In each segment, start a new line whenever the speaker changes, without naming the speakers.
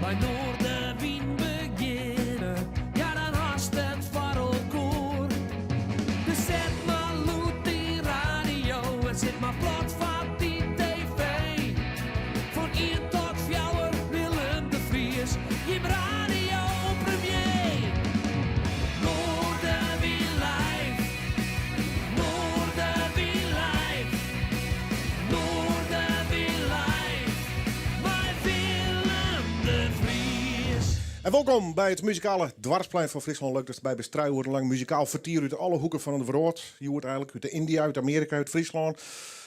bij Noorderwien beginnen. Ja, dan hast het voor elkaar. Dus zet maar loet die radio en zet maar plat van die tv. Van 1 tot 4 Willem de Vries, je radio premier. Noorderwien live, Noorderwien live, Noorderwien live, bij Willem de Vries.
En welkom bij het muzikale dwarsplein van Friesland. Leuk dat je bij bestruien wordt. Lang muzikaal vertier uit alle hoeken van de wereld. Je hoort eigenlijk uit India, uit Amerika, uit Friesland.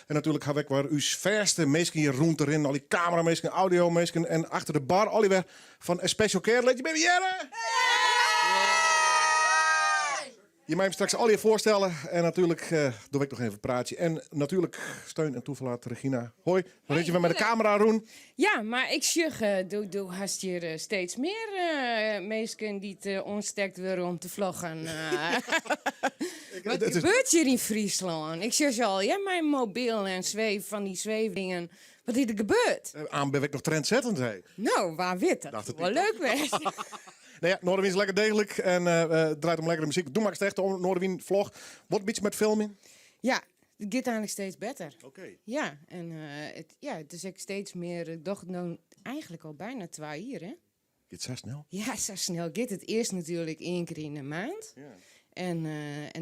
En natuurlijk heb ik waar uw verste mensen hier rond erin. Al die cameramensen, audiomensen. En achter de bar Oliver van A Special Care. Let je baby jaren! Je mag hem straks al je voorstellen. En natuurlijk doe ik nog even een praatje. En natuurlijk steun en toeverlaat Regina. Hoi, dan rit je weer met de camera roen.
Ja, maar ik zeg, doe hast hier steeds meer mensen die het ontstekt weer om te vloggen. Wat gebeurt hier in Friesland? Ik zeg al, ja, mijn mobiel en van die zweefdingen. Wat is er gebeurd?
Aan ben ik nog trendzettend, hé.
Nou, waar wit dat?
Dacht het
Wel
niet.
leuk wees.
Nou ja, Noorderwien is lekker degelijk en draait om lekkere muziek. Doe maar eens echt om Noorderwien vlog. Wordt een beetje met filming.
Ja, het gaat eigenlijk steeds beter.
Oké.
Ja, en het is ook steeds meer, ik dacht nou eigenlijk al bijna 2 jaar, hè?
Gaat zo snel.
Ja, zo snel gaat het. Eerst natuurlijk 1 keer in de maand.
Ja.
En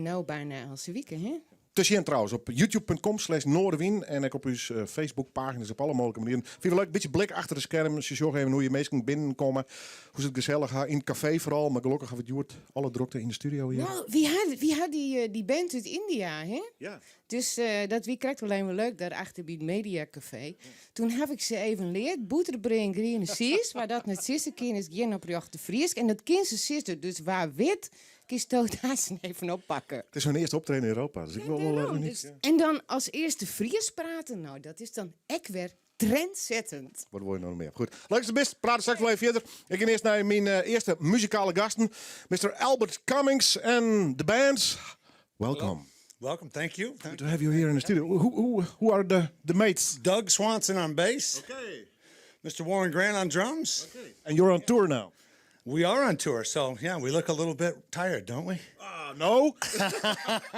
nu bijna elke week, hè?
Tussenin trouwens op youtube.com/Noorderwien en ook op uw Facebookpagina's op alle mogelijke manieren. Vind je leuk? Een beetje blik achter de schermen. Ze zorgen even hoe je mensen binnenkomen. Hoe ze het gezellig gaan. In het café vooral. Maar gelukkig hebben we het alle drukte in de studio hier.
Nou, wie had die band uit India, hè?
Ja.
Dus dat wie kijkt alleen wel leuk daar achter bij het Mediacafé. Ja. Toen heb ik ze even leerd. Boeterbrein Green Seas. Waar dat net zesde kind is geen op de Fries. En dat kind ze zesde. Dus waar wit. Kies daar ze even oppakken.
Het is hun eerste optreden in Europa. Dus ik wil wel uniek.
Dus, en dan als eerste Fries praten. Nou, dat is dan echt weer trendzettend.
Wat wil je nou nog meer? Goed. Leukste best. Praten straks wel even verder. Ik ga eerst naar mijn eerste muzikale gasten. Mr. Albert Cummings en de band. Welcome.
Welcome, thank you.
Good to have you here in the studio. Who are the mates?
Doug Swanson on bass,
Okay.
Mr. Warren Grant on drums.
And you're on tour now.
We are on tour, so yeah, we look a little bit tired, don't we?
No.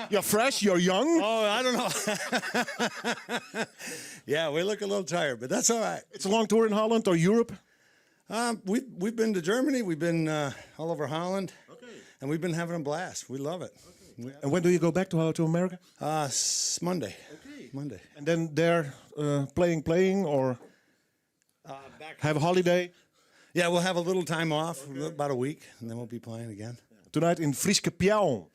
You're fresh, you're young.
Oh, I don't know. Yeah, we look a little tired, but that's all right.
It's a long tour in Holland or Europe.
We've been to Germany, we've been all over Holland, and we've been having a blast. We love it.
And when do you go back to America?
Monday. Monday.
And then there playing or have a holiday?
Yeah, we'll have a little time off, about a week, and then we'll be playing again.
Tonight in Frieske Pjaun.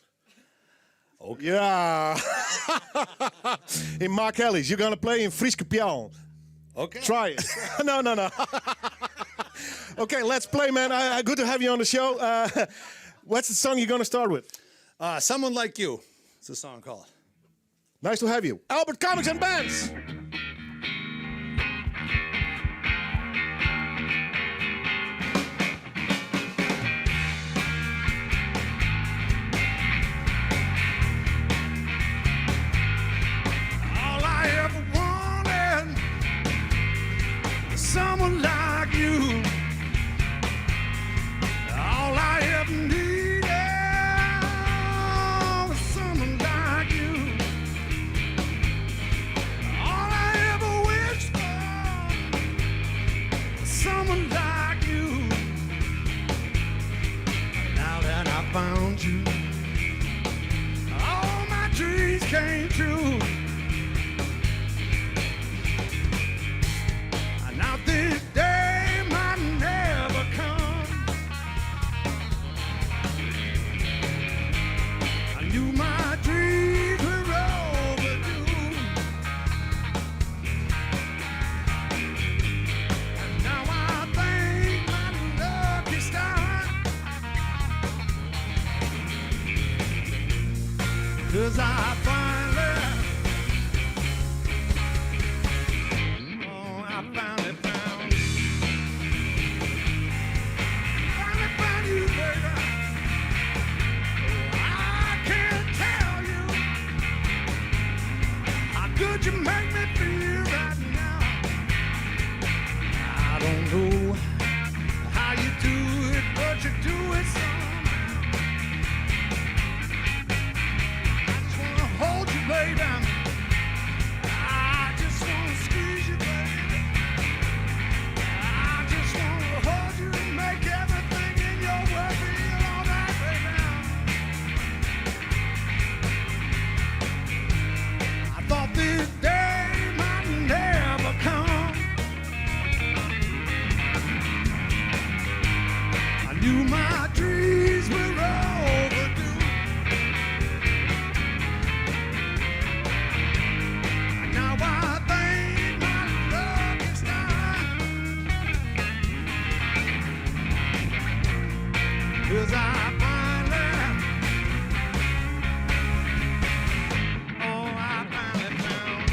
Okay. Yeah. In Mark Ellis, you're gonna play in Frieske Pjaun.
Okay.
Try it. No. Okay, let's play, man. Good to have you on the show. What's the song you're gonna start with?
Someone Like You. It's a song called.
Nice to have you. Albert Cummings and Bands.
All I ever wanted was someone like you. All I ever needed was someone like you. All I ever wished for was someone like you. Now that I found you, all my dreams came true. Now this day might never come. I knew my dreams were overdue. And now I thank my lucky star, 'cause I finally found you, baby. Oh, I can't tell you how good you make me feel right now. I don't know how knew my dreams were overdue. Now I thank my lucky star, 'cause I finally, oh, I finally found,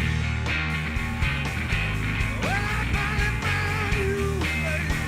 well, I finally found you, baby.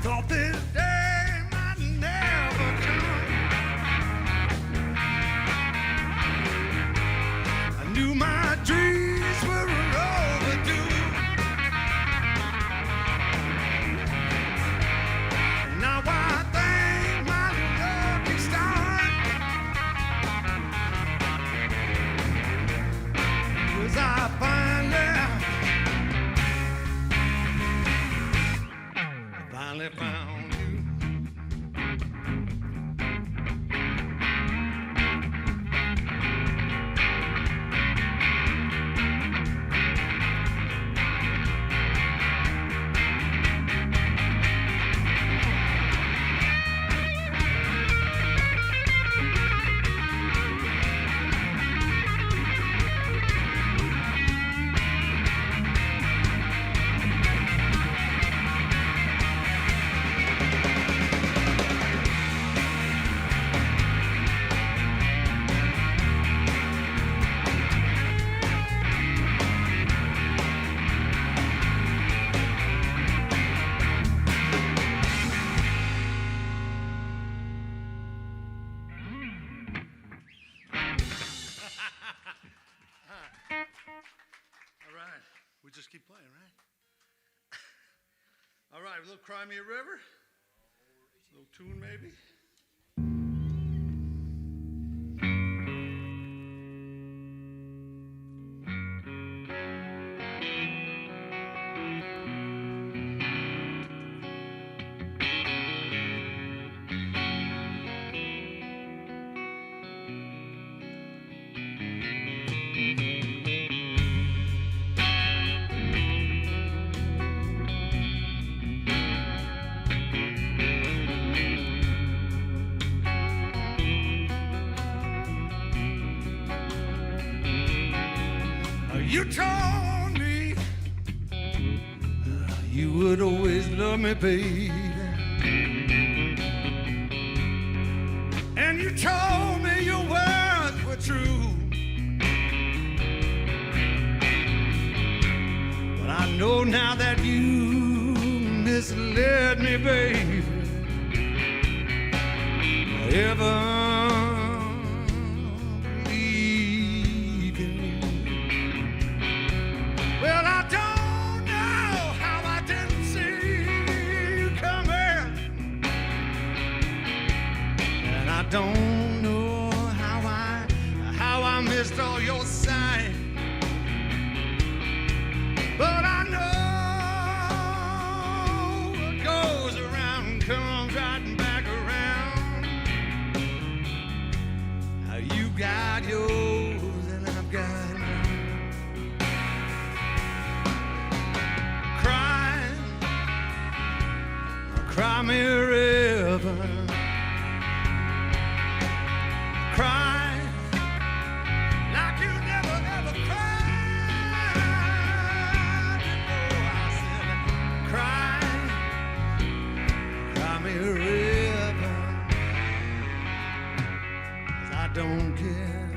Thought this day might never come. I knew my dreams were overdue. Now I thank my lucky stars, 'cause I finally found you. All right, we just keep playing, right? All right, a little Cry Me a River, a little tune maybe. You told me you would always love me, baby. And you told me your words were true. But I know now that you misled me, baby. Ever well, I don't know how I didn't see you coming, and I don't know how I missed all your signs, but I know what goes around comes right back around. How you got yours and I've got mine. Cry me a river, cry like you never ever cried before. I said, cry me a river.
don't care.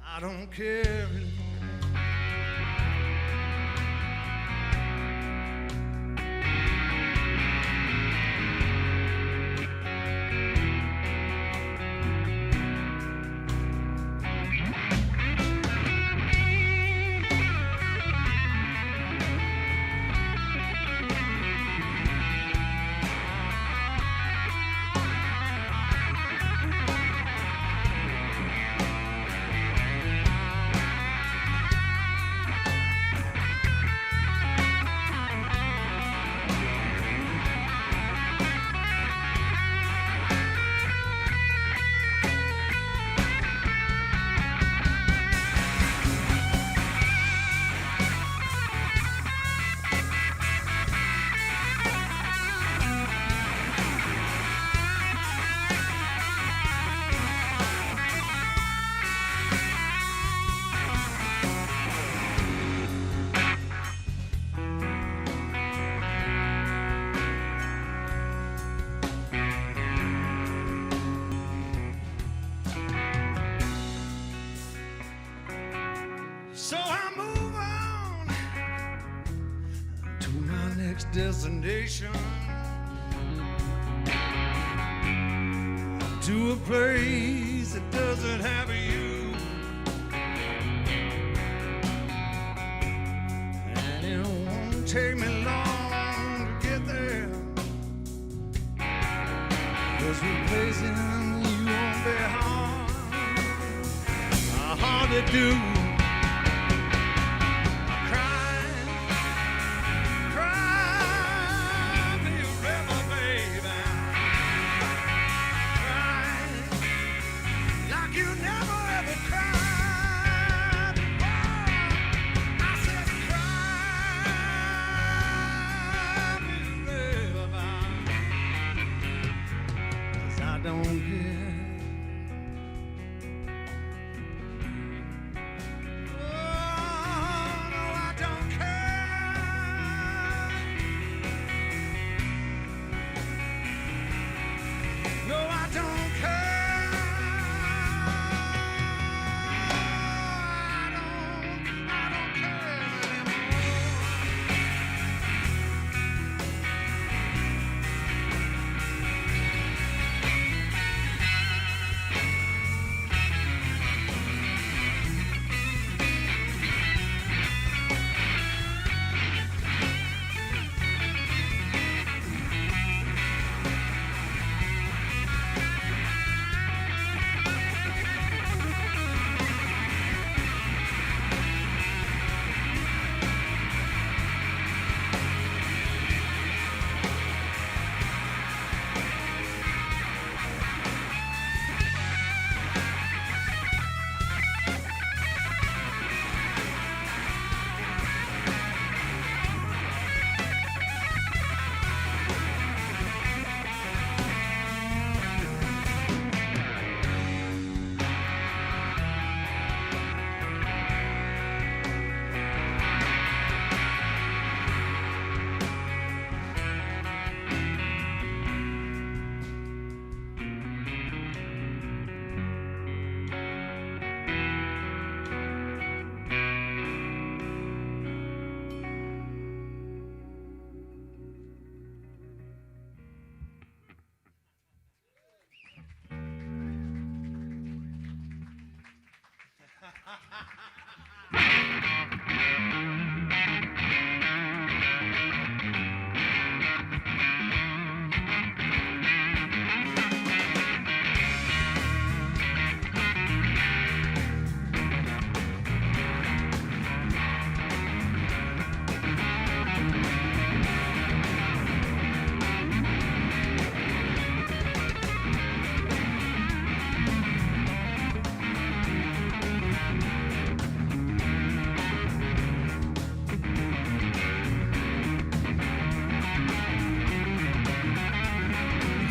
I don't care anymore. So I move on to my next destination, to a place that doesn't have you, and it won't take me long to get there, 'cause replacing you won't be hard to do. Don't care. Oh, no, I don't care. No, I don't care. I don't care anymore.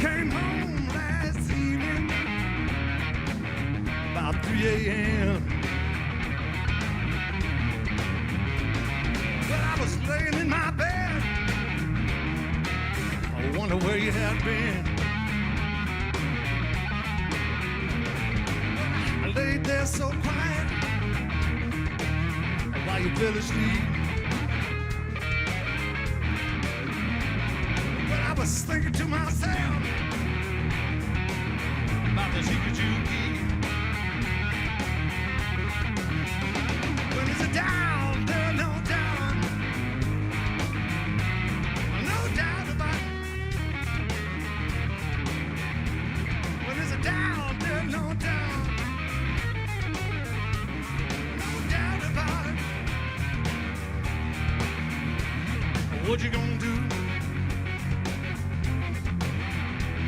Came home last evening about 3 a.m. But I was laying in my bed. I wonder
day had been. I laid there so quiet while you fell asleep. But I was thinking to myself about the secret you keep. When it's a down, there's no down, no doubt about it. When it's a down, there's no down, no doubt about it. What you gonna do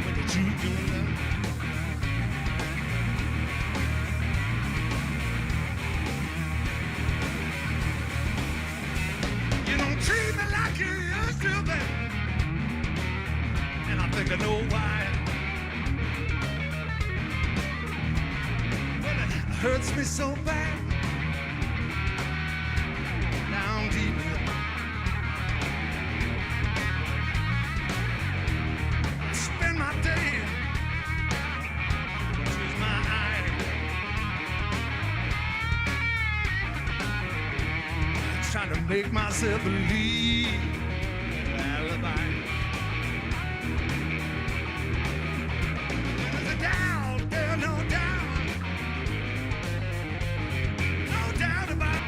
when the truth comes out? You don't treat me like you used to, baby, and I think I know why. Well, it hurts me so bad down deep. I spend my day with my eyes, trying to make myself believe an alibi. There's a doubt, there's no doubt, no doubt about it.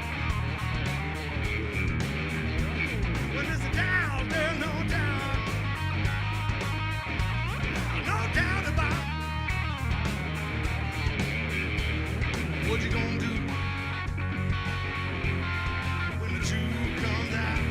When there's a doubt, there's no doubt, no doubt about it. What you gonna do when the truth comes out?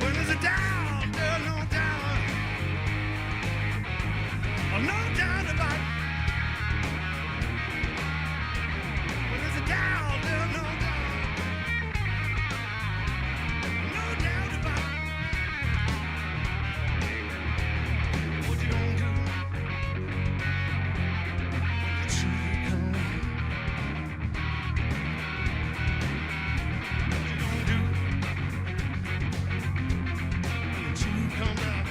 When there's a doubt, there's no doubt, oh, no doubt about it. When there's a doubt, there's no doubt, no doubt about it. What you gonna do when the truth comes out? What you gonna do when the truth comes out?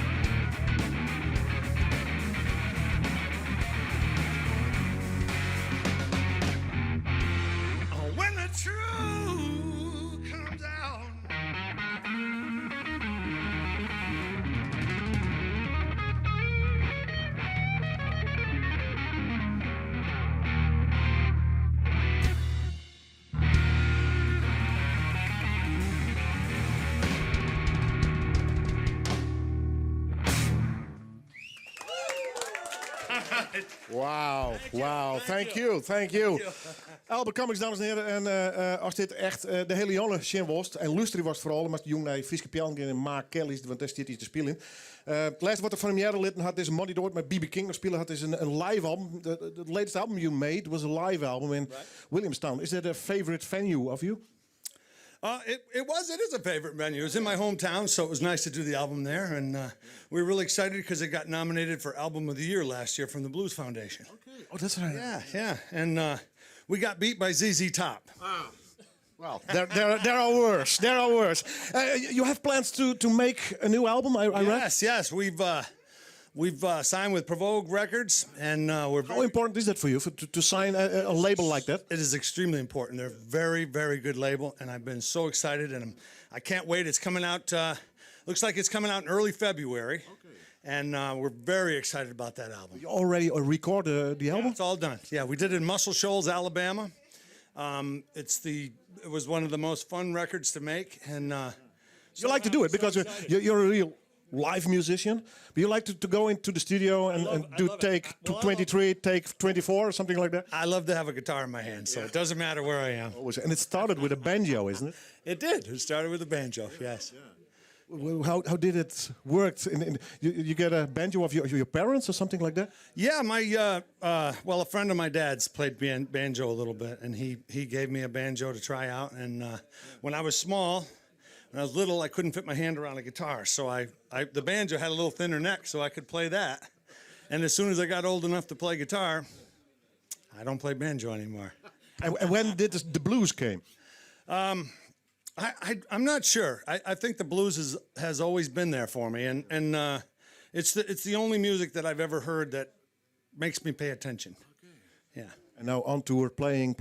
Oh, when the truth comes out.
Wauw, wauw. Thank you, thank you. Albert Cummings, dames en heren. En als dit echt de hele jonge zin was, en luisteren was vooral, dan was de jongen naar Frieske Pjelgen en Mark Kelly's, want daar zit iets te spelen. Het laatste wat er van hem jaren litten had, is Money Doort met B.B. King spelen, had is een live album. The latest album you made was a live album in Williamstown. Is that a favorite venue of you?
It is a favorite venue. It was in my hometown, so it was nice to do the album there. And we were really excited because it got nominated for Album of the Year last year from the Blues Foundation.
Okay. Oh, that's right.
Yeah. And we got beat by ZZ Top.
Well, there are worse. There are worse. You have plans to make a new album, I read?
Yes. We've signed with Provogue Records, and we're
How important is that for you to sign a label like that?
It is extremely important. They're a very, very good label, and I've been so excited, and I can't wait. It's coming out, looks like it's coming out in early February, and we're very excited about that album.
You already recorded the album?
It's all done. Yeah, we did it in Muscle Shoals, Alabama. It was one of the most fun records to make, and
You like to do it because you're a real live musician, but you like to go into the studio and do take 23, take 24, or something like that?
I love to have a guitar in my hand, so it doesn't matter where I am.
And it started with a banjo, isn't it?
It did. It started with a banjo, yes.
How did it work? You get a banjo of your parents or something like that?
Yeah, a friend of my dad's played banjo a little bit, and he gave me a banjo to try out. And when I was small, when I was little, I couldn't fit my hand around a guitar, so the banjo had a little thinner neck, so I could play that. And as soon as I got old enough to play guitar, I don't play banjo anymore.
And when did the blues came?
I'm not sure. I think the blues has always been there for me, and it's the only music that I've ever heard that makes me pay attention. Yeah.
And now on tour, playing.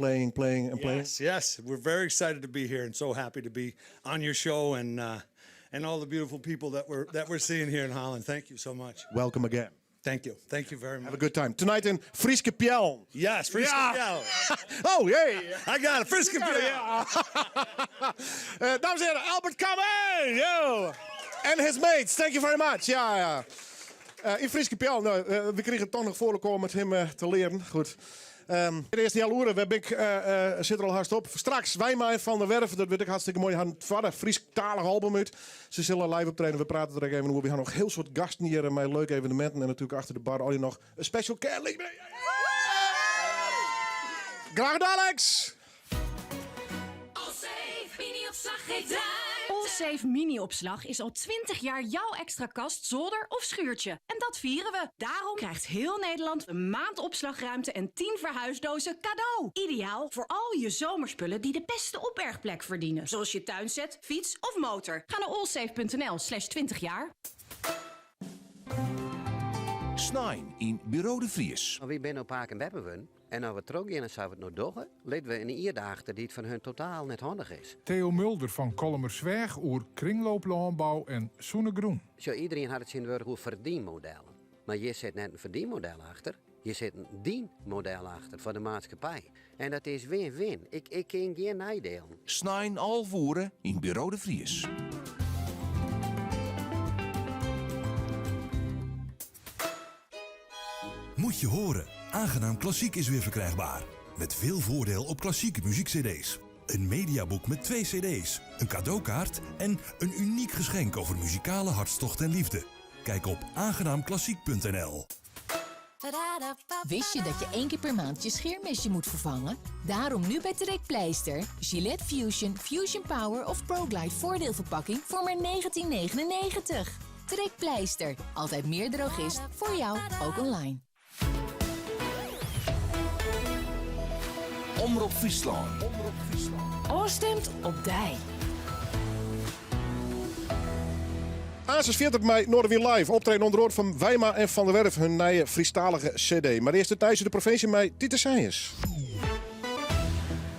Yes. We're very excited to be here and so happy to be on your show and all the beautiful people that we're seeing here in Holland. Thank you so much.
Welcome again.
Thank you very much.
Have a good time tonight in Frieske Pjell.
Yes, Frieske Pjell.
Oh, yay!
I got it, Frieske Pjell.
Dames en heren, Albert Camus! Yo! En his mates, thank you very much. Ja. In Frieske Pjell, we kregen toch nog voorkomen met hem te leren. Goed. De eerste hele uur, zit er al haast op. Straks, Wijma en Van der Werf, dat weet ik hartstikke mooi. Hadden het vader Fries-talig album uit. Ze zullen live optreden, we praten er even over. We gaan nog heel soort gasten hier met leuke evenementen. En natuurlijk achter de bar al je nog een special care. Graag gedaan, Alex!
Allsafe mini-opslag geeft ruimte. Allsafe mini-opslag is al 20 jaar jouw extra kast, zolder of schuurtje. En dat vieren we. Daarom krijgt heel Nederland een maand opslagruimte en 10 verhuisdozen cadeau. Ideaal voor al je zomerspullen die de beste opbergplek verdienen. Zoals je tuinset, fiets of motor. Ga naar allsafe.nl/20 jaar.
Snijn in Bureau de Vries.
We zijn op Haak en Beppenwen. En als we teruggaan en zouden we het nog doen, leiden we een ier achter die het van hun totaal net handig is.
Theo Mulder van Kollemersweg over kringlooplandbouw en Zoenegroen.
Zo, iedereen had het zien worden over verdienmodellen. Maar je zit net een verdienmodel achter. Je zit een dienmodel achter voor de maatschappij. En dat is win-win. Ik ken geen nadelen.
Snijn alvoeren in Bureau de Vries.
Moet je horen. Aangenaam Klassiek is weer verkrijgbaar. Met veel voordeel op klassieke muziekcd's. Een mediaboek met 2 cd's, een cadeaukaart en een uniek geschenk over muzikale hartstocht en liefde. Kijk op aangenaamklassiek.nl.
Wist je dat je 1 keer per maand je scheermesje moet vervangen? Daarom nu bij Trekpleister. Gillette Fusion, Fusion Power of ProGlide voordeelverpakking voor maar €19,99. Trekpleister. Altijd meer drogist. Voor jou, ook online.
Omroep Friesland.
Oorstemt op Dij.
Aanstes 40 mei Noorderwiel live. Optreden onder oor van Wijma en Van der Werf. Hun nieuwe Friestalige cd. Maar eerst het thuis de provincie met Tite Seijers.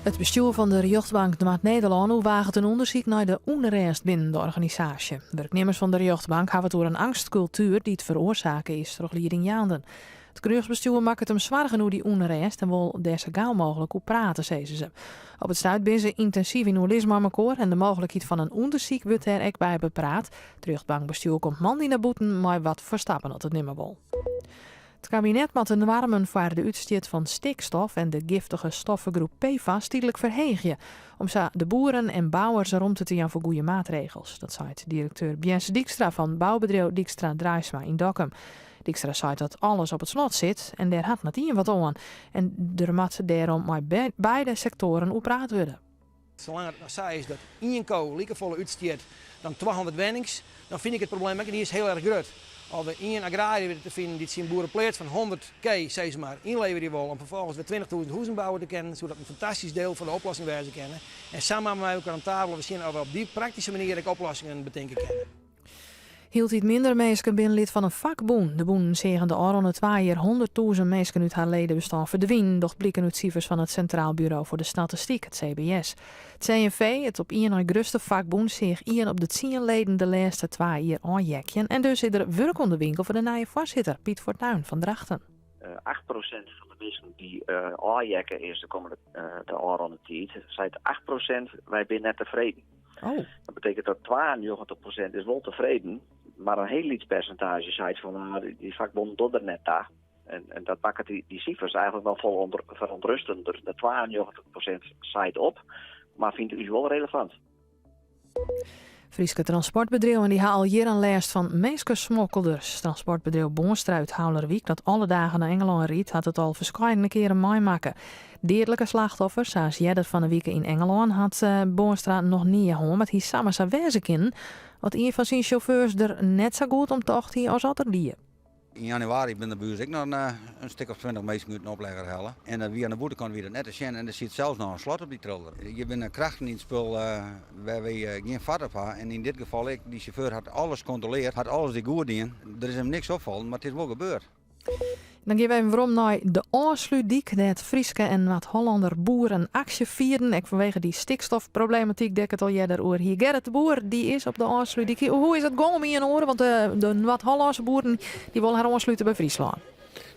Het bestuur van de Rjochtbank de Maat Nederland waagt een onderzoek naar de onrust binnen de organisatie. Werknemers van de Rjochtbank hebben door een angstcultuur die het veroorzaken is door leiding jaanden. Het gerechtsbestuur maakt het hem zwaar genoeg die onrust en wil daar zo gauw mogelijk op praten, zeggen ze. Op het stuit zijn ze intensief in holisme en de mogelijkheid van een onderzoek wordt er ook bij bepraat. Het Rjochtbankbestuur komt man naar boeten, maar wat Verstappen dat het nimmer wil. Het kabinet moet de normen voor de uitstoot van stikstof en de giftige stoffengroep PFAS tijdelijk verhegen, om zo de boeren en bouwers erom te gaan voor goede maatregels. Dat zei directeur Jens Dijkstra van bouwbedrijf Dijkstra Draaisma in Dokkum. Dijkstra zei dat alles op het slot zit en daar had niet wat aan. En er moet daarom met beide sectoren op praat worden.
Zolang het nou zei is dat één kool liekevolle uitstoot dan 200 wennings, dan vind ik het probleem ook niet eens heel erg groot. Of we één agrariër weten te vinden die zijn boerenpleert van 100k, zeg ze maar, inleveren wil om vervolgens weer 20.000 huizen bouwen te kennen, zodat een fantastisch deel van de oplossing wijzen kennen. En samen met elkaar aan tafel we zien of we op die praktische manier de oplossingen bedenken kennen.
Hield iets minder mensen binnen lid van een vakboen. De boenen zeggen de afgelopen 2 jaar 100.000 mensen uit haar ledenbestand verdwijnen. Doch blikken uit cijfers van het Centraal Bureau voor de Statistiek, het CBS. Het CNV, het op 1 na grootste vakboen, zegt 1 op de 10 leden de laatste 2 jaar aanjekken. En dus is er werk onder de winkel voor de nieuwe voorzitter, Piet Fortuyn van Drachten.
8% van de mensen die aanjekken is de komende de aanronde tijd, zei 8% wij zijn net tevreden.
Oh.
Dat betekent dat 92% is wel tevreden, maar een heel iets percentage zei van die vakbond doet er net daar. En dat maakt die cijfers eigenlijk wel vol verontrustend. De 92% zei op, maar vindt u wel relevant.
Friese transportbedrijven die hebben al jaren last van menneskensmokkelders. Transportbedrijf Boonstra uit Houlerwiek, dat alle dagen naar Engeland riet, had het al verschillende keren meemaken. Dierlijke slachtoffers, zoals Jedder van de week in Engeland, had Boonstra nog niet gehoord, maar hij samen zijn wezen in, wat een van zijn chauffeurs er net zo goed om tocht hier als ander die.
In januari ben de buurt ik nog een stuk of 20 mensen moeten opleggen halen. En wie aan de boetenkant weer net te zien en er zit zelfs nog een slot op die triller. Je bent een krachten in het spul waar we geen vat op hebben. En in dit geval, die chauffeur had alles gecontroleerd, had alles die goed in. Er is hem niks opvallen, maar het is wel gebeurd.
Dan gaan we even waarom naar de aansluitdijk. Dat Frieske en wat Hollander boeren actie vieren. Ook vanwege die stikstofproblematiek dek het al eerder over. Hier Gerrit de Boer, die is op de aansluitdijk. Hoe is het gang om hier in oren? Want de wat Hollandse boeren die willen haar aansluiten bij Friesland.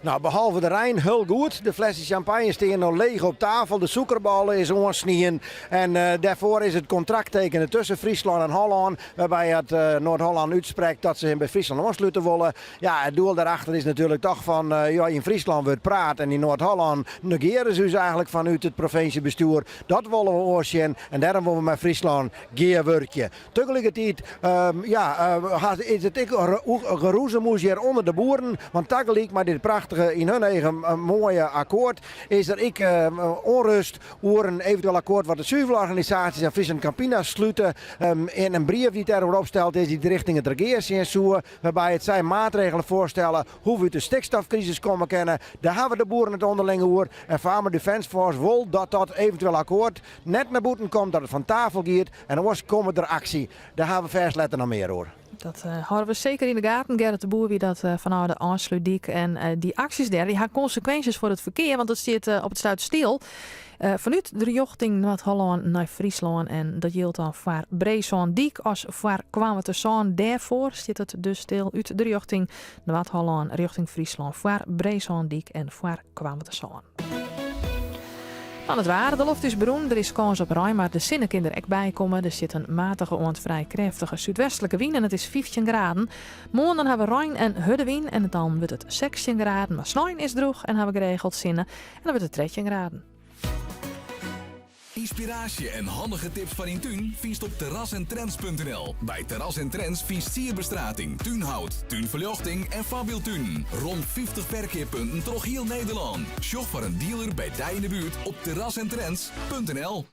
Nou, behalve de Rijn, heel goed. De flessen champagne staan nog leeg op tafel. De suikerballen is onsnien. En daarvoor is het contract tekenen tussen Friesland en Holland. Waarbij het Noord-Holland uitspreekt dat ze hem bij Friesland aansluiten willen. Ja, het doel daarachter is natuurlijk toch van... ja, in Friesland wordt praat en in Noord-Holland negeren ze dus eigenlijk vanuit het provinciebestuur. Dat willen we oorzien. En daarom willen we met Friesland geen werkje. Tegelijkertijd is het ook geroezemoes hier onder de boeren. Want tegelijk met dit prachtige in hun eigen mooie akkoord is er onrust over een eventueel akkoord wat de zuivelorganisaties en Vis en Campina's sluiten. In een brief die daarop stelt is die richting het regeringscensuur, waarbij het zijn maatregelen voorstellen hoe we uit de stikstofcrisis komen kennen. Daar hebben de boeren het onderling over. En Farmer Defence Force wil dat eventueel akkoord net naar boeten komt, dat het van tafel gaat en dan komt er actie. Daar hebben we vers letter nog meer over.
Dat houden we zeker in de gaten. Gerrit de Boer wie dat vanuit de aansluitdijk. En die acties daar, die hebben consequenties voor het verkeer. Want het zit op het stuit stil. Vanuit de richting Noord-Holland naar Friesland. En dat geldt dan voor Breeslanddijk als voor Kwametersaan. Daarvoor zit het dus stil uit de richting Noord-Holland, richting Friesland. Voor Breeslanddijk en voor Kwametersaan. Van het waar, de lucht is bruin, er is kans op ruim, maar de zinnen kunnen er ook bij komen. Er zit een matige en vrij krachtige zuidwestelijke wind en het is 15 graden. Morgen dan hebben we ruim en huddewind en dan wordt het 16 graden. Maar snijn is droog en hebben we geregeld zinnen en dan wordt het 13 graden.
Inspiratie en handige tips van Intuin vindst op terrassentrends.nl. Bij Terras en Trends vindst sierbestrating, tuinhout, tuinverlichting en Fabieltuin. Rond 50 verkeerpunten door heel Nederland. Shop voor een dealer bij die in de buurt op terrassentrends.nl.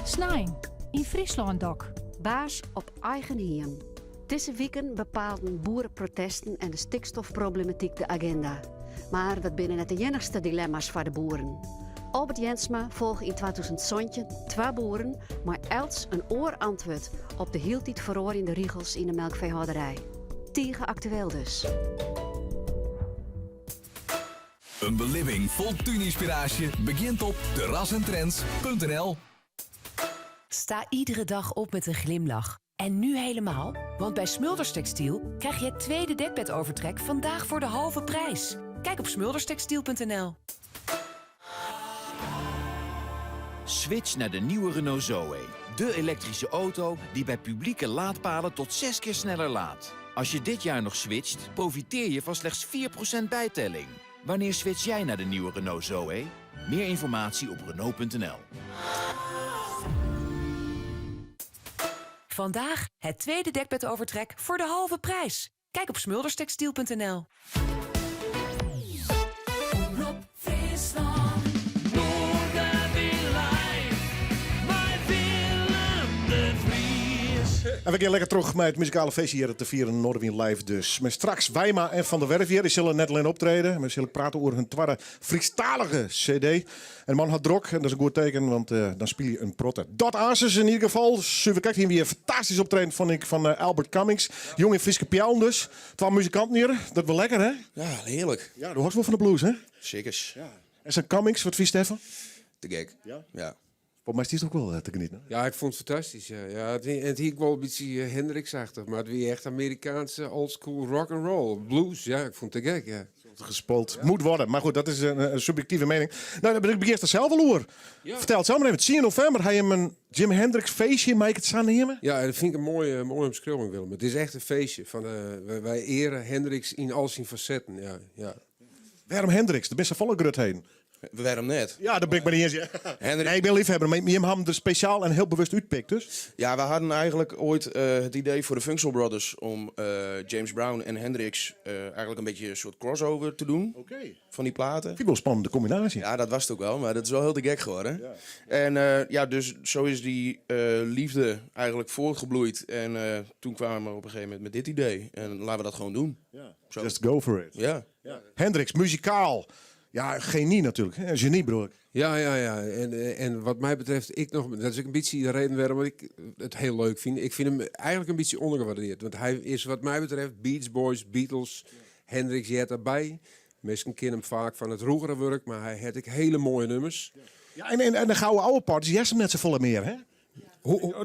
Snijn, in Friesland dok.
Baas op eigen hien. Deze weken bepaalden boerenprotesten en de stikstofproblematiek de agenda. Maar dat binnen net de enigste dilemma's voor de boeren. Albert Jensma volgt in 2017 2 boeren, maar els een oorantwoord op de hieltijd verroorende riegels in de melkveehouderij. Tegen actueel dus.
Een beleving vol tuininspiratie begint op terrassentrends.nl.
Sta iedere dag op met een glimlach. En nu helemaal, want bij Smulders Textiel krijg je het tweede dekbedovertrek vandaag voor de halve prijs. Kijk op smulderstextiel.nl.
Switch naar de nieuwe Renault Zoe. De elektrische auto die bij publieke laadpalen tot 6 keer sneller laat. Als je dit jaar nog switcht, profiteer je van slechts 4% bijtelling. Wanneer switch jij naar de nieuwe Renault Zoe? Meer informatie op Renault.nl.
Vandaag het tweede dekbedovertrek voor de halve prijs. Kijk op smulderstextiel.nl.
En we gaan lekker terug met het muzikale feestje hier te vieren Noordwien Live dus. Met straks Wijma en Van der Werf hier. Die zullen net alleen optreden. We zullen praten over hun tweede Friekstalige cd. En de man had drok en dat is een goed teken, want dan speel je een protte. Dat Asus in ieder geval. Super, kijk hier weer een fantastisch optreden vond ik van Albert Cummings. Jong in Frieske Pjaal dus. 12 muzikanten hier. Dat wel lekker hè?
Ja, heerlijk.
Ja, de hoort wel van de blues hè?
Zeker.
Ja. En zijn Cummings, wat vies Stefan?
Te gek.
Ja. Volgens mij is het ook wel te genieten.
Ja, ik vond het fantastisch. Ja, het hiek wel een beetje Hendrix-achtig, maar het weer echt Amerikaanse oldschool rock and roll, blues. Ja, ik vond het te gek. Ja.
Gespoeld moet worden. Maar goed, dat is een subjectieve mening. Nou, dan begin er zelf al over. Ja. Vertel het zelf maar even. 10 november ga je een Jimi Hendrix feestje, maak ik het samen nemen?
Ja, dat vind ik een mooie omschrijving, Willem. Het is echt een feestje. Wij eren Hendrix in al zijn facetten. Ja.
Waarom Hendrix? De beste volgrut heen.
Waarom net?
Ja, dat ben ik maar niet eens. Ja. Nee, ik ben liefhebber, maar je hebt hem er speciaal en heel bewust uitpikt dus.
Ja, we hadden eigenlijk ooit het idee voor de Funksel Brothers om James Brown en Hendrix eigenlijk een beetje een soort crossover te doen. Van die platen.
Vind ik wel een spannende combinatie.
Ja, dat was het ook wel, maar dat is wel heel te gek geworden. Ja. En dus zo is die liefde eigenlijk voortgebloeid. En toen kwamen we op een gegeven moment met dit idee. En laten we dat gewoon doen.
Ja. Just go for it.
Ja.
Hendrix, muzikaal. Ja, genie natuurlijk. Een genie bedoel ik.
Ja. En wat mij betreft, dat is ook een beetje de reden waarom ik het heel leuk vind. Ik vind hem eigenlijk een beetje ondergewaardeerd. Want hij is wat mij betreft Beach Boys, Beatles, Hendrix, je hebt erbij. Mensen kennen hem vaak van het vroegere werk, maar hij had ook hele mooie nummers.
Ja, en de gouden oude parties, die heeft hem net zo volle meer, hè?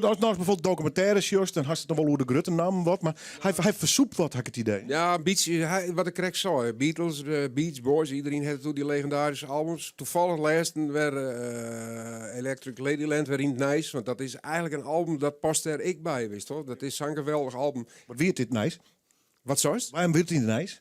Dat is bijvoorbeeld documentaires, Just, dan had het nog wel hoe de Grutten namen wat, maar hij versoept wat, had ik het idee.
Ja, een beetje, wat ik correct zei, Beatles, Beach Boys, iedereen had toen die legendarische albums. Toevallig laatsten weer Electric Ladyland weer in het nice, want dat is eigenlijk een album dat past er ik bij, wist toch? Dat is zo'n geweldig album.
Wat wie het dit nice?
Wat zo is?
Waarom wordt het niet nice?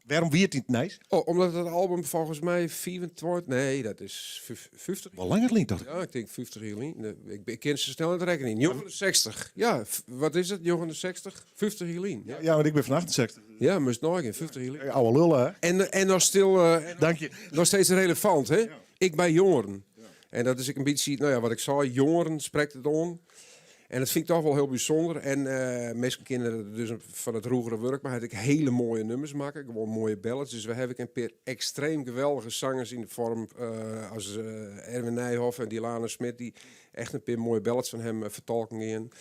Waarom wie het niet nice?
Oh, omdat het album volgens mij 24, nee, dat is 50.
Wel langer linkt dat.
Ja, ik denk 50 jaar. Ik ken ze snel aan het rekenen. Jongen de 60. Ja, wat is het? Jongen de 60? 50 jaar.
Ja, want ik ben van 68.
Ja, maar het is nog in 50 jaar.
Oude lullen, hè?
En nog stil.
Dank je.
Nog steeds relevant, hè? Ja. Ik bij jongeren. Ja. En dat is ik een beetje, nou ja, wat ik zei, jongeren spreekt het on. En dat vind ik toch wel heel bijzonder. En meeste kinderen dus van het vroegere werk, maar had ik hele mooie nummers maken, gewoon mooie ballads. Dus we hebben een paar extreem geweldige zangers in de vorm als Erwin Nijhoff en Dilana Smit, die echt een paar mooie ballads van hem vertolken in.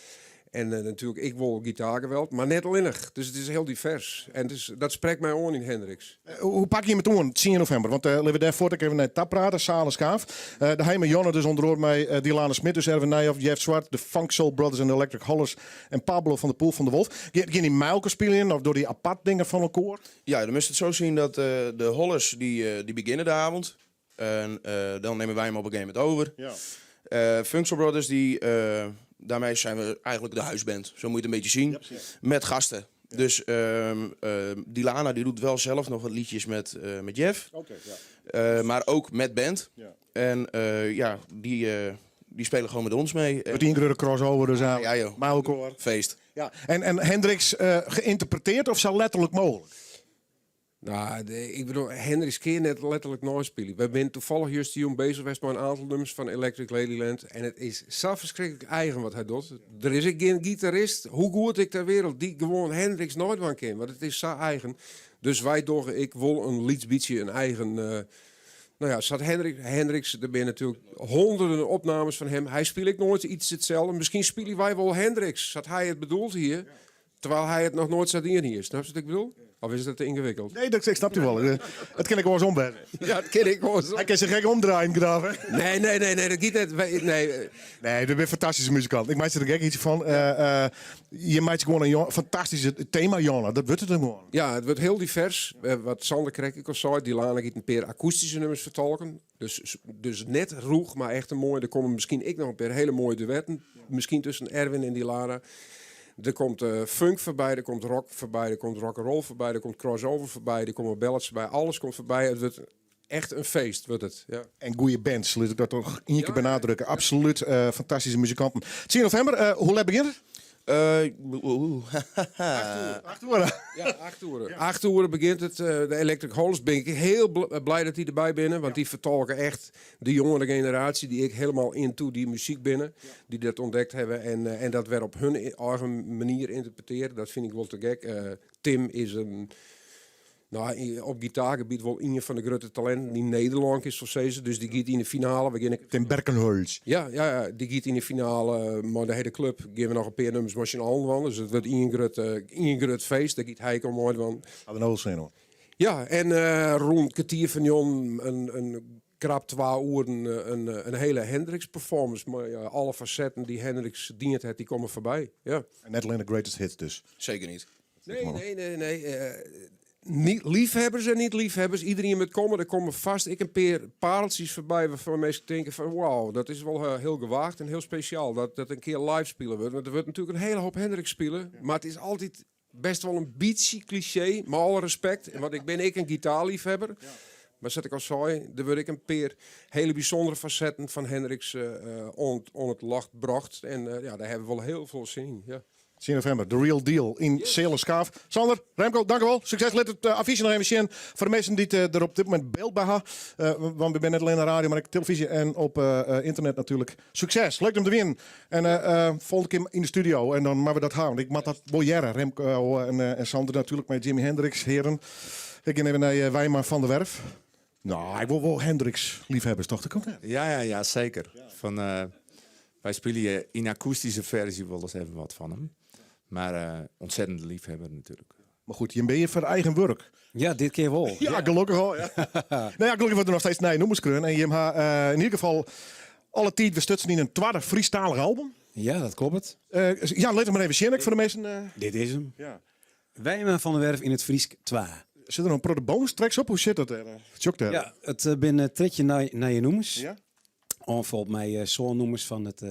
En natuurlijk, ik wil gitaargeweld, maar net linnig. Dus het is heel divers. En dus, dat spreekt mij aan in Hendrix.
Hoe pak je hem toen, 10 november? Want laten we daarvoor even naar Tap praten, Salen Schaaf. De Heime Jonne dus onderhoor mij Dilana Smit, dus Erwin Nijhoff, Jeff Zwart, de Funk Soul Brothers en de Electric Hollers en Pablo van de Poel van de Wolf. Gaan die mijlke spelen in of door die apart dingen van elkaar?
Ja, dan moest het zo zien dat de Hollers die beginnen de avond. En dan nemen wij hem op een gegeven moment over. Ja. Funk Soul Brothers die... daarmee zijn we eigenlijk de huisband. Zo moet je het een beetje zien. Ja. Met gasten. Ja. Dus Dilana die doet wel zelf nog wat liedjes met Jeff. Maar ook met band. Ja. En die spelen gewoon met ons mee.
Met die ingreurde crossover dus aan.
Ja joh.
Mijlkoor.
Feest.
Ja. En Hendrix geïnterpreteerd of zo letterlijk mogelijk?
Nou, ik bedoel, Hendrix keer net letterlijk nooit spelen. We zijn toevallig juist jong bezig geweest met een aantal nummers van Electric Ladyland. En het is zo verschrikkelijk eigen wat hij doet. Er is geen gitarist, hoe goed ik ter wereld, die gewoon Hendrix nooit van kent. Want het is zo eigen. Dus wij dachten, ik wil een liedje, een eigen... nou ja, zat Hendrix, er zijn natuurlijk honderden opnames van hem. Hij speelt nooit iets hetzelfde. Misschien spelen wij wel Hendrix. Zat hij het bedoeld hier, terwijl hij het nog nooit zat hier. Snap je wat ik bedoel? Of is dat te ingewikkeld?
Nee, dat snap je wel. Dat ken ik wel eens ombergen.
Ja, dat ken ik wel eens.
Hij kan zich gek omdraaien, graven.
Nee, dat giet net.
Nee, dat ben een fantastische muzikant. Ik maak er gek iets van. Je maakt gewoon een fantastische thema, Jonna. Dat wordt het gewoon.
Ja, het wordt heel divers. Wat Sander kreeg ik al zei, Dilana gaat een paar akoestische nummers vertolken. Dus net roeg, maar echt een mooie. Er komen misschien nog een paar hele mooie duetten. Misschien tussen Erwin en Dilana. Er komt funk voorbij, er komt rock voorbij, er komt rock'n'roll voorbij, er komt crossover voorbij, er komen ballads voorbij, alles komt voorbij. Het wordt echt een feest, wordt het. Ja.
En goede bands, laat ik dat toch één keer benadrukken. Absoluut fantastische muzikanten. 10 november, hoe laat begint het? 8 uur.
Ja, 8 uur. 8 uur begint het. De Electric Hollis ben ik heel blij dat die erbij binnen. Want die vertolken echt de jongere generatie die ik helemaal into die muziek binnen. Die dat ontdekt hebben en dat weer op hun eigen manier interpreteren. Dat vind ik wel te gek. Tim is een... Nou, op gitaargebied wel een van de grote talenten die Nederland is, dus die gaat in de finale.
Tim Berkenholz.
Ja, die gaat in de finale, maar de hele club geven we nog een paar nummers machinaal van. Dus het wordt een groot feest, daar gaat hij ook mooi van.
Hadden we zijn hoor.
Ja, en rond kwartier van Jon een krap 2 uur een hele Hendrix-performance. Maar ja, alle facetten die Hendrix dient heeft, die komen voorbij. Ja.
En net alleen de greatest hits dus.
Zeker niet.
Nee. Niet liefhebbers en niet liefhebbers. Iedereen met komen. Er komen vast een paar pareltjes voorbij waarvan mensen denken van wauw, dat is wel heel gewaagd en heel speciaal. Dat een keer live spelen wordt. Want er wordt natuurlijk een hele hoop Hendrix spelen. Ja. Maar het is altijd best wel een beetje cliché. Met alle respect. Want ik ben een gitaarliefhebber. Ja. Maar zoals ik al zei, er word ik een paar hele bijzondere facetten van Hendrix on het lacht bracht. En daar hebben we wel heel veel zin in. Ja.
10 november, The Real Deal in Selenskaaf. Sander, Remco, dank u wel. Succes. Let het affiche nog even zien. Voor de mensen die er op dit moment beeld bij hebben. Want we zijn net alleen naar radio, maar ook televisie en op internet natuurlijk. Succes. Leuk om te winnen. En volgende keer in de studio. En dan maken we dat houden. Ik mag dat boyeren. Remco en Sander natuurlijk met Jimi Hendrix, heren. Ik ga even naar Wijma van der Werf. Nou, ik wil wel Hendrix liefhebbers, toch? Dat komt net.
Ja, zeker. Ja. Wij spelen je in akoestische versie wel eens even wat van hem. Maar ontzettend liefhebber natuurlijk.
Maar goed, je ben je voor eigen werk.
Ja, dit keer wel.
Ja, gelukkig wel. Ja. Gelukkig wordt er nog steeds noemers kunnen. En je hebt in ieder geval alle tijd stutsen in een tweede Friestalig album.
Ja, dat klopt.
Let maar even zien voor de meesten.
Dit is hem. Ja. Wijma van der Werf in het Friesk 2.
Zit er nog een paar bonus tracks op? Hoe zit dat er?
Ja, het ben tretje naar je noemers. Ja. Of volgens mij zo'n noemers van het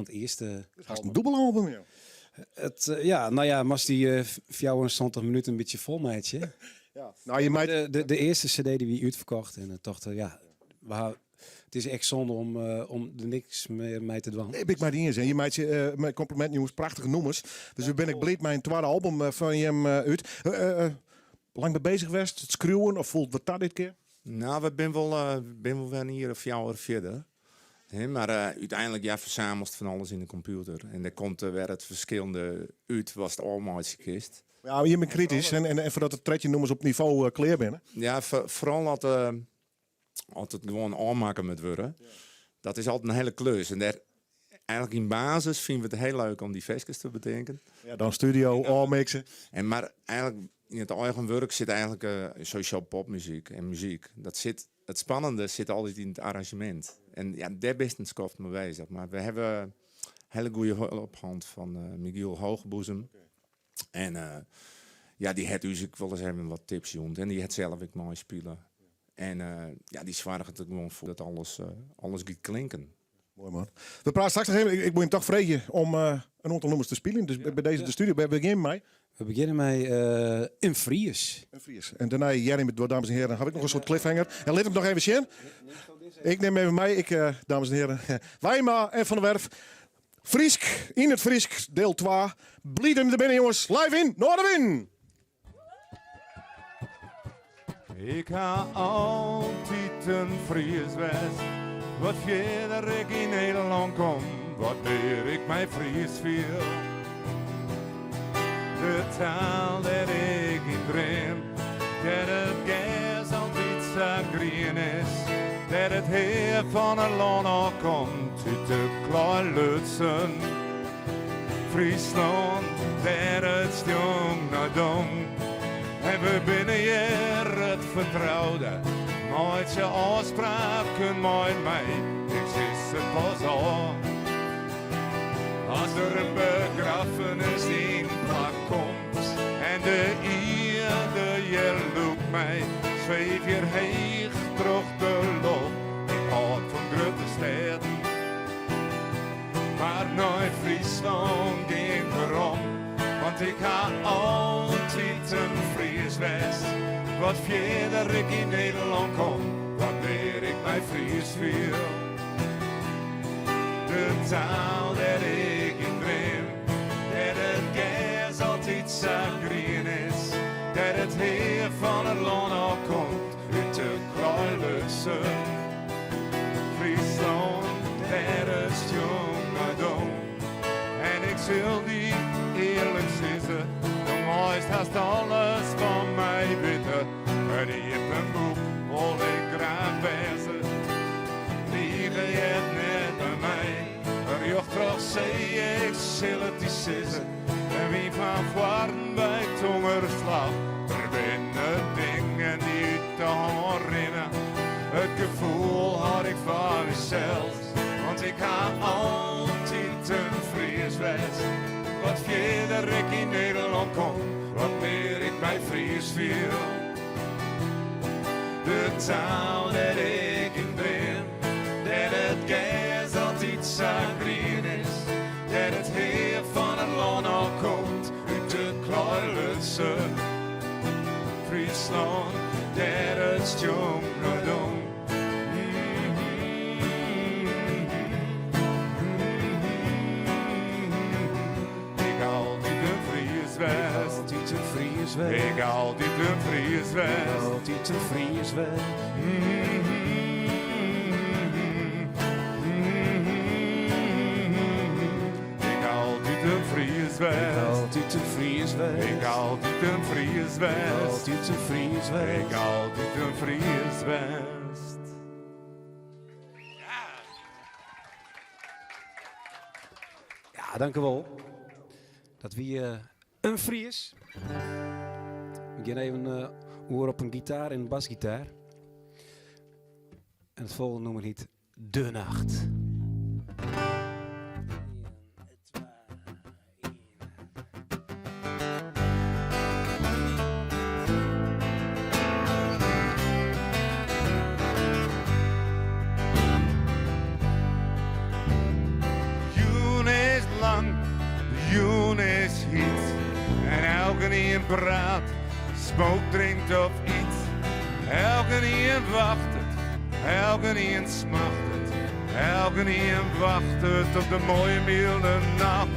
eerste.
Dat is een dubbelalbum, ja.
Mas die 24 minuten een beetje vol meidje.
Ja. Nou, je meid...
de eerste CD die we uitverkocht en dachten het is echt zonde om er niks meer mee te dwingen.
Nee, ben ik maar niet eens. Je meidje met compliment jongens, prachtige noemers. Dus nu ben ik blij mijn tweede album van je uit. Lang mee bezig geweest, het schreeuwen of voelt wat dat dit keer?
Nou, we zijn wel weer hier of jou of verder. Maar uiteindelijk verzamelt van alles in de computer. En er komt weer het verschillende uit, was het allemaal kist.
Ja, je bent kritisch en voordat het tretje nummers op niveau clear binnen.
Ja, vooral altijd gewoon aanmaken met worden. Ja. Dat is altijd een hele klus. En daar, eigenlijk in basis vinden we het heel leuk om die versjes te bedenken.
Ja, dan studio, aanmixen.
Maar eigenlijk in het eigen werk zit eigenlijk sowieso popmuziek en muziek. Het spannende zit altijd in het arrangement. En ja, daar best een skoft mee bezig. Maar we hebben een hele goede hulphand van Miguel Hoogboezem. Okay. En die had dus ik wel eens even wat tips jongen. En die had zelf ik mooi spelen. En die zwaardig het gewoon voor dat alles gaat klinken.
Mooi man. We praten straks nog even. Ik moet je toch vragen om een aantal nummers te spelen. Dus bij deze de studio, we beginnen mee.
We beginnen met in Fries.
En daarna Jerry met dames en heren. Dan heb ik nog een soort cliffhanger. En let hem nog even zien. Ik neem even mee. Dames en heren. Wijma en Van der Werf. Friesk, in het Friesk, deel 2. Blieden er binnen jongens. Live in, Noorderwin.
Ik ga altijd een Fries west. Wat verder ik in Nederland kom, wat meer ik mij Fries viel. De taal dat ik in droom, dat het gas altijd zo groen is. Dat het heer van een land komt uit de Klaarlutsen. Friesland, dat het jong naar dong. En we binnen hier het vertrouwde. Nooit je afspraken met mij, ik is het pas al. Als er een begrafenis in plak komt en de ierde je loopt mij, zweef je heeg terug de lucht in hart van grote steden. Maar nooit Friesland ging erom, want ik ga altijd een Fries west. Wat verder ik in Nederland kom, wat meer ik mij Fries viel. De taal dat ik in droom, dat het heer van het land al komt uit de Kruilutse. Friesland, daar is jongerdom. En ik zul die eerlijk zeggen, de mooist hast alles van mij weten. Maar die heeft een boek, wil ik graag wezen. Die gaat net bij mij. Er jocht toch zei ik, zil het die zeggen. En wie van voren bij tongerslag. Er binnen dingen die te herinneren. Het gevoel had ik van mezelf. Want ik had altijd een Fries west. Wat verder ik in Nederland kom, wat meer ik bij Fries viel. De taal dat ik in ben, dat het gas altijd zagrien is. Dat het heer van het land al komt, uit de Kruilutse. Friesland, dat is jongerdom.
Altijd een Fries weg.
Ik altijd een Fries weg.
Altijd een Fries weg.
Ik altijd een Fries weg.
Altijd een Fries weg.
Ik altijd een Fries weg.
Altijd een Fries weg.
Ik altijd een Fries West.
Ja, dank u wel. Dat wie een Fries. We gaan even oor op een gitaar en een basgitaar. En het volgende nummer heet De Nacht.
Joen is lang, de joen is heet. En elke die een praat, smoke drinkt of iets. Elke die een wacht het, elke die een smacht het. Elke die een wacht het op de mooie milde nacht.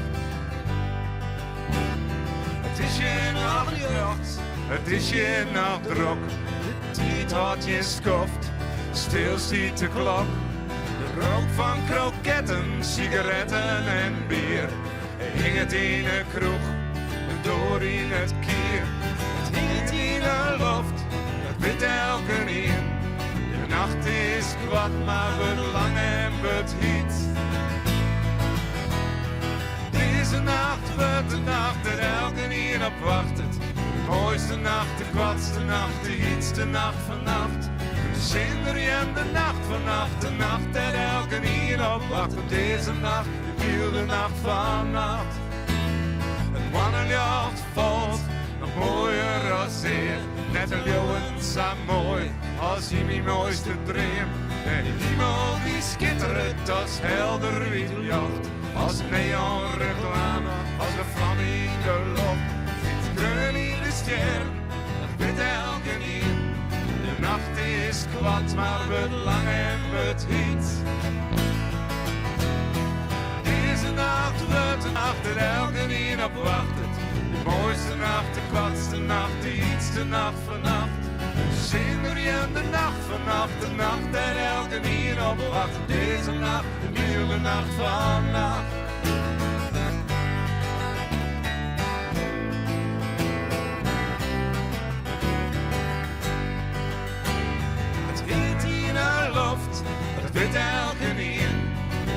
Het is je nachtjacht, het is je nachtdrok. De tijd had je skoft, stil stiet de klok. De rook van kroketten, sigaretten en bier. Hing het in een kroeg, door in het kier. Het hing het in de loft, dat weet elke niet. De nacht is kwad, maar we lang en het heet. Deze nacht wordt de nacht dat elke niet op wacht het. De mooiste nacht, de kwadste nacht, de heetste nacht vannacht. De zinder en de nacht vannacht, de nacht dat elke niet op wacht het. Deze nacht, de wilde nacht vannacht. Het mannenjacht valt, nog mooier als zeer. Net een leeuwen zo mooi, als hij mijn mooiste dream. En die hemel die schittert als helder wieljacht. Als neonreclame, als de vlam in de loft. Ziet kreun in de ster, dat weet elke niet. De nacht is kwad, maar het lang en het heet. Deze nacht wordt de nacht dat elke niet op wacht het. De mooiste nacht, de kwadste nacht, de ietste nacht vannacht. De zinder en de nacht vannacht, de nacht dat elke niet op wacht het. Deze nacht, de milde nacht vannacht. Het heet in de loft, dat weet elke niet.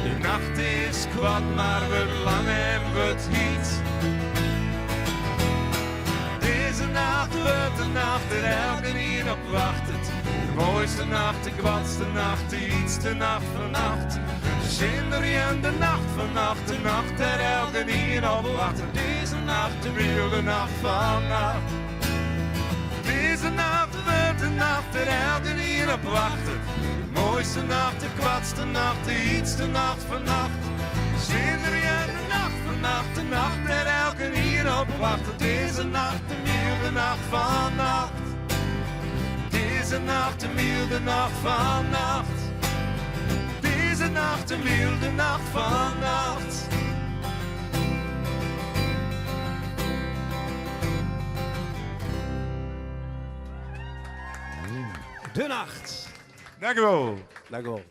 De nacht is kwad, maar we lang en het heet. Deze nacht wordt de nacht dat elke niet op wacht het. De mooiste nacht, de kwadste nacht, de ietste nacht vannacht. De zinder en de nacht vannacht, de nacht dat elke niet op wacht het. Deze nacht, de wilde nacht vannacht. Deze nacht wordt de nacht dat elke niet op wacht het. De mooiste nacht, de kwadste nacht, de ietste nacht vannacht. De zinder en de nacht vannacht, de nacht dat elke niet op wacht het. Deze nacht, de milde nacht vannacht. Deze nacht, de milde nacht vannacht. Deze nacht, de milde nacht vannacht.
De Nacht.
Dank u wel.
Dank u wel.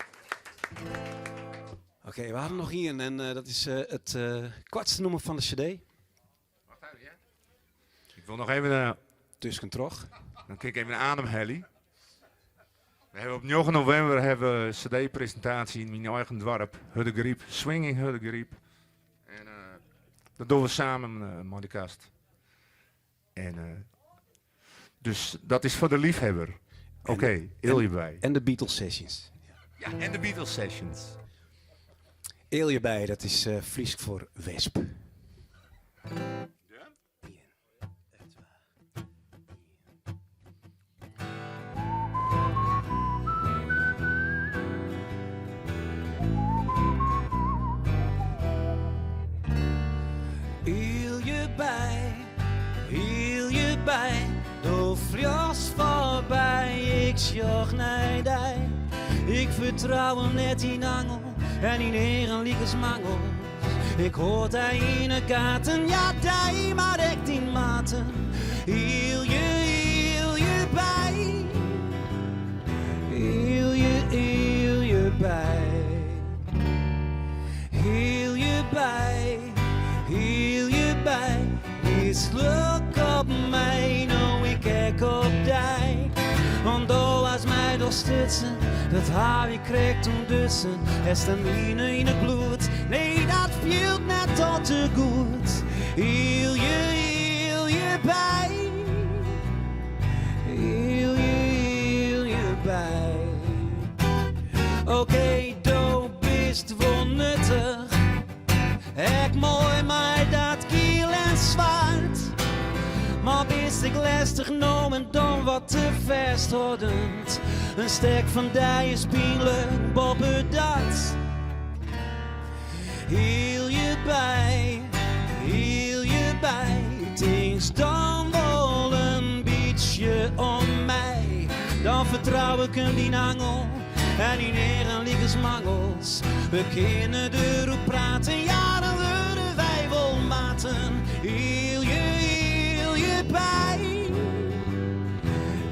Oké, we hadden nog hier en dat is het kortste nummer van de cd.
Ik wil nog even...
Tussen terug.
Dan kijk ik even een ademhelly. We hebben op 9 november hebben we een cd-presentatie in mijn eigen dorp. Huddegriep, Swinging Huddegriep. En dat doen we samen met de kast. En dus dat is voor de liefhebber. Oké, heel je bij.
En de Beatles Sessions.
Ja, en de Beatles Sessions.
Eel je bij, dat is Fries voor wesp.
Hiel je bij, door vlios voorbij, ik sjoch naar dij. Ik vertrouw hem net in angel, en in eren liekes mangel. Ik hoort hij in de gaten, ja dij, maar echt in maten. Hiel je bij, hiel je bij. Hiel je bij, hiel je bij. Is look op mij, nou ik kijk op dij. Want als mij doorstutsen, dat haar ik kreeg toen dussen. Er stamine in het bloed, nee dat viel net tot te goed. Hiel je bij, hiel je bij. Oké, do bist wel nuttig. Ik mooi maar dat kiel en zwaard. Maar bist ik lastig nou en dan wat te vasthoudend. Een stek van die is pijnlijk, boppen dat. Hiel je bij, things dan wel een beetje om mij. Dan vertrouw ik hem die angel. En in eren liekes mangels. We kunnen erop praten, ja dan worden wij wel maten. Hiel je bij.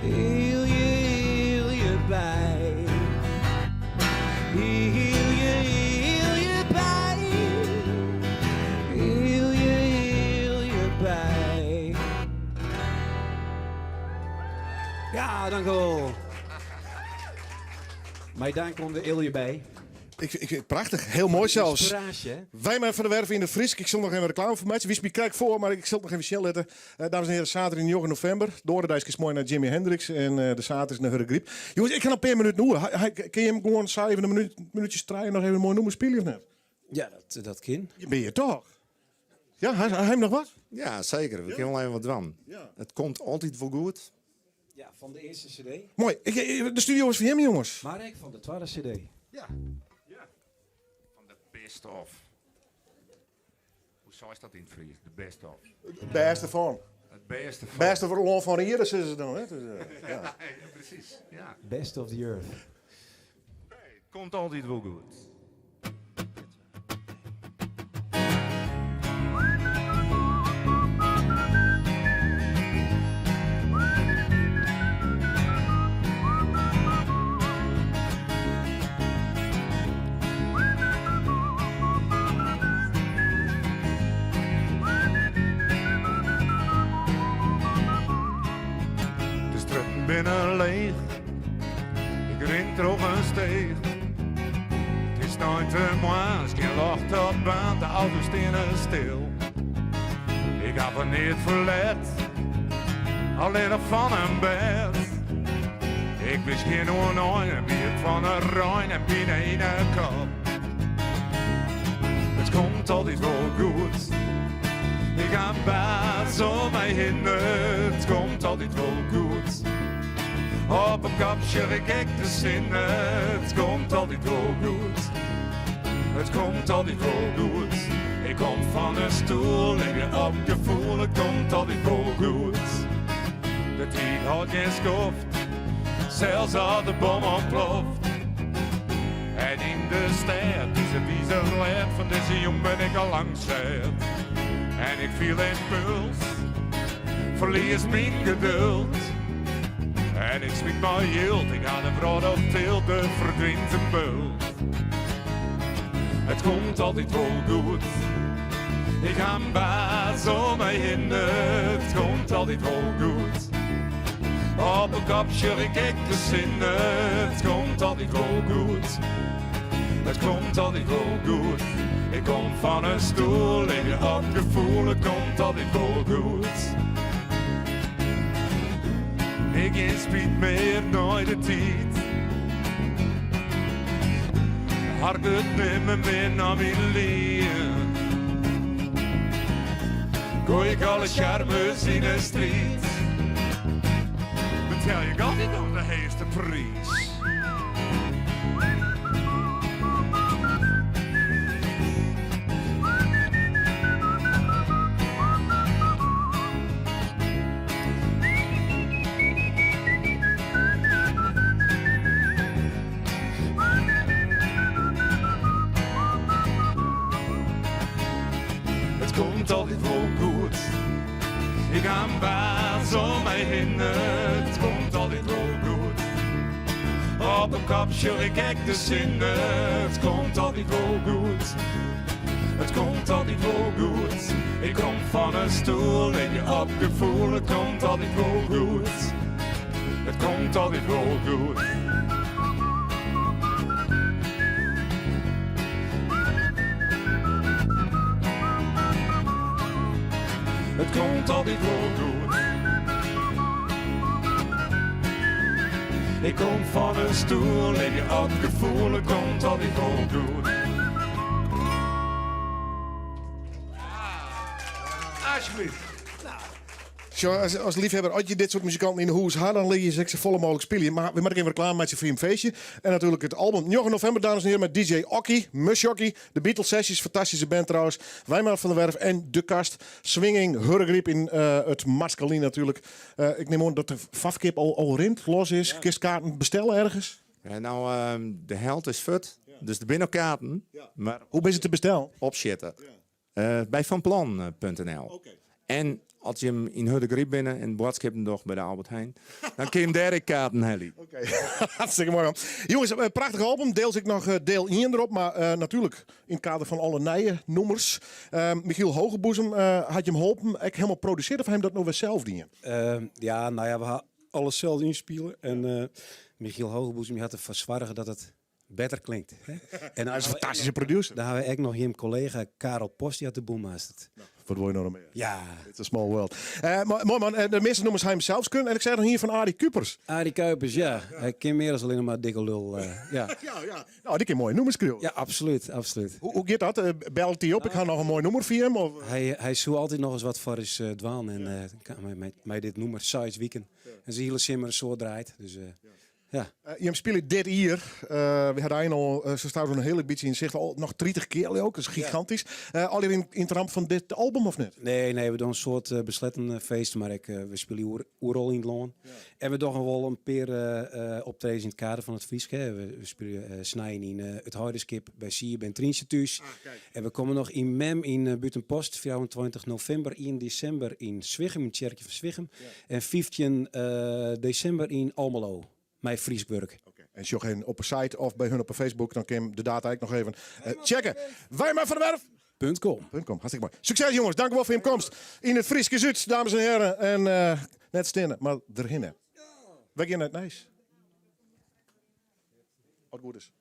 Hiel je bij. Hiel je bij. Hiel je bij.
Ja, dank u wel. Mij dank om de eel je bij.
Prachtig, heel mooi zelfs.
Inspiratie, hè?
Wij van de Werven in de Frisk. Ik zal nog even reclame voor mij. Wie krijg voor, maar ik zal het nog even snel letten. Dames en heren, zaterdag 9 november. Doorderijs is mooi naar Jimi Hendrix en de zaterdag naar Huddegriep. Jongens, ik kan op 1 minuut noemen. Kun je hem gewoon 7 minuutjes draaien nog even een mooi noemen spelen of net?
Ja, dat kan.
Ben je toch? Ja, hij heeft nog wat?
Ja, zeker. We kunnen wel even wat van.
Ja.
Het komt altijd wel goed.
Ja, van de eerste cd.
Mooi. De studio is voor hem, jongens.
Maar ik van de tweede cd.
Ja.
Van de best of. Hoe zou is dat in het Fries? De best of.
Het beste van.
Het beste van.
Beste voor van hier is ze dan. Hè? Dus, ja.
Ja, precies. Ja.
Best of the earth.
Komt altijd wel goed. Binnen leeg, ik ren terug een steeg. Het is nooit te mooi, als geen locht op baan, de auto's staan stil. Ik heb er niet verlet, alleen nog van een bed. Ik wist geen oornooi, wie het van een ruin en binnen in een kop. Het komt altijd wel goed, ik ga baas om mij heen, het komt altijd wel goed. Op een kapje ik de zin, het komt altijd wel goed. Het komt altijd wel goed. Ik kom van een stoel en weer op gevoel, het komt altijd wel goed. De tijd houdt geen schoft, zelfs als de bom ontploft. En in de stad, deze wiezenleid van deze jong ben ik al lang zet. En ik viel in puls, verlies mijn geduld. En ik smiet mijn jild, ik ga de brood op tilt, de verdwijnt een bult. Het komt altijd wel goed. Ik ga een baas om mij heen, het komt altijd wel goed. Op een kopje ik de zin, het komt altijd wel goed. Het komt altijd wel goed. Ik kom van een stoel en je op gevoel, het komt altijd wel goed. Ik geen spiet meer nooit de tijd. Hart het nimmer meer naar mijn leven. Gooi ik alle charmes in de strijd. Betaal je altijd nog de heerste prijs. Het komt altijd wel goed. Ik ga een baas om mij heen, het komt altijd wel goed. Op een kopje ik kijk de zin, het komt altijd wel goed. Het komt altijd wel goed. Ik kom van een stoel en je opgevoel, het komt altijd wel goed. Het komt altijd wel goed. Het komt altijd wel goed. Ik kom van een stoel en je opgevoel, het komt altijd wel goed. Alsjeblieft.
Zo, als liefhebber, als je dit soort muzikanten in de hoes had, dan leer je ze volle mogelijk spelen. Maar we maken even reclame met je voor je feestje. En natuurlijk het album 9 november, dames en heren, met DJ Okkie, Mushokkie, de Beatles Sessions, fantastische band trouwens, Wijmar van der Werf en De Kast, Swinging, Hurgriep in het Maskalien natuurlijk. Ik neem aan dat de Fafkip al rint, los is. Ja. Kistkaarten bestellen ergens?
Ja, nou, de held is fut, dus de binnenkaarten. Ja. Maar
hoe ben je te bestellen?
Opzitten. Ja. Bij vanplan.nl. Okay. En als je hem in Hurgriep binnen en boodschap nog bij de Albert Heijn, dan kun je hem daar kaarten halen.
Oké, hartstikke mooi man. Jongens, prachtig album. Deels ik nog deel 1 erop, maar natuurlijk in het kader van alle nieuwe nummers. Michiel Hogeboezem, had je hem geholpen? Ik helemaal produceerd of hij hem dat nog wel zelf dienen?
Ja, nou ja, we gaan alles zelf inspelen. En Michiel Hogeboezem had ervoor zorgen dat het beter klinkt. Hè? En
hij is een fantastische producer.
Dan hebben we ook nog hier een collega, Karel Post, die had de boemmeesterd.
Nou, wat wil je nog meer?
Ja.
It's a small world. Mooi man, de meeste nummers hij hem zelfs kunnen. En ik zei dan hier van Arie Kupers.
Arie Kuipers, ja. Hij kent meer dan alleen maar dikke lul. Ja.
Ja. Nou, die kan mooie nummers schreeuwen.
Ja, absoluut, absoluut.
Hoe gaat dat? Belt hij op? Ik ga nog een mooi nummer via hem? Of?
Hij zoekt altijd nog eens wat voor is dwaan. En mij dit nummer, Size Weekend. En ze hele simmer zo draait. Dus ja.
Je hebt speelt dit hier. We hadden al, ze staan een hele beetje in zicht. Al nog 30 keer ook, dat is gigantisch. Al in het ramp van dit album of niet?
Nee, we doen een soort besletten feest, maar we spelen oerol in het loon. Ja. En we doen wel een paar optredens in het kader van het Frieske. We spelen snijden in het Heiderskip bij Sier, bij Trientje thuis. En we komen nog in Mem in Buitenpost, 24 november, 1 december in Zwichum, in het Tjerkje van Zwichum. Ja. En 15 december in Almelo. Mijn Friesburg.
En als je geen op een site of bij hun op een Facebook, dan kun je de data nog even checken. Wijmar van der Werf.com. Hartstikke mooi. Succes jongens, dank u wel voor je komst. In het Frieske Zuid, dames en heren. En net stinnen, maar erhinnen. Weg in het Nijs. Wat goed is.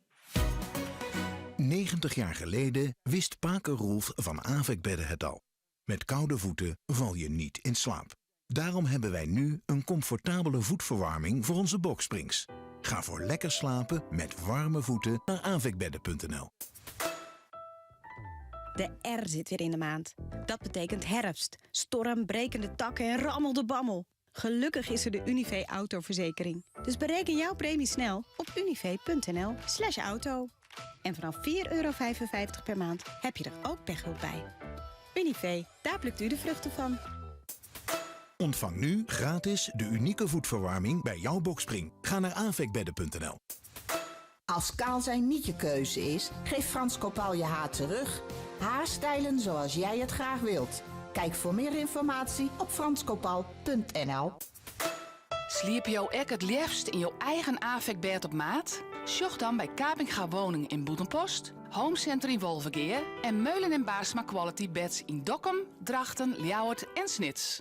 90 jaar geleden wist Paker Roelf van Avekbedden het al. Met koude voeten val je niet in slaap. Daarom hebben wij nu een comfortabele voetverwarming voor onze boksprings. Ga voor lekker slapen met warme voeten naar avekbedden.nl.
De R zit weer in de maand. Dat betekent herfst, storm, brekende takken en rammel de bammel. Gelukkig is er de Univé autoverzekering. Dus bereken jouw premie snel op univé.nl/auto. En vanaf €4,55 per maand heb je er ook pechhulp bij. Univé, daar plukt u de vruchten van.
Ontvang nu gratis de unieke voetverwarming bij jouw bokspring. Ga naar avekbedden.nl.
Als kaal zijn niet je keuze is, geef Frans Kopal je haar terug. Haarstijlen zoals jij het graag wilt. Kijk voor meer informatie op franskopal.nl.
Sliep jou ook het liefst in jouw eigen AFEK-bed op maat? Sjoch dan bij Kapinga Woningen in Boetenpost, Homecenter in Wolvergeer en Meulen en Baarsma Quality Beds in Dokkum, Drachten, Ljouwert en Snits.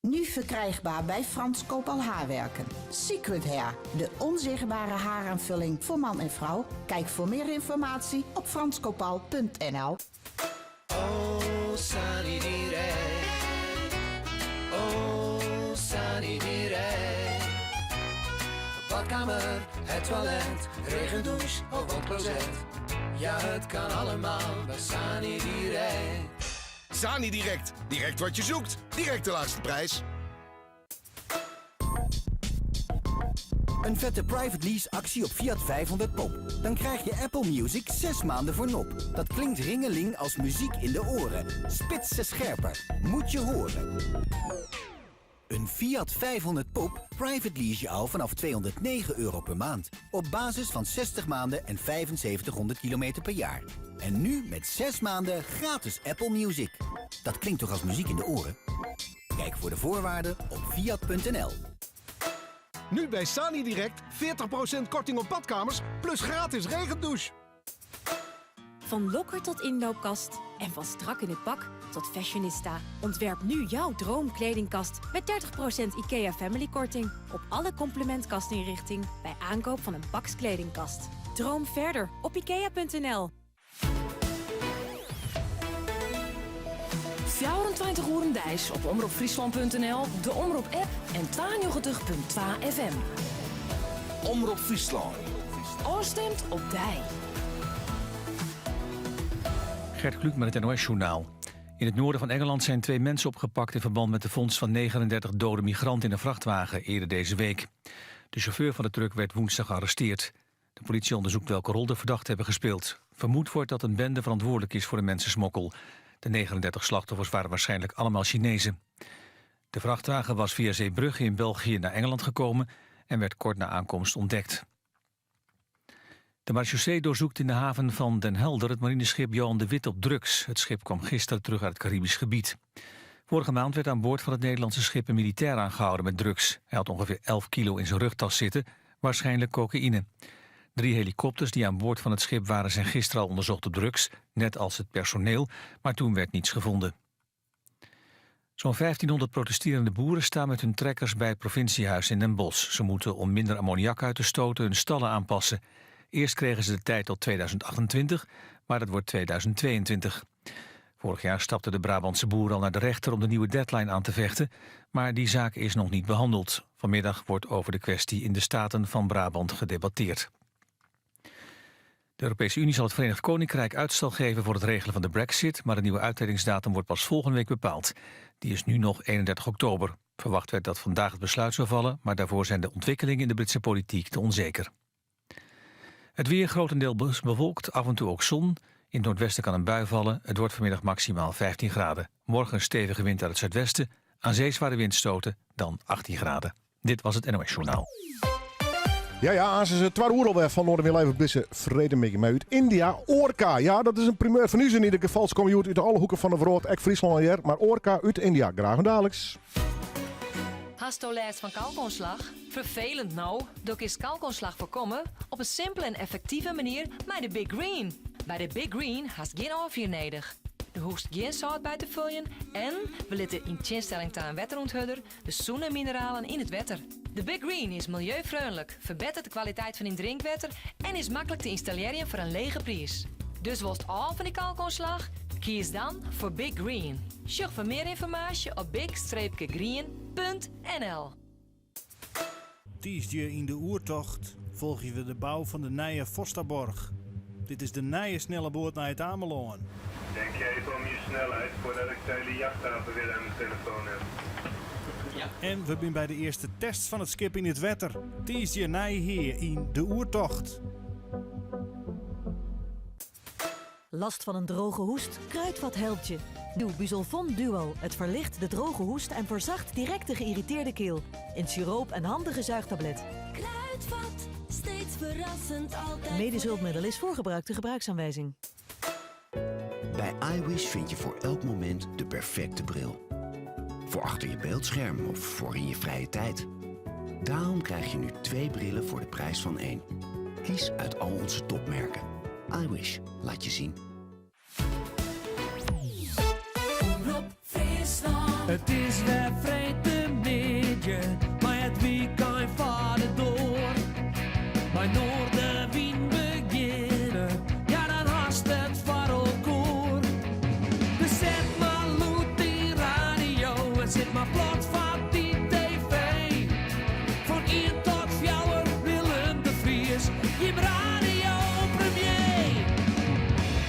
Nu verkrijgbaar bij Frans Kopal Haarwerken. Secret Hair, de onzichtbare haaraanvulling voor man en vrouw. Kijk voor meer informatie op franskopal.nl.
Oh, Sunny D-Day. Oh, Sunny D-Day. Badkamer, het toilet, regendouche of wandcloset. Ja, het kan allemaal bij Sunny D-Day.
Sani Direct. Direct wat je zoekt. Direct de laagste prijs.
Een vette private lease actie op Fiat 500 Pop. Dan krijg je Apple Music 6 maanden voor nop. Dat klinkt ringeling als muziek in de oren. Spitse scherper. Moet je horen. Een Fiat 500 Pop private lease je al vanaf €209 per maand. Op basis van 60 maanden en 7500 kilometer per jaar. En nu met 6 maanden gratis Apple Music. Dat klinkt toch als muziek in de oren? Kijk voor de voorwaarden op fiat.nl.
Nu bij Sani Direct 40% korting op badkamers plus gratis regendouche.
Van lokker tot inloopkast en van strak in het pak tot fashionista. Ontwerp nu jouw droomkledingkast met 30% IKEA Family korting op alle complementkastinrichting bij aankoop van een Pax kledingkast. Droom verder op IKEA.nl.
24 uur Dijs op omroepfriesland.nl, de Omroep-app en 92.2 FM.
Omroep Friesland.
Oorstemt op Dij.
Gert Kluk met het NOS-journaal. In het noorden van Engeland zijn 2 mensen opgepakt in verband met de vondst van 39 dode migranten in een vrachtwagen eerder deze week. De chauffeur van de truck werd woensdag gearresteerd. De politie onderzoekt welke rol de verdachten hebben gespeeld. Vermoed wordt dat een bende verantwoordelijk is voor de mensensmokkel. De 39 slachtoffers waren waarschijnlijk allemaal Chinezen. De vrachtwagen was via Zeebrugge in België naar Engeland gekomen en werd kort na aankomst ontdekt. De marechaussee doorzoekt in de haven van Den Helder het marineschip Johan de Wit op drugs. Het schip kwam gisteren terug uit het Caribisch gebied. Vorige maand werd aan boord van het Nederlandse schip een militair aangehouden met drugs. Hij had ongeveer 11 kilo in zijn rugtas zitten, waarschijnlijk cocaïne. 3 helikopters die aan boord van het schip waren zijn gisteren al onderzocht op drugs, net als het personeel, maar toen werd niets gevonden. Zo'n 1500 protesterende boeren staan met hun trekkers bij het provinciehuis in Den Bosch. Ze moeten om minder ammoniak uit te stoten hun stallen aanpassen. Eerst kregen ze de tijd tot 2028, maar dat wordt 2022. Vorig jaar stapten de Brabantse boeren al naar de rechter om de nieuwe deadline aan te vechten, maar die zaak is nog niet behandeld. Vanmiddag wordt over de kwestie in de Staten van Brabant gedebatteerd. De Europese Unie zal het Verenigd Koninkrijk uitstel geven voor het regelen van de Brexit, maar de nieuwe uittredingsdatum wordt pas volgende week bepaald. Die is nu nog 31 oktober. Verwacht werd dat vandaag het besluit zou vallen, maar daarvoor zijn de ontwikkelingen in de Britse politiek te onzeker. Het weer grotendeels bewolkt, af en toe ook zon. In het noordwesten kan een bui vallen. Het wordt vanmiddag maximaal 15 graden. Morgen een stevige wind uit het zuidwesten. Aan zee zware windstoten, dan 18 graden. Dit was het NOS Journaal.
Ja, als ze 12 uur alweer van Noorden weer even blissen vrede mee uit India. Orca, ja, dat is een primeur van u in ieder geval. Ze komen uit alle hoeken van de wereld, ek Friesland hier. Maar Orca uit India, graag en dadelijks.
Hast u last van kalkontslag? Vervelend nou. Doe is kalkontslag voorkomen op een simpele en effectieve manier met de Big Green. Bij de Big Green hast geen afvier nodig. De hoest geen zout bij te vullen en we letten in tegenstelling tot een wetteronthudder de zoen en mineralen in het wetter. De Big Green is milieuvriendelijk, verbetert de kwaliteit van in drinkwater en is makkelijk te installeren voor een lege prijs. Dus was het al van die kalkontslag? Kies dan voor Big Green. Zoek voor meer informatie op big-green.nl.
Tiesje in de oertocht volgen we de bouw van de nieuwe Fosterborg. Dit is de nieuwe snelle boot naar het Ameloon.
Denk je even om je snelheid voordat ik de hele jachthaven weer aan mijn telefoon heb.
Ja. En we zijn bij de eerste tests van het schip in het wetter. Tiesje nij hier in de oertocht.
Last van een droge hoest? Kruidvat helpt je. Doe Busolfon Duo. Het verlicht de droge hoest en verzacht direct de geïrriteerde keel. In siroop en handige zuigtablet.
Kruidvat, steeds verrassend, altijd.
Medisch hulpmiddel is voor gebruikte gebruiksaanwijzing.
Bij iWish vind je voor elk moment de perfecte bril. Voor achter je beeldscherm of voor in je vrije tijd. Daarom krijg je nu 2 brillen voor de prijs van 1. Kies uit al onze topmerken. iWish, laat je zien.
Het is weer vreemde maar het weekend vaart door. Bij Noorderwind beginnen, ja dan haast het voor elkaar. Dus zet maar loet die radio en zet maar plat van die tv. Van 1 tot 4 Willem de Vries, je radio premier.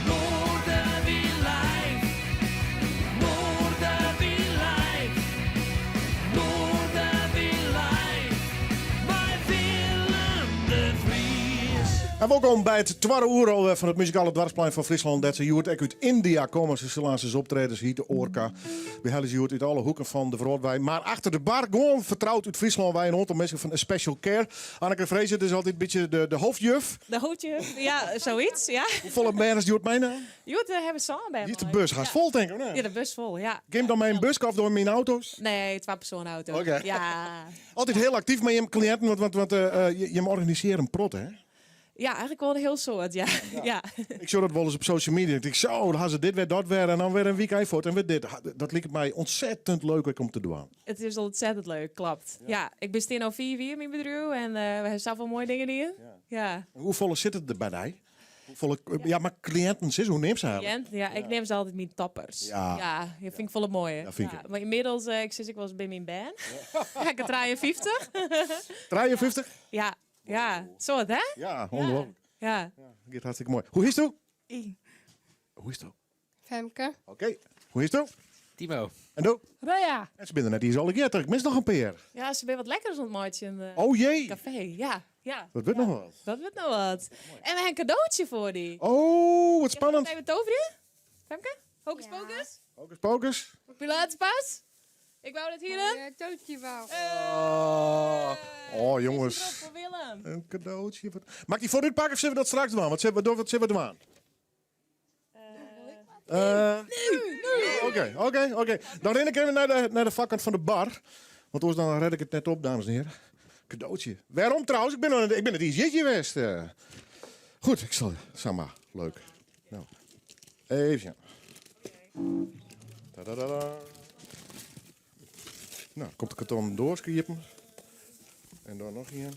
Noorderwind live, Noorderwind live, Noorderwind live, bij Willem de Vries.
En welkom bij het tweede uur van het muzikale dwarsplein van Friesland. Dat ze hier uit India komen. Ze zullen aan optredens hier de Orca. We halen ze hier uit alle hoeken van de Vroodwij. Maar achter de bar, gewoon vertrouwd uit Friesland. Wij een aantal mensen van Special Care. Anneke Vrezen, dat is altijd een beetje de hoofdjuf.
De hoofdjuf, ja, zoiets, ja.
Hoeveel mensen die het mee nou?
Jut, hebben we samen bij
Die is de bus haast vol, denk ik, of niet?
Ja, de bus vol, ja.
Geef dan mijn bus of door mijn auto's?
Nee, 2-persoon-auto.
Oké.
Ja.
Altijd heel actief met je cliënten, want je organiseert een prot, hè?
Ja, eigenlijk wel een heel soort, ja. Ja.
Ik zou dat wel eens op social media. Ik denk, zo, dan gaan ze dit weer, dat weer. En dan weer een weekend voort en weer dit. Dat lijkt mij ontzettend leuk om te doen.
Het is ontzettend leuk, klopt. Ja, ik ben al 4 jaar in mijn bedrijf en we hebben zoveel mooie dingen hier. Ja.
Hoeveel zit het er bij mij? Ja, maar cliënten, hoe neemt ze haar?
Ja, ik neem ze altijd met toppers.
Ja.
Dat vind ik volle mooie.
Dat vind ik.
Maar inmiddels, ik zit wel eens bij mijn band. Ja, ik heb 53.
53?
Ja. Ja, soort hè?
Ja, ongelooflijk.
Ja.
Dat gaat hartstikke mooi. Hoe is het? Hoe is het?
Femke.
Oké. Hoe is het?
Timo.
En doe?
Raya.
En ze binnen net hier zo al ik mis nog een peer.
Ja, ze ben wat lekkers ontmoetje in de
Oh jee.
café. Ja, ja.
Dat wordt nog wat.
Dat wordt nog wat. En we hebben een cadeautje voor die.
Oh, wat spannend.
Even het over je? Femke? Hocus pocus?
Hocus pocus.
Op je laatste pas? Ik wou dat hier dan.
Ja, cadeautje wou.
Oh, jongens.
Voor Willem.
Een cadeautje. Mag die voor dit pakken of zullen we dat straks doen? Wat zullen we doen? Oké. Dan ren ik even naar de vakkant van de bar. Want anders dan red ik het net op, dames en heren. Cadeautje. Waarom trouwens? Ik ben het IJsje geweest. Goed, ik zal... Sama, leuk. Nou, even. Tadadada. Nou, komt de karton doorskiepen. En dan nog een.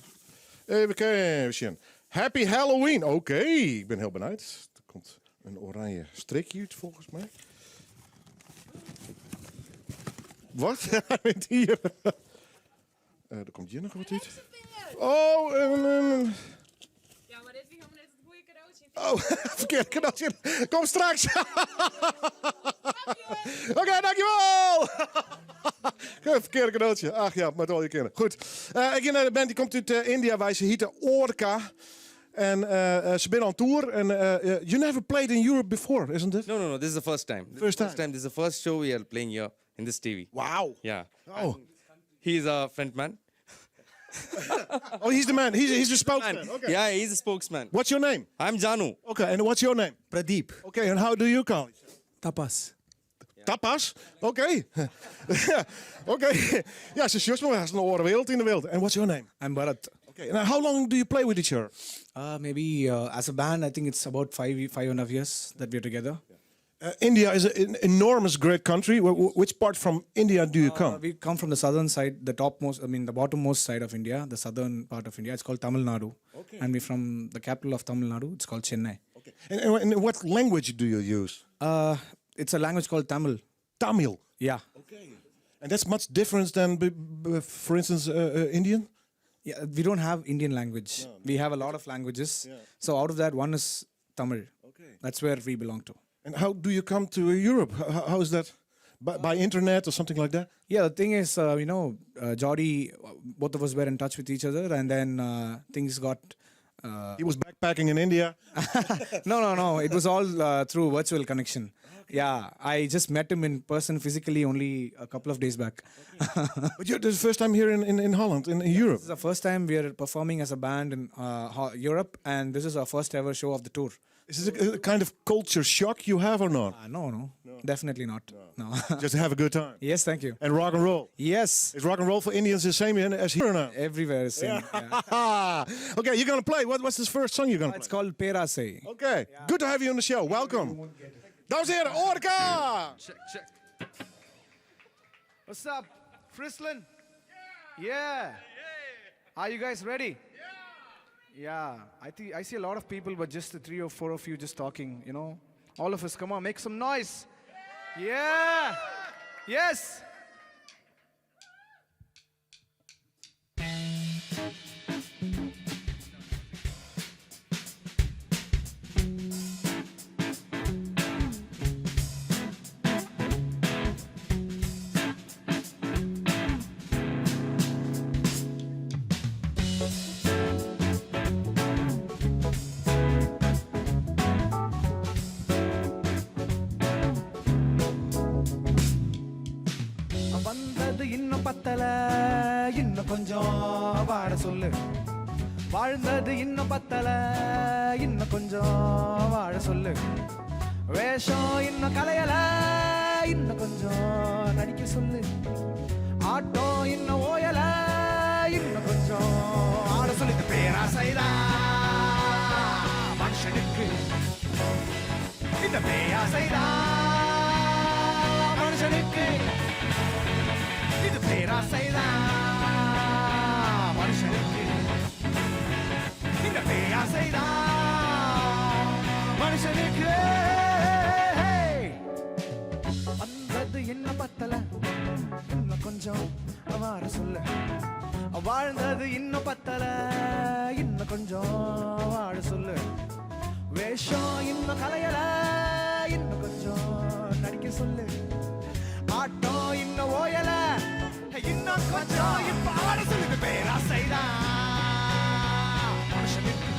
Even kijken. Happy Halloween. Oké, ik ben heel benieuwd. Er komt een oranje streekje uit, volgens mij. Wat? Hier. Er komt hier nog wat uit. Oh,
Ja, maar dit is helemaal net het goede cadeautje.
Oh, verkeerd cadeautje. Kom straks. Oké, dankjewel. Verkeerde cadeautje. Ach ja, met al je kinderen. Goed. Ik ben naar de band die komt uit India. Wij ze hieten Orca. En ze zijn on tour. And you never played in Europe before, isn't it?
No. This is the first time.
First time.
This is the first show we are playing here in this TV.
Wow.
Yeah.
Oh.
He's a frontman.
Oh, he's the man. He's the spokesman. Okay.
Yeah, he's a spokesman.
What's your name?
I'm Janu.
Okay, and what's your name?
Pradeep.
Okay, and how do you call it?
Tapas.
Tapas? Oké. Oké. Ja, ze is maar een andere wereld in de wereld. And what's your name?
I'm Bharat.
Okay. And how long do you play with each other?
Maybe as a band, I think it's about 5.5 years that we're together.
India is an enormous, great country. Which part from India do you come?
We come from the southern side, the bottommost side of India, the southern part of India. It's called Tamil Nadu.
Okay.
And we're from the capital of Tamil Nadu. It's called Chennai.
Okay. And what language do you use?
It's a language called Tamil.
Tamil?
Yeah.
Okay. And that's much different than, for instance, Indian?
Yeah, we don't have Indian language.
No.
We have a lot of languages. Yeah. So out of that, one is Tamil.
Okay.
That's where we belong to.
And how do you come to Europe? How is that? By internet or something like that?
Yeah, the thing is, Jordi, both of us were in touch with each other, and then things got...
he was backpacking in India?
No. It was all through virtual connection. Yeah, I just met him in person physically only a couple of days back.
But this is the first time here in Holland, in Europe.
This is the first time we are performing as a band in Europe, and this is our first ever show of the tour.
Is this a kind of culture shock you have or not?
No, definitely not. No.
Just to have a good time.
Yes, thank you.
And rock and roll.
Yes.
Is rock and roll for Indians the same as here now?
Everywhere is same.
Yeah. Okay, you're gonna play. What's this first song you're gonna play?
It's called Pera Se.
Okay, good to have you on the show. Welcome. Dames en heren, Orca!
Check. What's up, Friesland? Yeah. Are you guys ready? Yeah. I see a lot of people, but just the 3 or 4 of you just talking, you know. All of us, come on, make some noise. Yeah. Yes. இன்னும் கொஞ்சம் வாட சொல்லு வாழ்ந்தது இன்னும் பத்தல இன்னும் கொஞ்சம் வாழ சொல்லு வேஷம் இன்னும் கலையல இன்னும் கொஞ்சம் நடிக்க சொல்லு ஆட்டம் இன்னும் ஓயல இன்னும் கொஞ்சம் ஆட சொல்லு பேராசைதா மனுஷனுக்கு இந்த பேராசைதா மனுஷனுக்கு இது பேராசைதான் மனுஷனுக்கு இந்த பேராசைதான் மனுஷனுக்கு வந்தது என்ன பத்தல இன்னும் கொஞ்சம் வார சொல்ல வாழ்ந்தது இன்னும் பத்தல இன்னும் கொஞ்சம் வாழ சொல்லு வேஷம் இன்னும் கலையல இன்னும் கொஞ்சம் நடிக்க சொல்லு ஆட்டம் இன்னும் ஓயல இன்னும் கொஞ்சம் இப்ப ஆட சொல்லுது பேராசைதான் மனுஷனுக்கு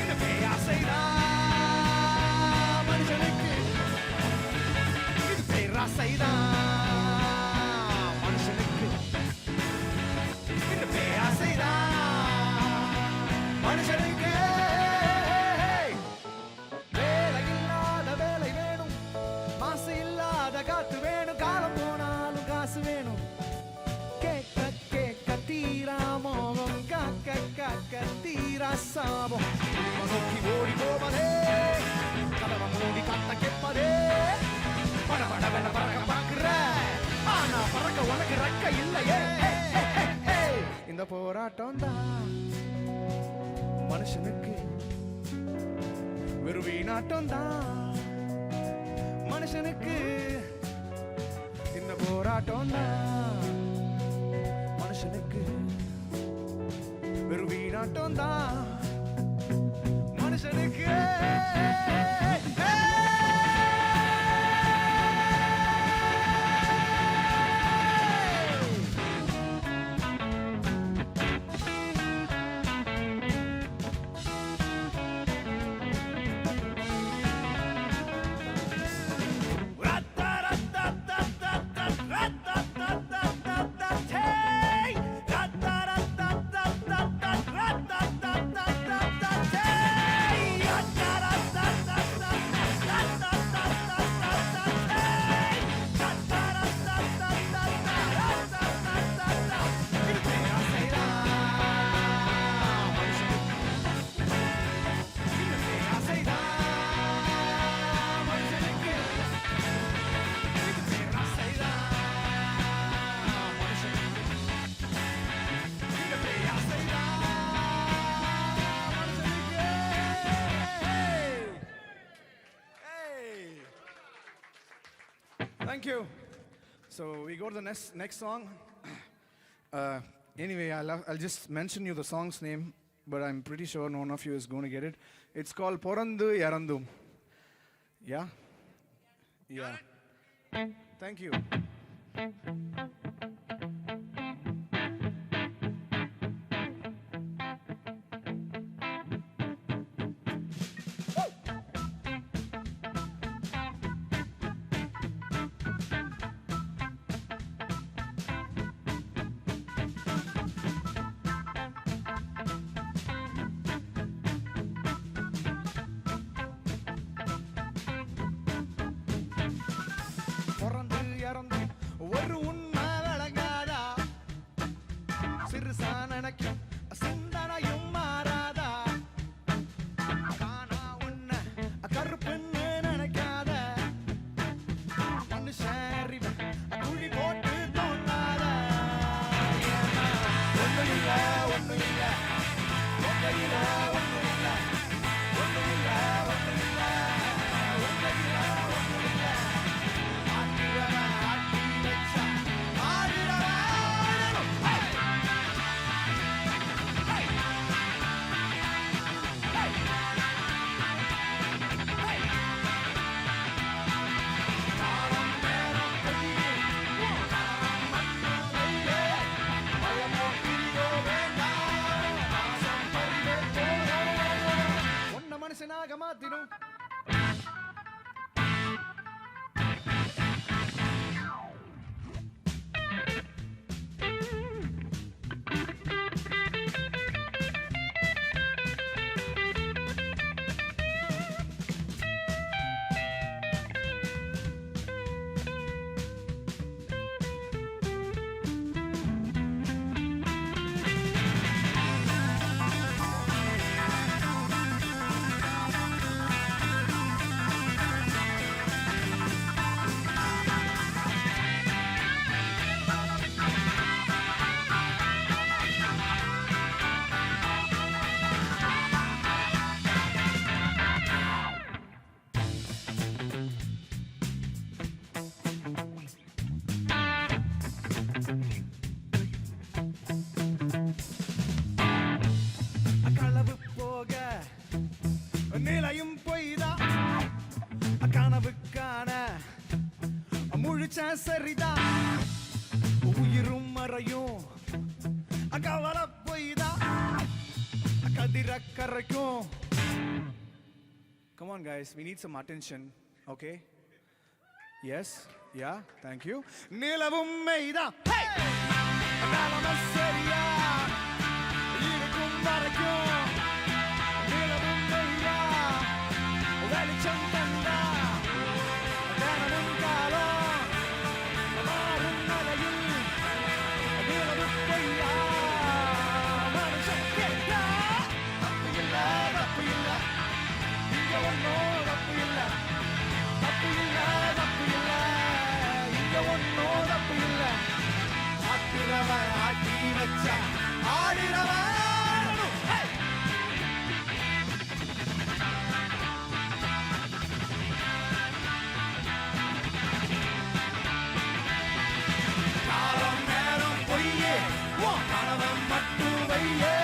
இந்த பேராசைதான் மனுஷனுக்கு இது பேராசைதான் மனுஷனுக்கு இந்த பேராசைதான் மனுஷனுக்கு வேலை இல்லாத வேலை வேணும் மாசு இல்லாத காத்து வேணும் காலம் போனாலும் காசு வேணும் கேட்க கேட்க தீரா மோகம் காக்க காக்க தீரா சாபம் நோக்கி ஓடி போவதே கதவை மூடி கத்த கேட்பதே படபடவென பறக்க பார்க்கிற ஆனா பறக்க உனக்கு ரெக்க இல்லையே இந்த போராட்டம் தான் மனுஷனுக்கு வெறும் வீணாட்டம் தான் மனுஷனுக்கு இந்த போராட்டம் தான் மனுஷனுக்கு வெறும் வீணாட்டம் தான் மனுஷனுக்கு Thank you. So we go to the next song. Anyway, I'll just mention you the song's name, but I'm pretty sure none of you is going to get it. It's called Porandu Yarandum. Yeah? Yeah. Thank you. மனுஷனாக மாத்திடும். களவு போக நிலையும் பொய்தா கனவுக்கான முழிச்ச சரிதா உயிரும் மறையும் கவலை பொய்தா கதிர கரைக்கும். Come on guys, we need some attention, okay? Yes, yeah, thank you. நிலவும் மெய்தா காலம சரியா இருக்கும் வரைக்கும் நிலவும் மெய்தா வெளிச்சம் தந்தா கனவும் காலம் மாறும் நிலையில் நிலவு பொய்யா மனுஷன் கேட்டா தப்பு இல்ல தப்பு இல்ல இங்க ஒன்னும் தப்பு இல்ல தப்பு இல்ல தப்பு இல்ல இங்க ஒன்னும் தப்பு இல்ல ஆத்திரவன் ஆட்டி வச்ச ஆடிரவன் காலம் நேரம் பொய்யே உன் கணவன் மட்டும் வையே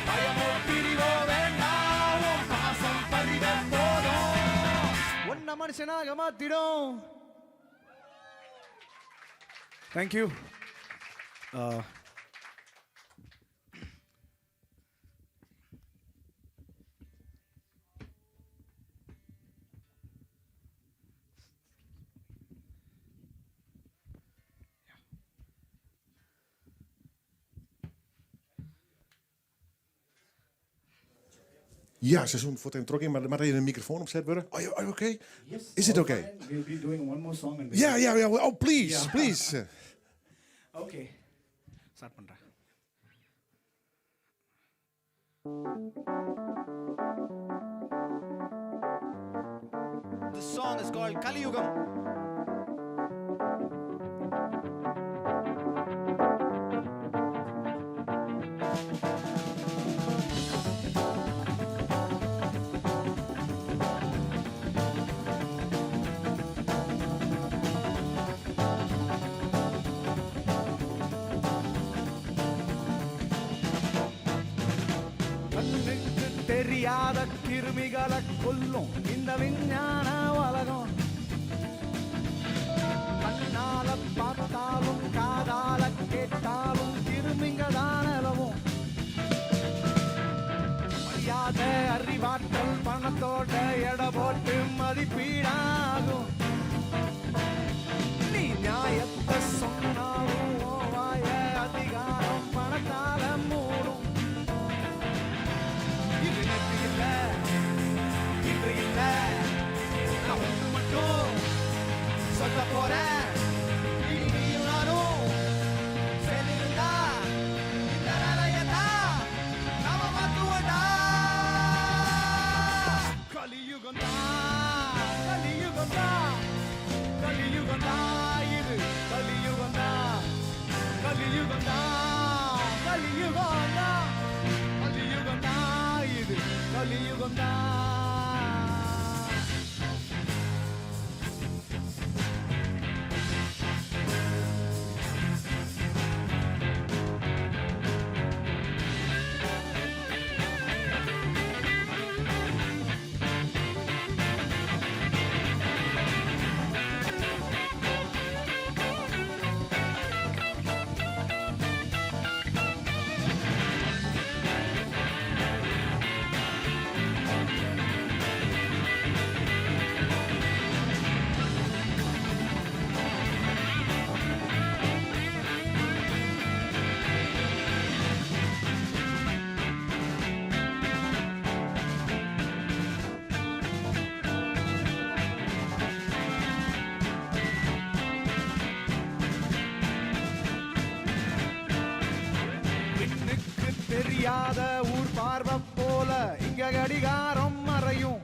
பயமோ பிரிவோ வேண்டாம் உன் பாசம் பதிவ போதும் ஒன்ன மனுஷனாக மாத்திடும். Thank you.
Ja, seizoen voor het trok in, maar even een microfoon opzet worden. Are you okay?
Yes.
Is it okay?
We'll be doing one more song. And
Yeah. Oh, please,
Yeah.
please.
Okay. Start பண்றேன்.
This song is called Kali Yugam. கண்ணுக்கு தெரியாத கிருமிகளை கொல்லும் இந்த விஞ்ஞான உலகம். கண்ணால பார்த்தாலும் காதால கேட்டாலும் கிருமிங்க தான் நிலவும். மரியாதை அறிவாற்றல் பணத்தோட எடை போட்டு மதிப்பீடாகும். நீ நியாயத்தை சொன்னாலும் உன் வாய அதிகாரம் பணத்தால மூடும். இது நேற்று இல்ல இன்று இல்ல நான் ஒன்று மட்டும் சொல்ல போறேன். நீயும் நானும் சேர்ந்திருந்தா இந்த நிலையத்தான் நாம மாத்துவோம்டா. கலியுகம்தா கலியுகம்தா கலியுகம்தா இது கலியுகம்தா கலியுகம்தா கலியுகம்தா கலியுகம்தா இது கலியுகம்தா. தெரியாத ஊர் பார்வை போல இங்க கடிகாரம் மறையும்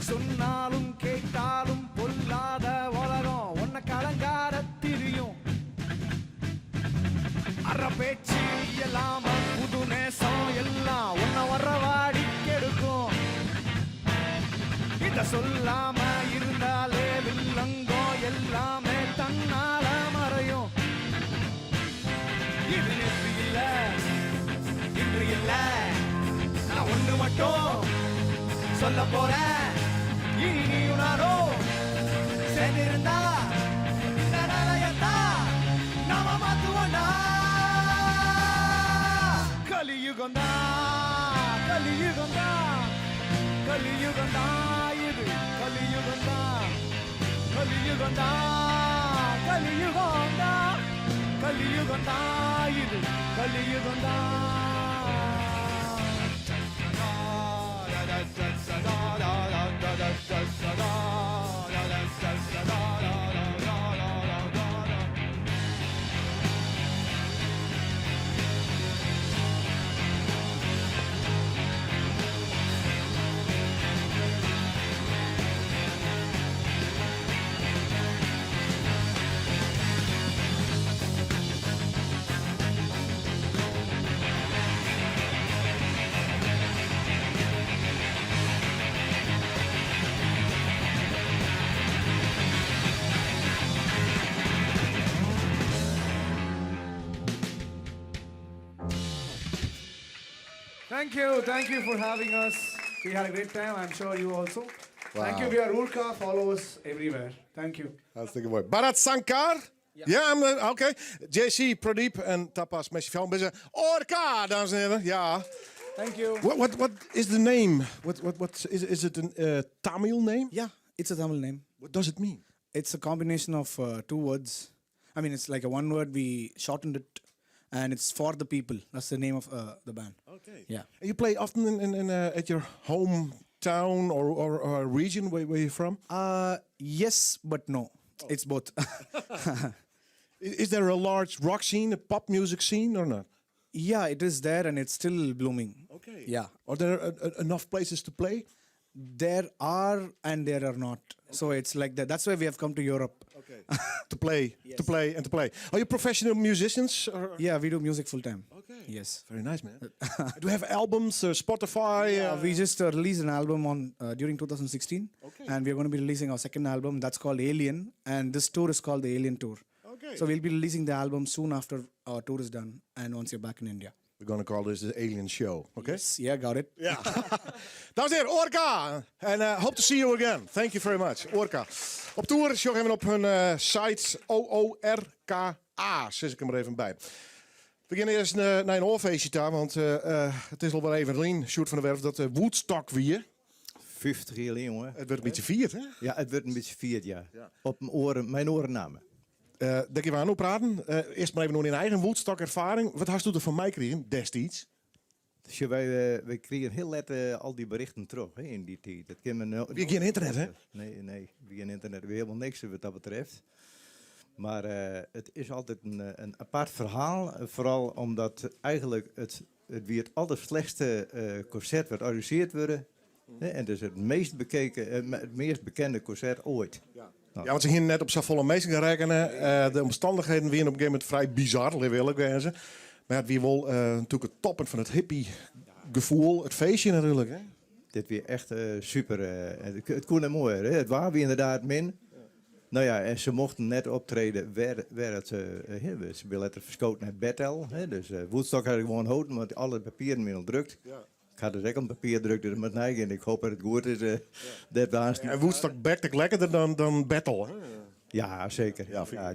சொன்னாலும் கேட்டாலும் பொல்லாத உலகம் உன்னை கலங்கார திரியும் அற பேச்சு இல்லாம புது நேசம் எல்லாம் உன்னை வரவாடி கெடுக்கும் இத சொல்லாம இருந்தாலே வில்லங்கோ எல்லாமே தன்னால மறையும் இது நேற்று இல்ல இன்று இல்ல நான் ஒன்று மட்டும் சொல்ல போறேன் இனி நீயும் நானும் சேர்ந்திருந்தா இந்த நிலையத்தா நாம மாத்துவோண்டா கலியுகந்தா கலியுகந்தா கலியுகந்தா இது கலியுகந்தா கலியுகந்தா கலியுகந்தா கலியுகந்தா இது கலியுகந்தா Thank you for having us. We had a great time. I'm sure you also. Thank you. We are Urka. Follow us everywhere. Thank you.
Hartstikke mooi. Bharat Sankar? Ja, oké. JC, Pradeep en Tapas met je film. Orca, dames en heren. Ja.
Thank you.
What is the name? What is it a Tamil name?
Yeah, it's a Tamil name.
What does it mean?
It's a combination of two words. I mean, it's like a one word. We shortened it, and it's for the people. That's the name of the band.
Okay.
Yeah.
And you play often in at your hometown or region where you're from?
Yes, but no. It's both.
Is there a large rock scene, a pop music scene, or not?
Yeah, it is there, and it's still blooming.
Okay.
Yeah.
Are there enough places to play?
There are and there are not. So it's like that. That's why we have come to Europe.
Okay. to play, to play, and to play. Are you professional musicians? Or?
Yeah, we do music full time.
Okay.
Yes.
Very nice, man. Do you have albums, Spotify?
We just released an album on during 2016.
Okay.
And we're going to be releasing our second album. That's called Alien. And this tour is called the Alien Tour.
Okay.
So we'll be releasing the album soon after our tour is done and once you're back in India.
We're going to call this the Alien Show. Okay?
Yes, yeah, got it.
Yeah. Dames en heren, Orca. And hope to see you again. Thank you very much. Orca. Op tour, show even op hun site OORKA. Zet ik hem er even bij. We beginnen eerst naar een oorfeestje daar, want het is al wel even een shoot van de werf dat Woodstock weer.
50 jaar, jongen.
Het wordt een beetje vierd, hè?
Ja, het wordt een beetje vierd, ja. Op mijn oren namen.
Denk je we aan op praten? Eerst maar even nog in eigen Woodstock ervaring. Wat hast u er van mij gekregen destijds?
Dus wij kregen heel let al die berichten terug hè, in die tijd. Dat kan men
Wie geen internet, hè?
Nee, geen internet. We hebben helemaal niks wat dat betreft. Maar het is altijd een apart verhaal. Vooral omdat eigenlijk het weer het allerslechtste concert wat georganiseerd wordt. En het is het meest bekende concert ooit.
Ja. Ja, want ze gingen net op Savolle Meesting rekenen. De omstandigheden waren op een gegeven moment vrij bizar, wil ik wezen. Maar het wie wel natuurlijk het toppen van het hippie gevoel, het feestje natuurlijk. Hè?
Dit weer echt super. Het kon hem mooi. Hè? Het waren weer inderdaad min. Nou ja, en ze mochten net optreden waar het, ze willen het verschoten naar Bethel. Dus Woodstock had ik gewoon houden, want alle papieren inmiddels drukt. Ja. Ik had dus ook een papier druk, dus met neigen. En ik hoop dat het goed is.
En Woodstock bekt ik lekkerder dan Battle. Hè?
Ja, zeker.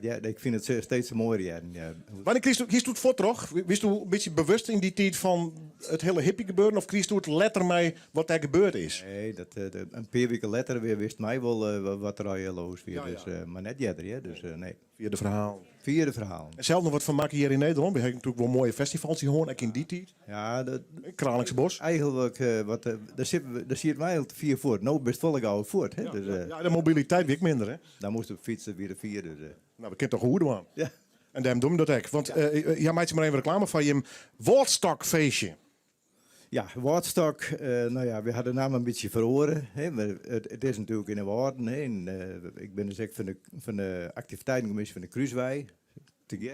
Ja, ik vind het steeds mooier. Ja.
Wanneer kiest u het voor terug? Wist u een beetje bewust in die tijd van het hele hippie gebeuren? Of kiest u het letter mee wat er gebeurd is?
Nee, een paar weken later weer wist mij wel wat er al los was. Dus, maar net jeder, dus nee.
Via de verhaal.
Via de verhaal.
En zelf nog wat van maken hier in Nederland. We hebben natuurlijk wel mooie festivals gehoord, ook in die tijd.
Ja,
Kralingse Bos.
Eigenlijk, daar zit mij al te vier voort. Nou, best volk oude voort. Hè?
Ja,
dus,
de mobiliteit weer minder, hè?
Dan moesten we fietsen weer de vier. Dus,
nou, we kennen toch hoe man.
Ja.
En daarom doen we dat ook. Want ja, maak je maar even reclame van je woordstokfeestje.
Ja, Woordstock, nou ja, we hadden de naam een beetje verloren. Hè, maar het is natuurlijk in de woorden. Hè, en, ik ben dus ook van de activiteitencommissie van de Kruiswei.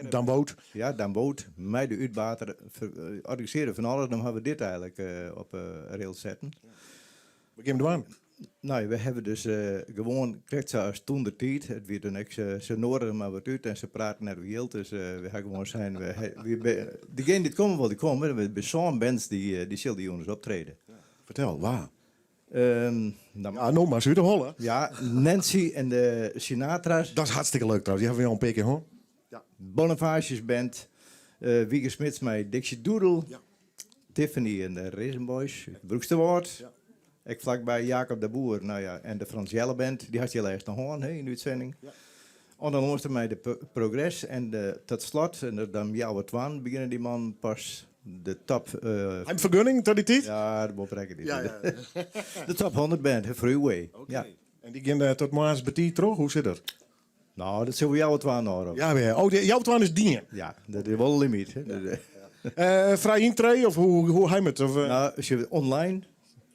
Dan Boot.
Ja, Dan Boot. Mij de uitbater organiseren van alles. Dan hebben we dit eigenlijk op rails zetten.
We geven hem aan.
Nou, we hebben dus gewoon, krijgt ze als toen de tijd. Het weer dan ze noorden maar wat uit en ze praten net wild. Dus we gaan gewoon zijn. Degene die komen wel, die komen. We hebben zo'n bands die zullen die jongens optreden.
Ja. Vertel, waar?
Ja,
nou maar Zuid Hollen.
Ja, Nancy en de Sinatra's.
Dat is hartstikke leuk trouwens. Die hebben we al een paar keer hoor.
Ja. Bonifacius Band. Wieger Smits met Dixie Doodle. Ja. Tiffany en de Raisin Boys. Broeksterwoord. Ja. Ik vlakbij Jacob de Boer, nou ja, en de Frans Jelle Band, die had je eerst nog hoorn in de uitzending. Ja. En dan hoorde mij de Progress en tot slot, en dan jouw twaan, beginnen die man pas de top...
Een vergunning, tot die tijd?
Ja, dat beperken die.
Ja.
De top 100 band, Freeway.
Okay.
Ja.
En die gaan tot maas betiet terug, hoe zit dat?
Nou, dat zullen we jouw twaan horen.
Ja, weer. Oh, jouw twaan is die.
Ja, dat is wel een limiet. Hè.
Ja. Vrij intree of hoe hij het?
Nou, als je online...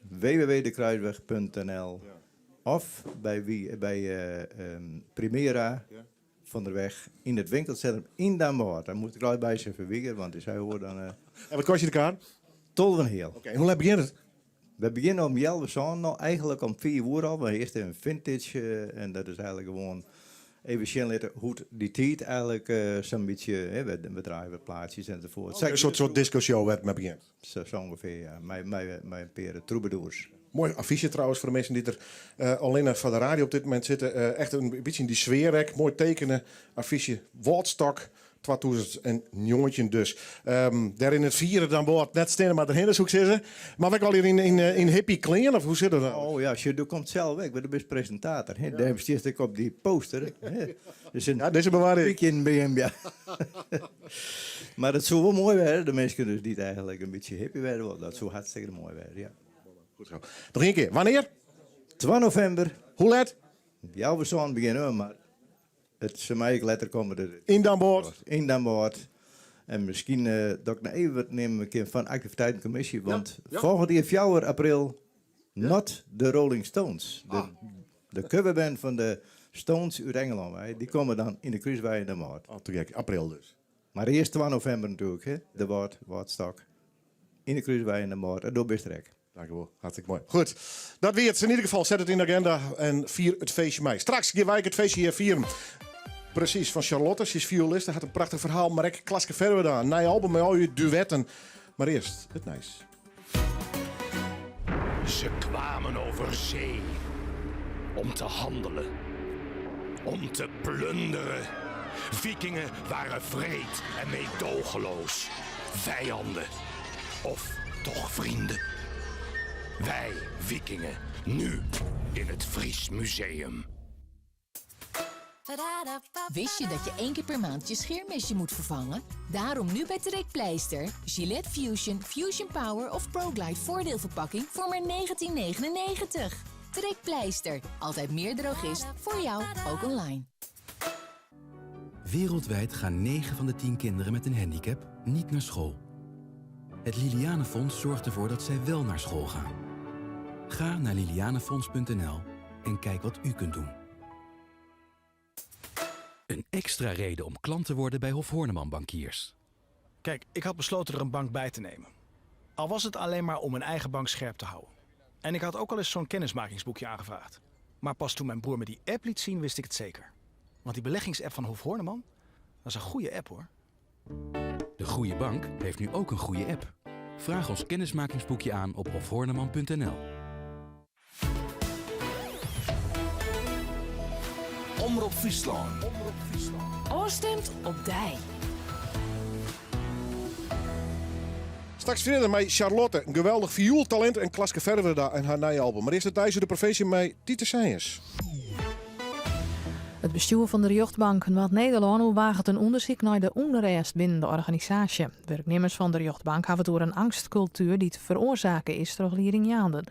www.dekruisweg.nl of bij Primera van der Weg in het winkelcentrum in Den Bosch. Dan moet ik gelijk bij ze verwiegen, want die zei hoor dan...
En wat kost je de kaart?
$12,5.
Oké, hoe laat begint het?
We beginnen om 11 uur, nou eigenlijk om 4 uur al. We eerst een vintage en dat is eigenlijk gewoon even zien hoe die tijd eigenlijk zo'n beetje... we draaien wat plaatsjes enzovoort.
Een soort disco-show werd met begint.
Zo ongeveer, ja. Met een paar troubadours.
Mooi affiche trouwens voor de mensen die er alleen van de radio op dit moment zitten. Echt een beetje in die sfeer. Mooi tekenen. Affiche Woordstock 2009 dus. Daar in het vieren dan wordt net stenen maar erheen zoek zitten. Maar we al hier in hippie kleren of hoe zit het dan?
Oh ja, je komt zelf weg. Ik ben de presentator. Hè? Ja. Daar zit ik op die poster. Dus een
deze bewaring.
Piekje in BM, ja. Maar dat zou wel mooi werden. De mensen dus niet eigenlijk een beetje hippie werden. Dat zou hartstikke mooi werden, ja.
Goed zo. Nog één keer. Wanneer?
12 november.
Hoe laat?
Ja, we zullen beginnen, maar het is mij letter komen er.
In Dan Bosch.
In Dan Bosch. En misschien dat ik nog even wat neem een keer van activiteitencommissie. Want volgend jaar 4 april, not de Rolling Stones. De coverband van de Stones uit Engeland. Die komen dan in de Kruiswei in de Maart.
Oh, te gek. April dus.
Maar eerst 12 november natuurlijk, hè? De Woordstock. In de Kruiswei in de Maart. En door Bistrek.
Dankjewel, hartstikke mooi. Goed, dat weer het. In ieder geval, zet het in de agenda en vier het feestje mee. Straks gaan wij het feestje hier vieren. Precies, van Charlotte. Ze is violiste, had een prachtig verhaal. Maar ik klaske verder daar. Nij album met al je duetten. Maar eerst het nice.
Ze kwamen over zee om te handelen, om te plunderen. Vikingen waren wreed en meedogenloos. Vijanden of toch vrienden. Wij, Vikingen, nu in het Fries Museum.
Wist je dat je 1 keer per maand je scheermesje moet vervangen? Daarom nu bij Trekpleister. Gillette Fusion, Fusion Power of ProGlide voordeelverpakking voor maar €19,99. Trekpleister. Altijd meer drogist. Voor jou, ook online.
Wereldwijd gaan 9 van de 10 kinderen met een handicap niet naar school. Het Lilianenfonds zorgt ervoor dat zij wel naar school gaan. Ga naar lilianenfonds.nl en kijk wat u kunt doen. Een extra reden om klant te worden bij Hof Horneman Bankiers.
Kijk, ik had besloten er een bank bij te nemen. Al was het alleen maar om mijn eigen bank scherp te houden. En ik had ook al eens zo'n kennismakingsboekje aangevraagd. Maar pas toen mijn broer me die app liet zien, wist ik het zeker. Want die beleggingsapp van Hof Horneman, dat is een goede app hoor.
De goede bank heeft nu ook een goede app. Vraag ons kennismakingsboekje aan op hofhorneman.nl.
Omroep Friesland.
Oostemt op Dij.
Straks verder met Charlotte, een geweldig viooltalent en klaske verder daar in haar nieuwe album. Maar eerst het thuis de professie met Dieter Seijers.
Het bestuur van de Jochtbank Noord-Nederland waagt een onderzoek naar de onrust binnen de organisatie. Werknemers van de Jochtbank hebben door een angstcultuur die te veroorzaken is door leerlingjaren.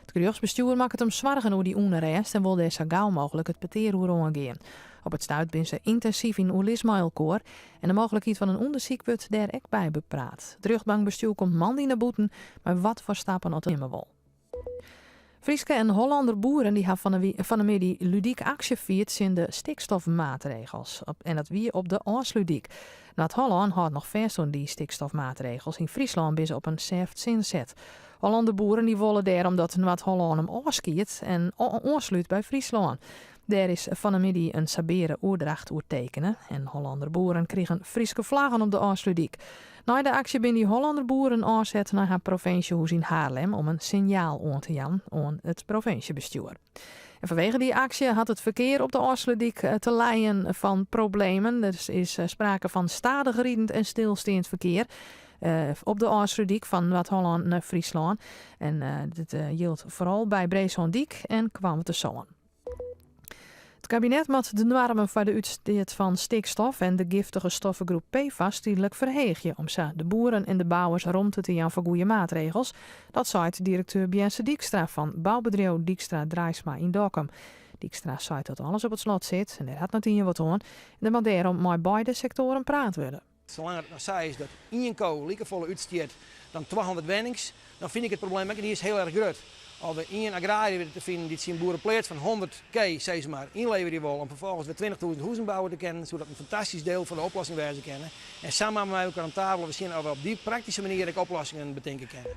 Het gerechtsbestuur maakt het hem zwaargen hoe die onrest en wil deze zo gauw mogelijk het peteerroer aangaan. Op het stuit zijn ze intensief in Oelismailkoor en de mogelijkheid van een onderzoek wordt daar ook bij bepraat. Het rechtbankbestuur komt man in de boeten, maar wat voor stappen het nemen wil. Frieske en Hollander boeren die hebben van de meer die ludiek actie viert zijn de stikstofmaatregels. En dat wie op de Oosludiek. Noord-Holland houdt nog vast aan die stikstofmaatregels. In Friesland is op een safe zin zet. Hollander boeren die willen daar omdat Noord-Holland hem oorskiet en aansluit bij Friesland. Daar is van de middag een sabere oordracht tekenen. En Hollander boeren kregen Frieske vlaggen op de Oosludiek. Na de actie ben die Hollander boeren aanzet naar haar provinciehuis in Haarlem om een signaal aan te gaan aan het provinciebestuur. En vanwege die actie had het verkeer op de Oosludiek te lijden van problemen. Er is sprake van stadig rijdend en stilstaand verkeer op de Oosludiek van Noord-Holland naar Friesland. En dit hield vooral bij Breeslandiek en kwam te zo'n. Het kabinet moet de normen voor de uitstoot van stikstof en de giftige stoffengroep PFAS tijdelijk verhegen om ze de boeren en de bouwers rond te gaan voor goede maatregels. Dat zei directeur Bjense Dijkstra van bouwbedrijf Dijkstra Draaisma in Dokkum. Dijkstra zei dat alles op het slot zit en er had natuurlijk wat aan. En er moet daarom met beide sectoren praat worden.
Zolang het nog zei is dat één kool liekevolle uitstoot dan 200 wennings, dan vind ik het probleem die is heel erg groot. Als we één agrariër te vinden die zijn boerenpleert van 100k, zeg ze maar, inleveren die wil om vervolgens weer 20.000 huizen bouwen te kennen, zodat een fantastisch deel van de oplossing wijzen kennen. En samen met elkaar aan tafel we zien of we op die praktische manier de oplossingen bedenken kunnen.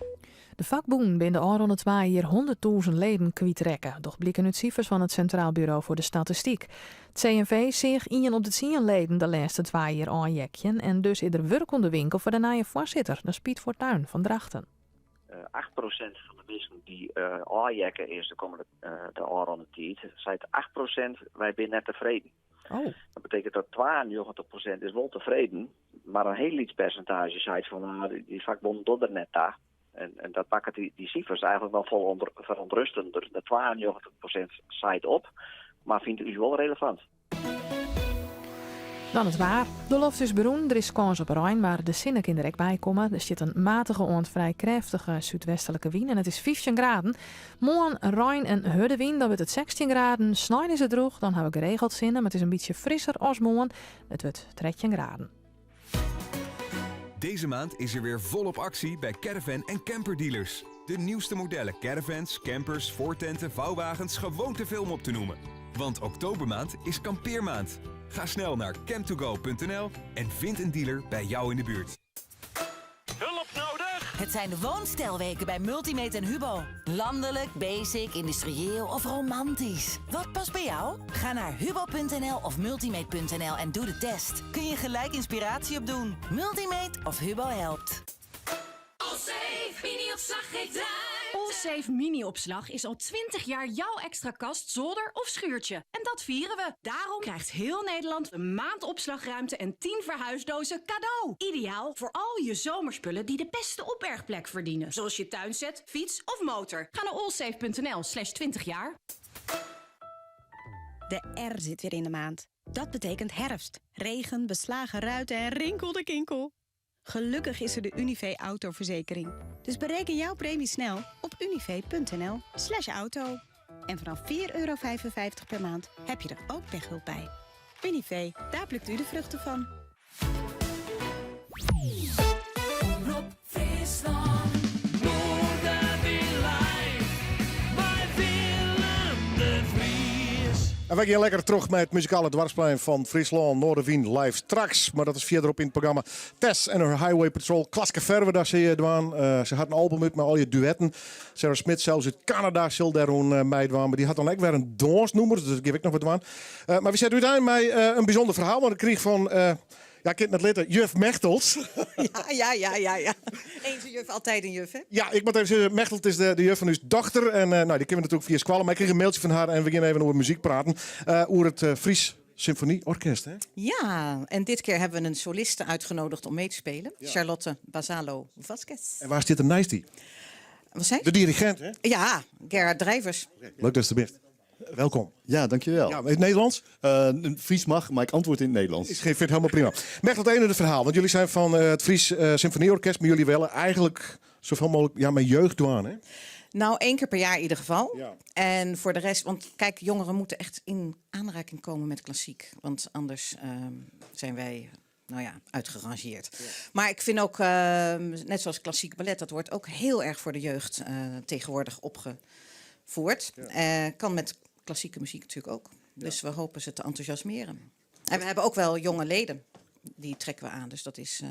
De vakbonden binnen de aanronde 2 jaar 100.000 leden kwijtrekken. Doch blikken uit cijfers van het Centraal Bureau voor de Statistiek. Het CNV zich 1 op de 10 leden de laatste 2 jaar aanjekjen en dus is er werk aan de winkel voor de nieuwe voorzitter, de Piet Fortuyn van Drachten.
8% van de mensen die aanjekken is de komende de aanronde tijd, zei 8% wij zijn net tevreden.
Oh.
Dat betekent dat 92% is wel tevreden, maar een heel iets percentage zei van die vakbond doet er net daar. En dat pakken die cijfers eigenlijk wel vol verontrustend. De 92% zei op, maar vindt u wel relevant.
Dan het waar. De loft is beroemd, er is kans op Rijn, maar de zinnen kan er ook bij komen. Er zit een matige en vrij krachtige zuidwestelijke wind en het is 15 graden. Morgen Rijn en Huddewind, dan wordt het 16 graden. Snijden is het droog, dan hebben we geregeld zinnen, maar het is een beetje frisser als morgen. Het wordt 13 graden.
Deze maand is er weer volop actie bij caravan- en camperdealers. De nieuwste modellen caravans, campers, voortenten, vouwwagens, gewoon te veel om op te noemen. Want oktobermaand is kampeermaand. Ga snel naar camtogo.nl en vind een dealer bij jou in de buurt.
Hulp nodig?
Het zijn de woonstelweken bij Multimate en Hubo. Landelijk, basic, industrieel of romantisch. Wat past bij jou? Ga naar hubo.nl of multimate.nl en doe de test. Kun je gelijk inspiratie opdoen. Multimate of Hubo helpt.
Allsafe mini-opslag geeft thuis.
Allsafe mini-opslag is al 20 jaar jouw extra kast, zolder of schuurtje. En dat vieren we. Daarom krijgt heel Nederland een maand opslagruimte en 10 verhuisdozen cadeau. Ideaal voor al je zomerspullen die de beste opbergplek verdienen. Zoals je tuinset, fiets of motor. Ga naar allsafe.nl/20 jaar.
De R zit weer in de maand. Dat betekent herfst. Regen, beslagen ruiten en rinkel de kinkel. Gelukkig is er de Univé autoverzekering. Dus bereken jouw premie snel op univé.nl/auto. En vanaf €4,55 per maand heb je er ook pechhulp bij. Univé, daar plukt u de vruchten van.
Omroep Friesland. Noorderwierlijn. Wij willen de Vries.
En wij gaan lekker terug met het muzikale dwarsplein van Friesland, Noorderwien live straks. Maar dat is verderop in het programma Tess en haar Highway Patrol. Klaske verder, daar zie je doen. Ze had een album uit met al je duetten. Sarah Smith zelfs uit Canada zal daar mee doen. Maar die had dan ook weer een dansnummer, dus dat geef ik nog wat aan. Maar we zetten uiteindelijk met een bijzonder verhaal. Want ik kreeg van... ja, ik ken het letter, juf Mechtels.
Ja. Eens een juf, altijd een juf, hè?
Ja, ik moet even zeggen, Mechtelt is de juf van uw dochter. En die kennen we natuurlijk via Squallen. Maar ik kreeg een mailtje van haar en we gaan even over muziek praten. Over het Fries Symfonieorkest, hè?
Ja, en dit keer hebben we een soliste uitgenodigd om mee te spelen. Ja. Charlotte Basalo Vasquez.
En waar zit de Nijstie?
Wat zei?
De dirigent, hè?
Ja, Gerard Drijvers.
Leuk dat je er bent. Welkom.
Ja, dankjewel.
Ja, in het Nederlands?
Fries mag, maar ik antwoord in het Nederlands.
Ik vind het helemaal prima. Mechtelt, het ene het verhaal. Want jullie zijn van het Fries Symfonieorkest, maar jullie willen eigenlijk zoveel mogelijk met jeugd doen, hè?
Nou, 1 keer per jaar in ieder geval.
Ja.
En voor de rest, want kijk, jongeren moeten echt in aanraking komen met klassiek. Want anders zijn wij, uitgerangeerd. Ja. Maar ik vind ook, net zoals klassiek ballet, dat wordt ook heel erg voor de jeugd tegenwoordig opgevoerd. Ja. Kan met klassieke muziek natuurlijk ook. Ja. Dus we hopen ze te enthousiasmeren. En we hebben ook wel jonge leden. Die trekken we aan. Dus dat is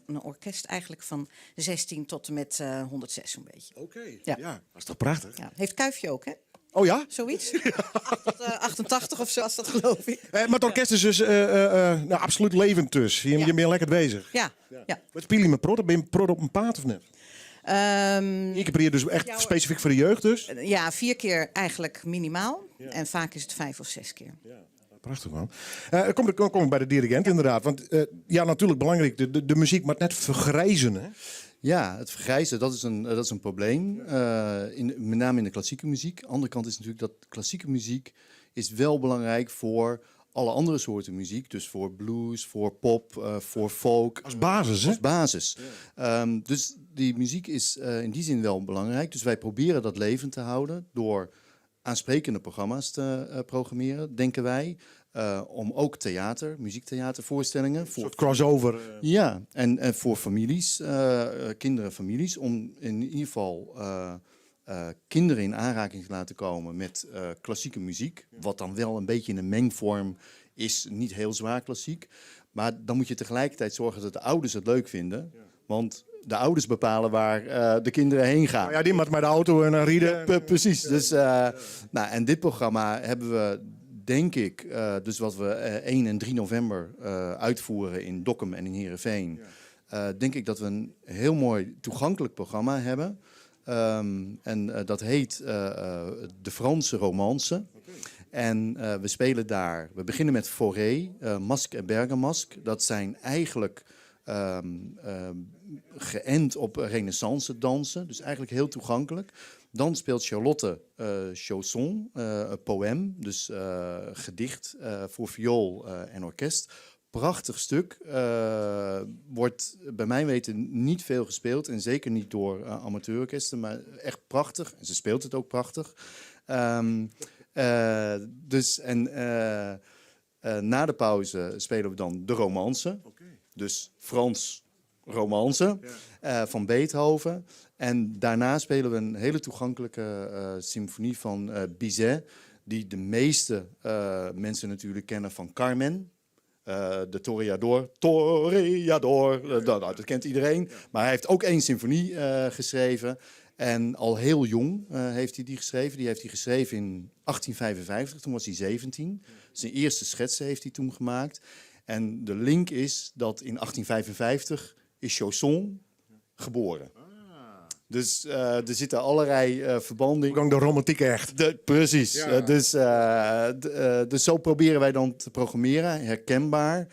een orkest eigenlijk van 16 tot en met 106 zo'n beetje.
Oké, ja, dat is toch prachtig?
Ja. Heeft Kuifje ook, hè?
Oh ja?
Zoiets? 88 of zo, als dat geloof ik.
Maar het orkest is dus absoluut levend dus. Je bent lekker bezig.
Ja.
Wat speel je met prot? Ben je prot op een paard of net? Ik heb hier dus echt specifiek voor de jeugd dus?
Ja, 4 keer eigenlijk minimaal. Ja. En vaak is het 5 of 6 keer. Ja.
Prachtig man. Dan kom ik bij de dirigent inderdaad. Want natuurlijk belangrijk, de muziek moet net vergrijzen. Hè?
Ja, het vergrijzen, dat is een probleem. Met name in de klassieke muziek. Aan de andere kant is natuurlijk dat klassieke muziek is wel belangrijk voor alle andere soorten muziek. Dus voor blues, voor pop, voor folk.
Als basis, hè?
Als basis. Ja. Dus die muziek is in die zin wel belangrijk. Dus wij proberen dat levend te houden door aansprekende programma's te programmeren, denken wij. Om ook muziektheatervoorstellingen. Voor
soort crossover.
Ja, en voor families, kinderen en families, om in ieder geval kinderen in aanraking te laten komen met klassieke muziek. Wat dan wel een beetje in een mengvorm is, niet heel zwaar klassiek. Maar dan moet je tegelijkertijd zorgen dat de ouders het leuk vinden. Ja. Want de ouders bepalen waar de kinderen heen gaan.
Ja, die moet met de auto en rijden.
Ja, precies. Dus, en dit programma hebben we, denk ik, dus wat we 1 en 3 november uitvoeren in Dokkum en in Heerenveen. Denk ik dat we een heel mooi toegankelijk programma hebben. Dat heet De Franse Romance. Okay. En we spelen daar, we beginnen met Fauré, Masque en Bergamask. Dat zijn eigenlijk geënt op renaissance dansen, dus eigenlijk heel toegankelijk. Dan speelt Charlotte chanson, poëm, dus gedicht voor viool en orkest. Prachtig stuk, wordt bij mijn weten niet veel gespeeld en zeker niet door amateurorkesten, maar echt prachtig. En ze speelt het ook prachtig. Na de pauze spelen we dan de romance. Okay. Dus Frans romance van Beethoven. En daarna spelen we een hele toegankelijke symfonie van Bizet, die de meeste mensen natuurlijk kennen van Carmen. De Toreador. Dat kent iedereen. Maar hij heeft ook 1 symfonie geschreven. En al heel jong heeft hij die geschreven. Die heeft hij geschreven in 1855, toen was hij 17. Zijn eerste schetsen heeft hij toen gemaakt. En de link is dat in 1855 is Chausson geboren. Dus er zitten allerlei verbanden in.
Gang de romantiek echt.
Precies. Ja. Dus zo proberen wij dan te programmeren, herkenbaar.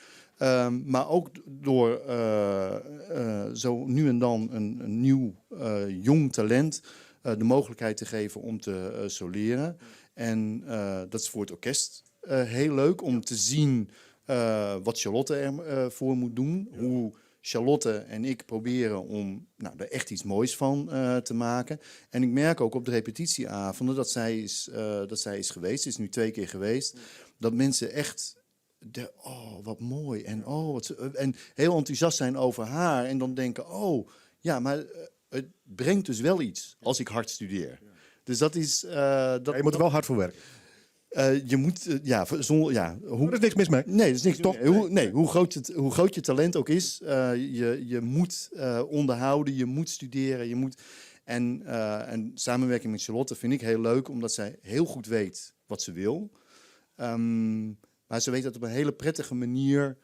Maar ook door zo nu en dan een nieuw jong talent de mogelijkheid te geven om te soleren. En dat is voor het orkest heel leuk om te zien wat Charlotte ervoor moet doen. Ja. Hoe Charlotte en ik proberen om er echt iets moois van te maken. En ik merk ook op de repetitieavonden dat zij is geweest. Ze is nu 2 keer geweest. Ja. Dat mensen echt wat mooi. En heel enthousiast zijn over haar. En dan denken, maar het brengt dus wel iets als ik hard studeer. Ja. Dus dat is...
je moet er wel hard voor werken.
Je moet,
er is niks mis mee.
Nee, er is niks toch? Hoe groot je talent ook is, je moet onderhouden, je moet studeren, je moet... En samenwerking met Charlotte vind ik heel leuk, omdat zij heel goed weet wat ze wil. Maar ze weet dat op een hele prettige manier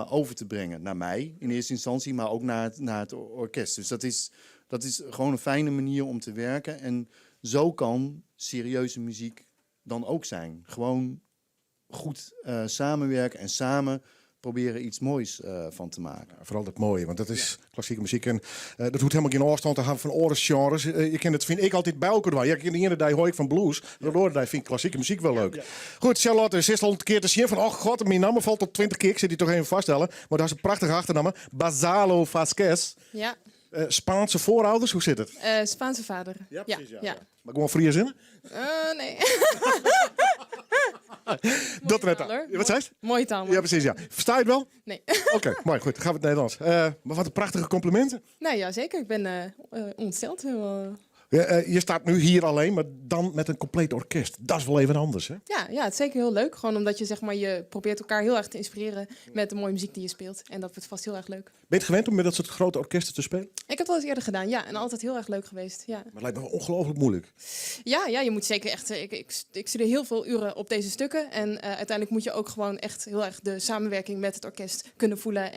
over te brengen. Naar mij in eerste instantie, maar ook naar het orkest. Dus dat is gewoon een fijne manier om te werken. En zo kan serieuze muziek dan ook zijn. Gewoon goed samenwerken en samen proberen iets moois van te maken.
Ja, vooral dat mooie, want dat is klassieke muziek. En dat hoeft helemaal geen afstand te hebben van andere genres. Je kent het, vind ik, altijd bij elkaar doen. De ene dag hoor ik van blues, de andere dag vind ik klassieke muziek wel leuk. Ja. Goed, Charlotte, ze is al een keer te zien van, god, mijn naam valt op 20 keer. Ik zit die toch even vaststellen. Maar dat is een prachtige achternaam. Basalo Vasquez.
Ja.
Spaanse voorouders, hoe zit het?
Spaanse vader.
Ja, precies. Ja.
Ja.
Maar gewoon Fries in?
Nee.
Dat net
hoor.
Wat zei je?
Mooie taal.
Ja, precies. Ja. Versta je het wel?
Nee.
Oké, mooi. Goed. Dan gaan we het Nederlands. Maar wat een prachtige complimenten.
Nee, ja, zeker. Ik ben ontsteld.
Je staat nu hier alleen, maar dan met een compleet orkest. Dat is wel even anders, hè?
Ja, het is zeker heel leuk. Gewoon omdat je, zeg maar, je probeert elkaar heel erg te inspireren met de mooie muziek die je speelt. En dat wordt vast heel erg leuk.
Ben je het gewend om met dat soort grote orkesten te spelen?
Ik heb het al eens eerder gedaan, ja. En altijd heel erg leuk geweest, ja.
Maar het lijkt me wel ongelooflijk moeilijk.
Ja, je moet zeker echt... Ik studeer heel veel uren op deze stukken. En uiteindelijk moet je ook gewoon echt heel erg de samenwerking met het orkest kunnen voelen.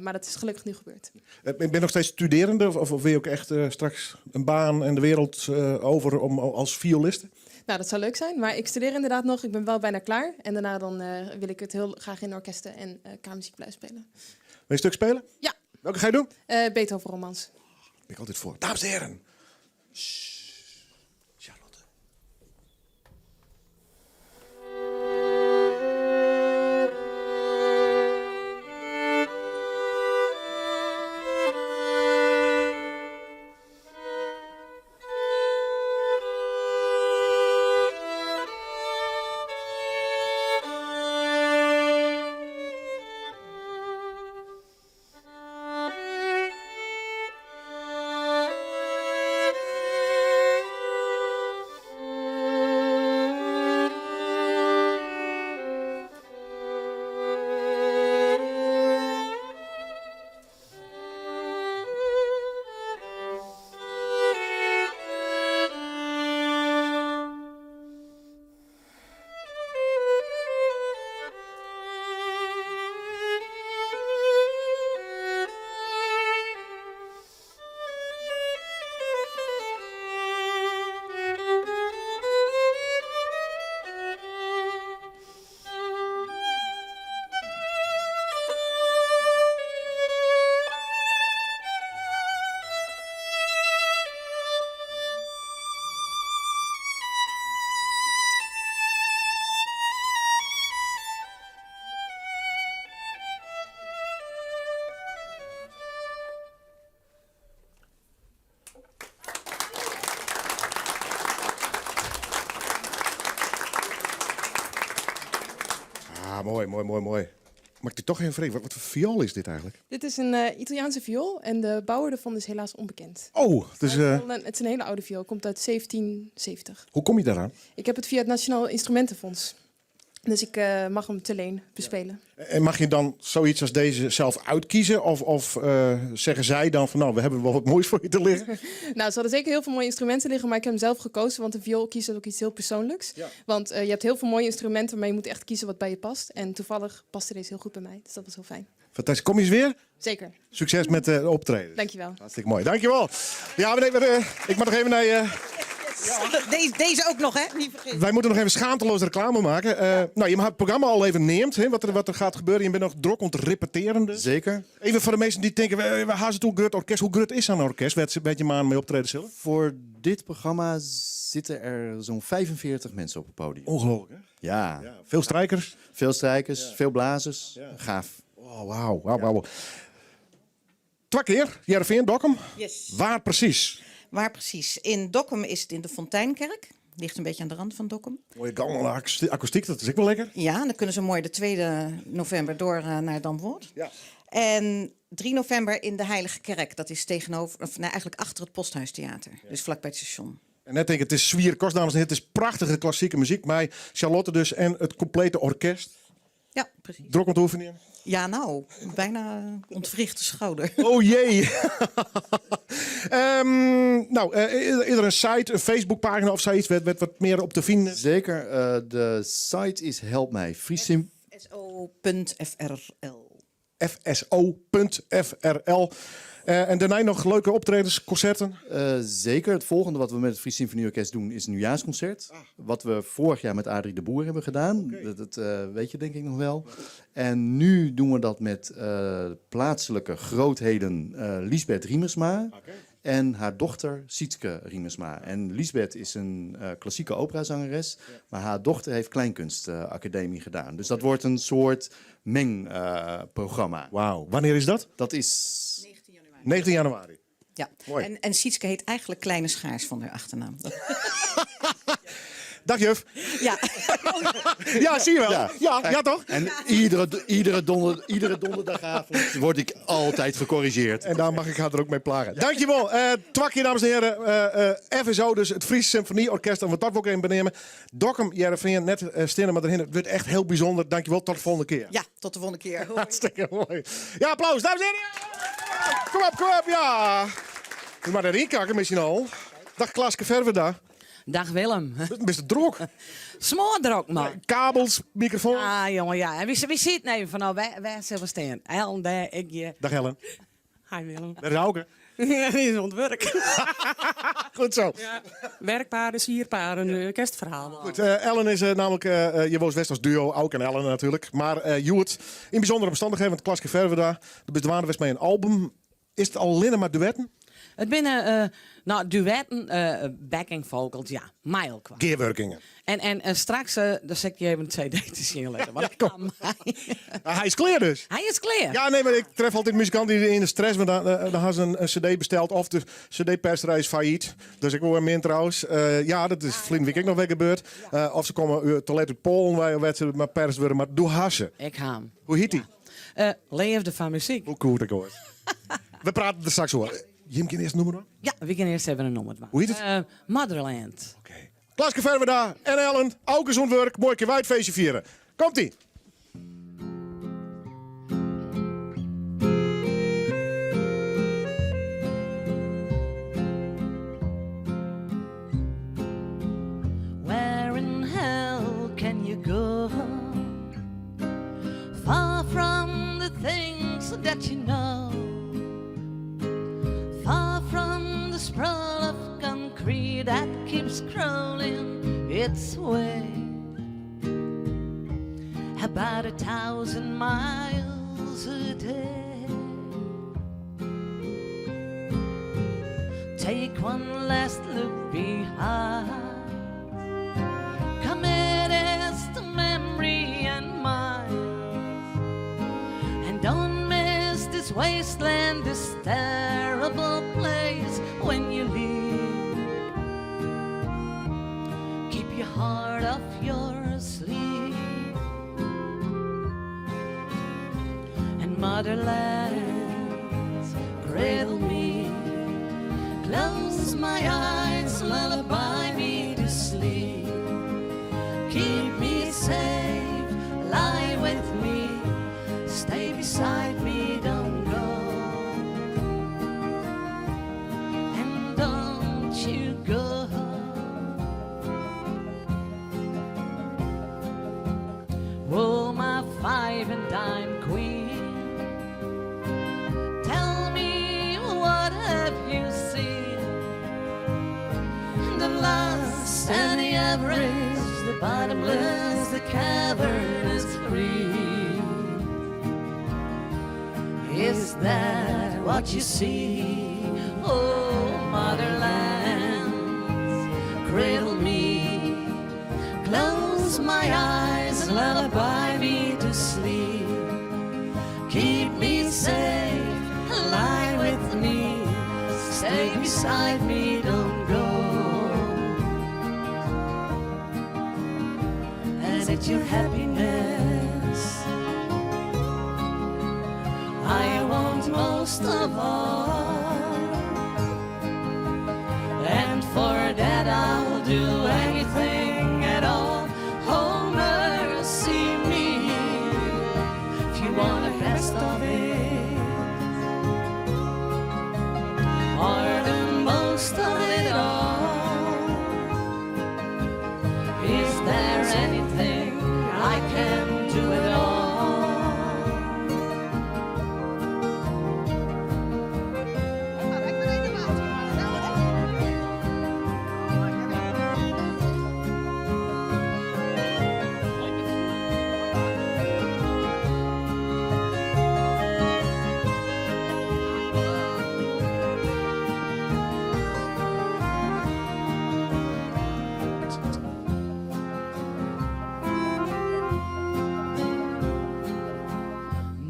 Maar dat is gelukkig nu gebeurd.
Ben je nog steeds studerende? Of wil je ook echt straks een baan en de wereld over als violiste?
Nou, dat zou leuk zijn. Maar ik studeer inderdaad nog. Ik ben wel bijna klaar. En daarna dan wil ik het heel graag in orkesten en kamermuziek blijven spelen.
Wil je een stuk spelen?
Ja.
Welke ga je doen?
Beethoven romans.
Ben ik altijd voor. Dames en heren. Mooi. Mag ik je toch even vragen, wat voor viool is dit eigenlijk?
Dit is een Italiaanse viool en de bouwer ervan is helaas onbekend.
Oh, dus...
Het is een hele oude viool, komt uit 1770.
Hoe kom je daaraan?
Ik heb het via het Nationaal Instrumentenfonds. Dus ik mag hem te leen bespelen.
En mag je dan zoiets als deze zelf uitkiezen? Of zeggen zij dan van, nou, we hebben wel wat moois voor je te liggen?
Nou, ze hadden zeker heel veel mooie instrumenten liggen, maar ik heb hem zelf gekozen, want een viool kiezen is ook iets heel persoonlijks. Ja. Want je hebt heel veel mooie instrumenten, maar je moet echt kiezen wat bij je past. En toevallig paste deze heel goed bij mij, dus dat was heel fijn.
Fantastisch. Kom je eens weer?
Zeker.
Succes met de optreden.
Dankjewel.
Hartstikke mooi. Dankjewel. Ja, ik mag nog even naar...
Deze ook nog, hè? Niet vergeten.
Wij moeten nog even schaamteloos reclame maken. Nou, je mag het programma al even neemt, hè, wat er gaat gebeuren. Je bent nog druk om te repeteren. Dus.
Zeker.
Even voor de mensen die denken, we gaan ze toe Grut Orkest. Hoe Grut is aan een orkest? Weet je maar mee optreden zelf?
Voor dit programma zitten er zo'n 45 mensen op het podium.
Ongelooflijk, hè?
Ja.
Veel strijkers?
Veel strijkers, veel blazers. Ja. Gaaf.
Oh, wauw. 2 keer, Heerenveen, Dokkum.
Yes.
Waar precies?
Waar precies? In Dokkum is het in de Fonteinkerk. Ligt een beetje aan de rand van Dokkum.
Mooie galmende akoestiek, dat is ook wel lekker.
Ja, dan kunnen ze mooi de 2e november door naar Damwoord.
Ja.
En 3 november in de Heilige Kerk. Dat is eigenlijk achter het Posthuistheater. Ja. Dus vlakbij het station.
En net denk ik, het is zwierkost, dames en heren. Het is prachtige klassieke muziek. Mij, Charlotte dus en het complete orkest.
Ja, precies.
Druk om te oefenen.
Ja, nou, bijna ontwrichte schouder.
Oh jee. Is er een site, een Facebookpagina of zoiets, wat meer op te vinden?
Zeker. De site is Help Mij.
fso.frl.
fso.frl. En daarna nog leuke optredens, concerten?
Zeker. Het volgende wat we met het Fries Symfonieorkest doen is een nieuwjaarsconcert. Wat we vorig jaar met Adrie de Boer hebben gedaan. Okay. Dat weet je denk ik nog wel. En nu doen we dat met plaatselijke grootheden Liesbeth Riemersma. Okay. En haar dochter Sietske Riemersma. En Liesbeth is een klassieke operazangeres. Ja. Maar haar dochter heeft kleinkunstacademie gedaan. Dus dat wordt een soort mengprogramma.
Wauw. Wanneer is dat?
Dat is
19 januari.
Ja.
Mooi.
En Sietske heet eigenlijk Kleine Schaars van haar achternaam.
Dag juf.
Ja.
Ja, zie je wel. Ja toch?
En iedere donderdagavond word ik altijd gecorrigeerd.
En daar mag ik haar er ook mee plagen. Dankjewel. Twakje, dames en heren. FSO, dus het Friese Symfonieorkest. En we dat ook even benemen. Dokkum, Jereveen, net stenen maar erin. Het wordt echt heel bijzonder. Dankjewel. Tot de volgende keer.
Ja, tot de volgende keer.
Hartstikke mooi. Ja, applaus, dames en heren. Kom op, ja. Doe maar erin kakken misschien al. Dag Klaaske Verwerda.
Dag Willem.
Bist het druk?
Smoordrok, man.
Kabels, microfoon.
Ja, jongen, ja. En wie zit even van nou, wij zullen staan. Ellen, daar, ik je.
Dag Ellen.
Hi Willem.
Daar is Auke.
Die is ontwerk.
Goed zo.
Ja. Werkpaarden, sierpaarden, kerstverhaal.
Goed, Ellen is namelijk, je woont West als duo, Auke en Ellen natuurlijk. Maar Joert, in bijzondere omstandigheden, want Klaaske Verwerda, de bedwaarde was met een album. Is het al alleen maar duetten?
Het binnen, duetten, backing vocals, ja, mijl qua.
Gearworkingen.
En straks, dan zeg ik je even een CD te zien laten. Want
Hij is clear dus.
Hij is clear.
Ja, nee, maar ik tref altijd muzikanten die in de stress, maar dan hebben ze een CD besteld of de CD-perserij is failliet. Dus ik hoor meer trouwens. Ja, dat is flink week ook nog weer gebeurd. Of ze komen te laat uit Polen, waar ze maar pers worden, maar doe hassen.
Ik ga hem.
Hoe heet die?
Leefde van muziek.
Hoe cool dat hoort. We praten er straks over. Jim, kan je eerst noemen dan?
Ja, we kunnen eerst even een nummer.
Hoe heet het?
Motherland.
Klaaske Verwerda en Ellen, Auke zo'n werk, mooi keer wijdfeestje vieren. Komt-ie.
Where in hell can you go? Far from the things that you know. Far from the sprawl of concrete that keeps crawling its way. About 1,000 miles a day. Take one last look behind. Commit is to memory and mind. And don't miss this wasteland, this terrible place when you leave. Keep your heart off your sleeve. And motherland, cradle me, close my eyes, lullaby me to sleep. Keep me safe, lie with me, stay beside me, don't go. And don't you go. Oh, my 5 and dime queen, tell me, what have you seen? The lust and the average, the bottomless, the cavernous green. Is that what you see? Oh, motherland, cradle me, close my eyes, lullaby me to sleep. Keep me safe, lie with me, stay beside me, don't go. And it's your happiness I want most of all. And for that I'll do anything at all. Oh, mercy me, if you want the best of it, or the most of it all. Is there anything I can do at all?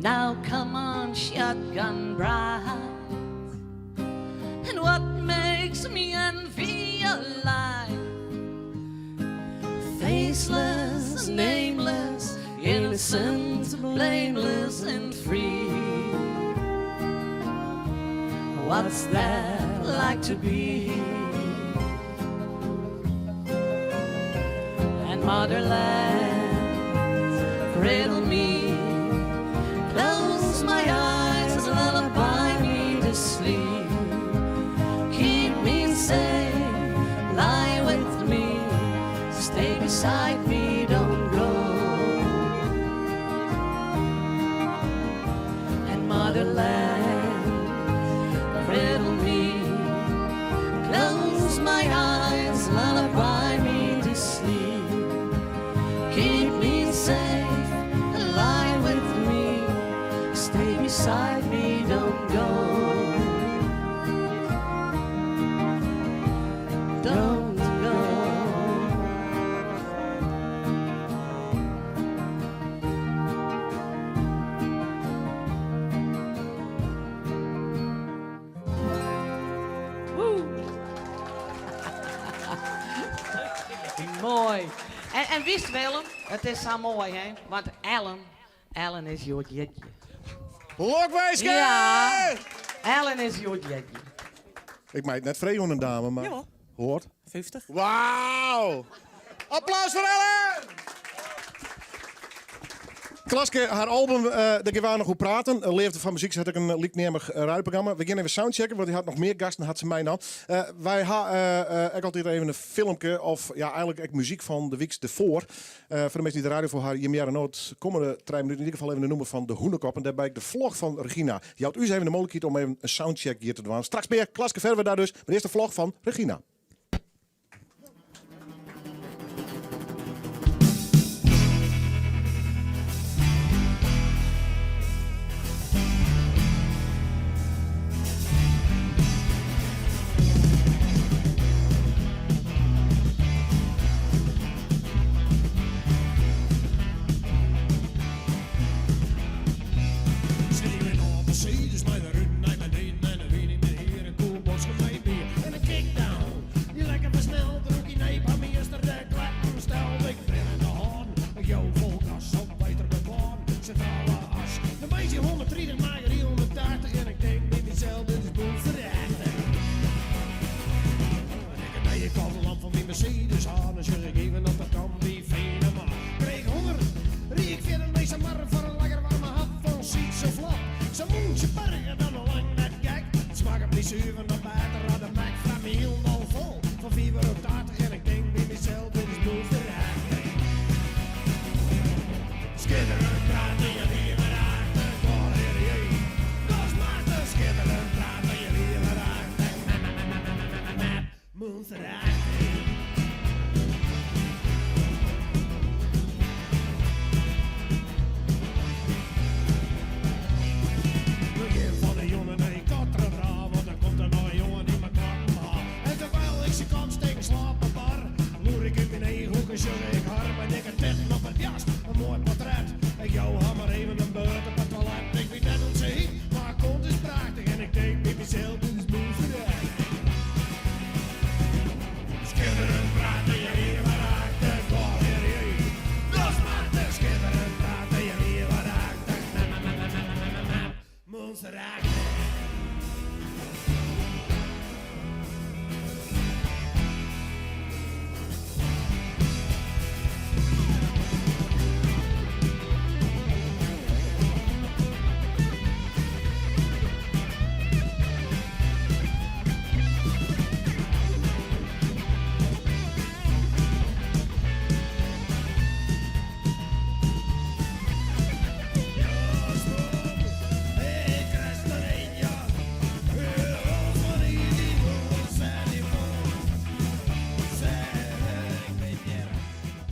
Now come on, shotgun bride, innocent, blameless, and free. What's that like to be? And motherland, cradle me, close my eyes, lullaby me to sleep. Keep me safe, lie with me, stay beside me, don't go. And motherland, cradle me, close my eyes, lullaby me to sleep. Keep me safe, lie with me, stay beside me, don't go. Don't go.
Mooi. En wist Willem, het is zo mooi, hè? Want Ellen is jouw jetje.
Lokwijske!
Ja, Ellen is jouw jetje.
Ik meid net vrij een dame, maar...
Ja.
Hoort.
50.
Wauw! Applaus voor Ellen! Klaske, haar album, daar gaan we nog over praten. Leefde van muziek, had ik een lieknemig rijprogramma. We gaan even soundchecken, want die had nog meer gasten, had ze mij dan. Wij hebben altijd even een filmpje, of ja, eigenlijk echt muziek van de weeks ervoor. Voor de mensen die de radio voor haar je meer nood komende 3 minuten in ieder geval even de noemer van de Hoenekop. En daarbij de vlog van Regina. Die houdt u eens even de mogelijkheid om even een soundcheck hier te doen. Straks meer, Klaske verder daar dus. Maar eerst de vlog van Regina.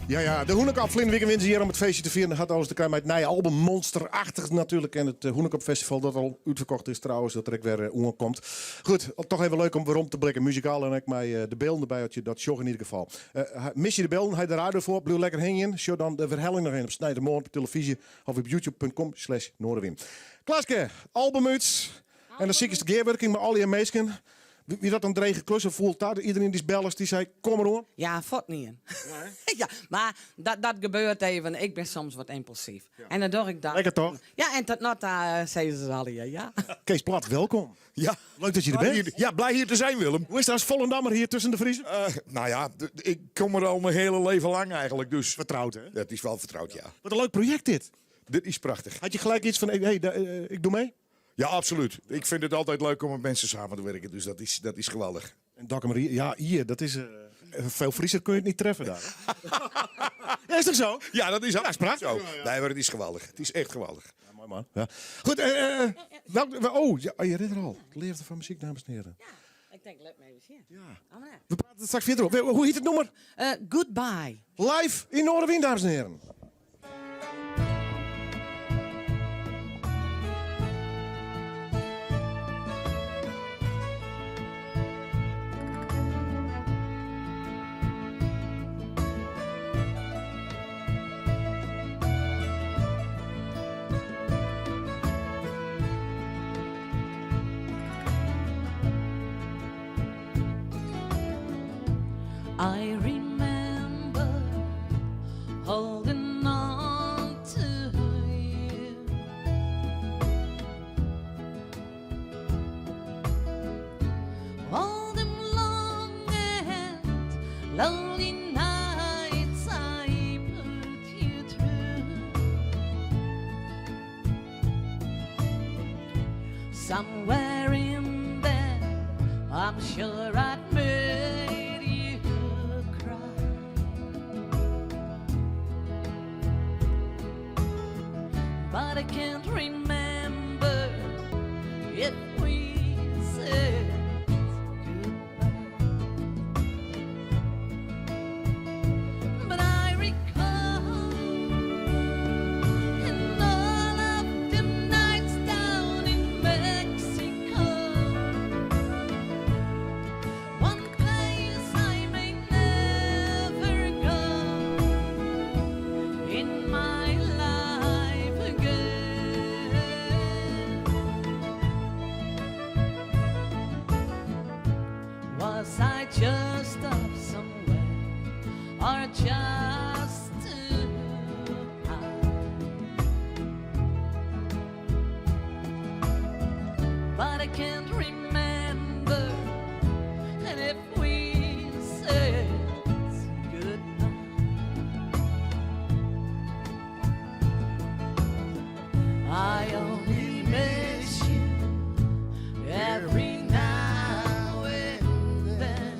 Ja, de Hoenekop Vlinderweek wint hier om het feestje te vieren. Dat had alles te krijgen met het nieuwe album Monsterachtig natuurlijk. En het Hoenekop Festival dat al uitverkocht is trouwens. Dat er ook weer komt. Goed, toch even leuk om weer om te blikken. Muzikaal en ik mij de beelden erbij had je dat show in ieder geval. Mis je de beelden, hij de radio voor. Blijf lekker heen. Show dan de verhelling nog in op Snijdermoord op televisie. Of op youtube.com/Noorderwin. Klaske, album uit. En de ziekste gearwerking met al je meesken. Wie dat een drege klussen voelt daar? Iedereen die bellen, die zei, kom maar hoor.
Ja, fort niet. Ja, maar dat gebeurt even. Ik ben soms wat impulsief. En dan doe ik dat.
Lekker toch?
Ja, en tot not zeggen ze al hier, ja.
Kees Plat, welkom.
Ja.
Leuk dat je er bent.
Ja, blij hier te zijn, Willem.
Hoe is dat als Volendammer hier tussen de Vriezen?
Nou ja, ik kom er al mijn hele leven lang eigenlijk. Dus
vertrouwd, hè?
Dat is wel vertrouwd, ja.
Wat een leuk project dit.
Dit is prachtig.
Had je gelijk iets van, hey, ik doe mee?
Ja, absoluut. Ik vind het altijd leuk om met mensen samen te werken. Dus dat is geweldig.
En Dokkemer, ja, hier, dat is... veel Frieser kun je het niet treffen daar. Ja, is toch zo?
Ja, dat is
prachtig.
zo. Nee, maar het is geweldig. Het is echt geweldig.
Ja, mooi man. Ja. Goed, je redt er al. Het leefde van muziek, dames en heren.
Ja, ik denk, let me even zien. Ja.
We praten het straks verder op. Hoe heet het nummer?
Goodbye.
Live in Noorderwien, dames en heren.
I remember holding on to you. All them long and lonely nights I put you through. Somewhere in there, I'm sure I'd made you cry. But I can't remember if we said goodbye. But I recall in all of the nights down in Mexico, one place I may never go in my life again. Was I just up somewhere or just too high? But I can't remember and if we said goodbye. I only miss you every now and then.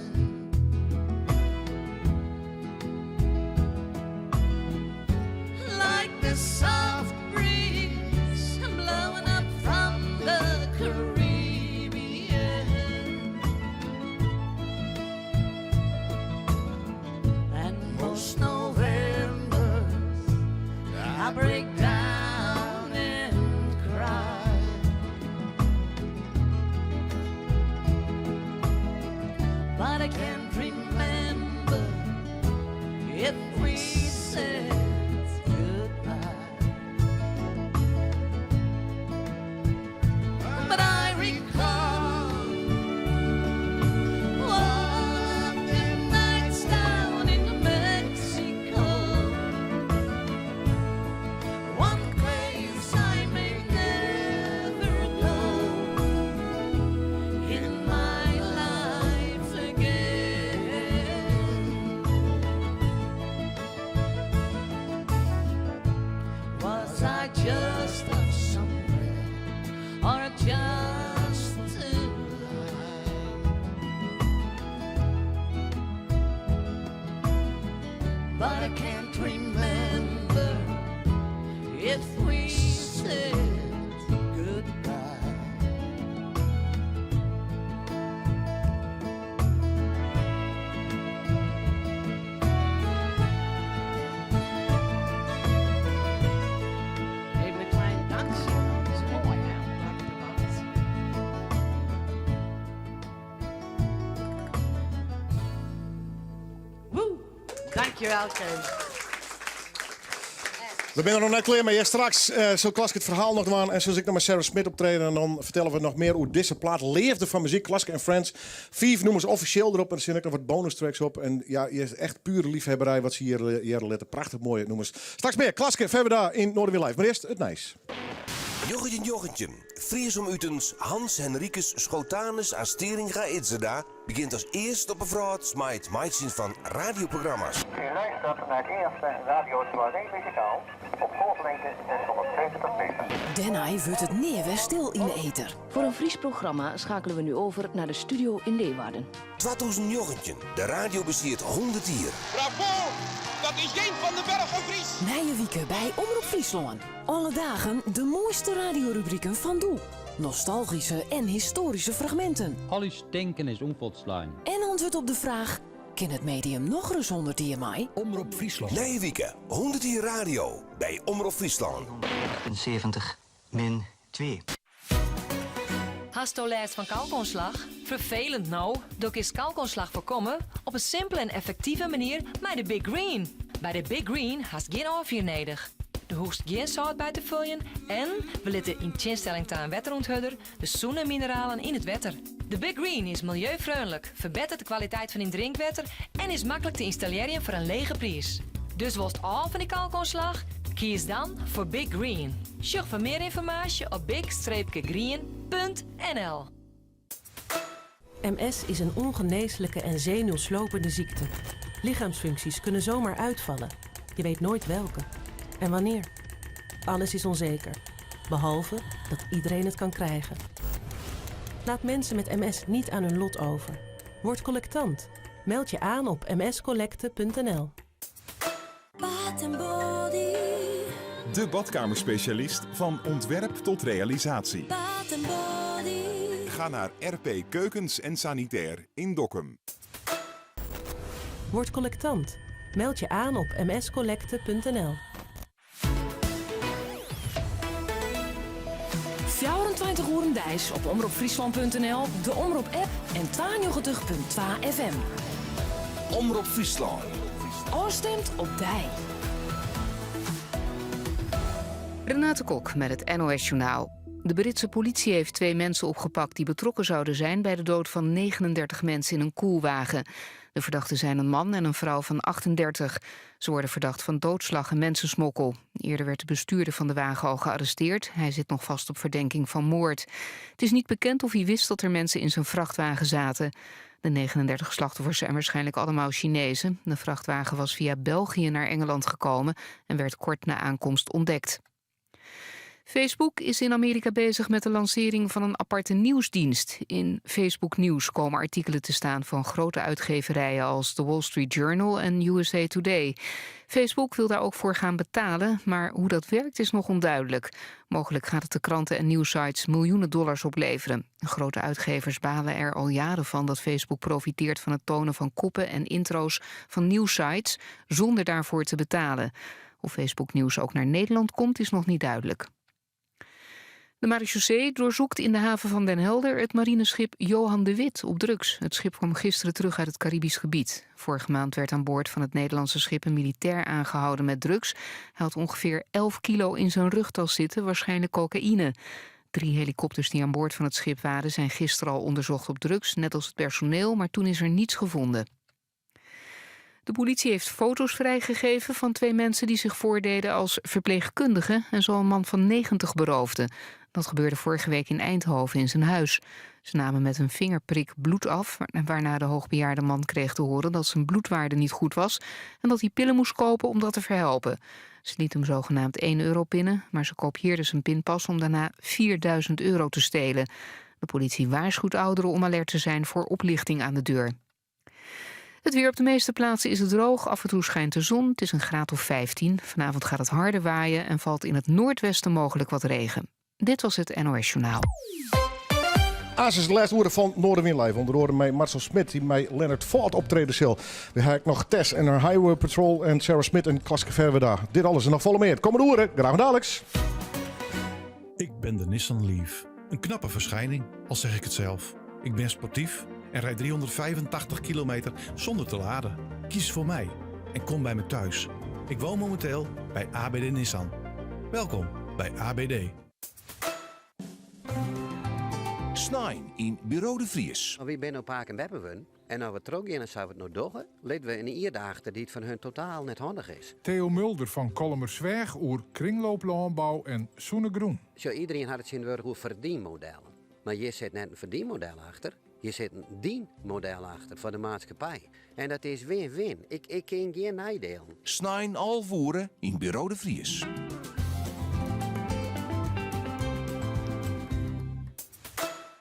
Like the soft breeze blowing up from the Caribbean. And most Novembers I break down and cry. But I can't remember if we said goodbye. But I recall all of the nights down in Mexico, one place I may never go in my life again. Was I just up somewhere or just too high? But I can't remember if we said goodbye. Even een klein dansje is mooi, hè? Woe! Dankjewel, Kees.
We zijn er nog net klaar mee. Straks zal Klaske het verhaal nog doen en zoals ik nog met Sarah Smith optreden. En dan vertellen we nog meer hoe deze plaat leefde van muziek. Klaske en Friends. 5 nummers officieel erop en er zitten ook nog wat bonus tracks op. En ja, je is echt pure liefhebberij wat ze hier letten. Prachtig mooie nummers. Straks meer. Klaske, verder daar in Noorderweer Live. Maar eerst het Nijs.
Jochentje, Fries om Utens, Hans Henricus Schotanus Asteringa Itzeda begint als eerst op een vraag met meisjes van radioprogramma's.
U luistert naar het eerste Radio Soirée muzikaal op golflengte 670 meter.
Denai wordt het neerweg stil in de ether.
Voor een Fries programma schakelen we nu over naar de studio in Leeuwarden.
2000 jochentje, de radio bestiert 100 jaar.
Bravo! Dat is geen van de Berg van Fries!
Nijenwieken bij Omroep Friesland. Alle dagen de mooiste radiorubrieken van Doel. Nostalgische en historische fragmenten.
Alles denken is onvolslaan.
En antwoord op de vraag: kan het medium nog eens 100 jaar mij?
Omroep Friesland. Nijenwieken, 100 jaar radio bij Omroep Friesland.
70 min 2.
Hast u last van kalkontslag? Vervelend nou? Doe is kalkontslag voorkomen op een simpele en effectieve manier met de Big Green. Bij de Big Green hast geen afweer nodig. De hoest geen zout bij te vullen en we letten in tegenstelling tot een wetteronthudder de zoen en mineralen in het wetter. De Big Green is milieuvriendelijk, verbetert de kwaliteit van in drinkwater en is makkelijk te installeren voor een lege prijs. Dus was al van die kalkontslag? Kies dan voor Big Green. Zorg voor meer informatie op big-green.nl.
MS is een ongeneeslijke en zenuwslopende ziekte. Lichaamsfuncties kunnen zomaar uitvallen. Je weet nooit welke. En wanneer? Alles is onzeker. Behalve dat iedereen het kan krijgen. Laat mensen met MS niet aan hun lot over. Word collectant. Meld je aan op mscollecte.nl.
De badkamerspecialist van ontwerp tot realisatie. Ga naar RP Keukens en Sanitair in Dokkum.
Word collectant. Meld je aan op mscollecte.nl.
24 uur Dijs op omroepfriesland.nl, de Omroep-app en 92.2 FM.
Omroep Friesland.
Oorstemt op Dij.
Renate Kok met het NOS Journaal. De Britse politie heeft 2 mensen opgepakt die betrokken zouden zijn bij de dood van 39 mensen in een koelwagen. De verdachten zijn een man en een vrouw van 38. Ze worden verdacht van doodslag en mensensmokkel. Eerder werd de bestuurder van de wagen al gearresteerd. Hij zit nog vast op verdenking van moord. Het is niet bekend of hij wist dat er mensen in zijn vrachtwagen zaten. De 39 slachtoffers zijn waarschijnlijk allemaal Chinezen. De vrachtwagen was via België naar Engeland gekomen en werd kort na aankomst ontdekt. Facebook is in Amerika bezig met de lancering van een aparte nieuwsdienst. In Facebook News komen artikelen te staan van grote uitgeverijen als The Wall Street Journal en USA Today. Facebook wil daar ook voor gaan betalen, maar hoe dat werkt is nog onduidelijk. Mogelijk gaat het de kranten en nieuwsites miljoenen dollars opleveren. Grote uitgevers balen er al jaren van dat Facebook profiteert van het tonen van koppen en intro's van nieuwsites zonder daarvoor te betalen. Of Facebook News ook naar Nederland komt is nog niet duidelijk. De marechaussee doorzoekt in de haven van Den Helder het marineschip Johan de Wit op drugs. Het schip kwam gisteren terug uit het Caribisch gebied. Vorige maand werd aan boord van het Nederlandse schip een militair aangehouden met drugs. Hij had ongeveer 11 kilo in zijn rugtas zitten, waarschijnlijk cocaïne. 3 helikopters die aan boord van het schip waren zijn gisteren al onderzocht op drugs, net als het personeel, maar toen is er niets gevonden. De politie heeft foto's vrijgegeven van 2 mensen die zich voordeden als verpleegkundigen en zo een man van 90 beroofden. Dat gebeurde vorige week in Eindhoven in zijn huis. Ze namen met een vingerprik bloed af, waarna de hoogbejaarde man kreeg te horen dat zijn bloedwaarde niet goed was en dat hij pillen moest kopen om dat te verhelpen. Ze liet hem zogenaamd €1 pinnen, maar ze kopieerde zijn pinpas om daarna €4.000 te stelen. De politie waarschuwt ouderen om alert te zijn voor oplichting aan de deur. Het weer op de meeste plaatsen is het droog, af en toe schijnt de zon. Het is een graad of 15. Vanavond gaat het harder waaien en valt in het noordwesten mogelijk wat regen. Dit was het NOS Journaal.
Als is de laatste woorden van Noorderwind Live. Onder andere met Marcel Smit die met Leonard Voort optreden zal. We hebben nog Tess en haar Highway Patrol en Sarah Smit en Klaske Verweda. Dit alles en nog volle meer. Kom maar door, graag en Alex.
Ik ben de Nissan Leaf. Een knappe verschijning, al zeg ik het zelf. Ik ben sportief en rijd 385 kilometer zonder te laden. Kies voor mij en kom bij me thuis.
Ik woon momenteel bij ABD Nissan. Welkom bij ABD.
Snijn in Bureau de Vries.
We zijn op Paak en Webbenwen. En als we teruggaan en zouden we het nog doen, leiden we een ierde achter die het van hun totaal net handig is.
Theo Mulder van Kollemersweg oer kringlooplandbouw en Soenegroen.
Zo iedereen had het zien worden hoe verdienmodellen. Maar je zit net een verdienmodel achter. Je zit een dienmodel achter voor de maatschappij. En dat is win-win. Ik ken geen nadelen.
Snijn alvoeren in Bureau de Vries.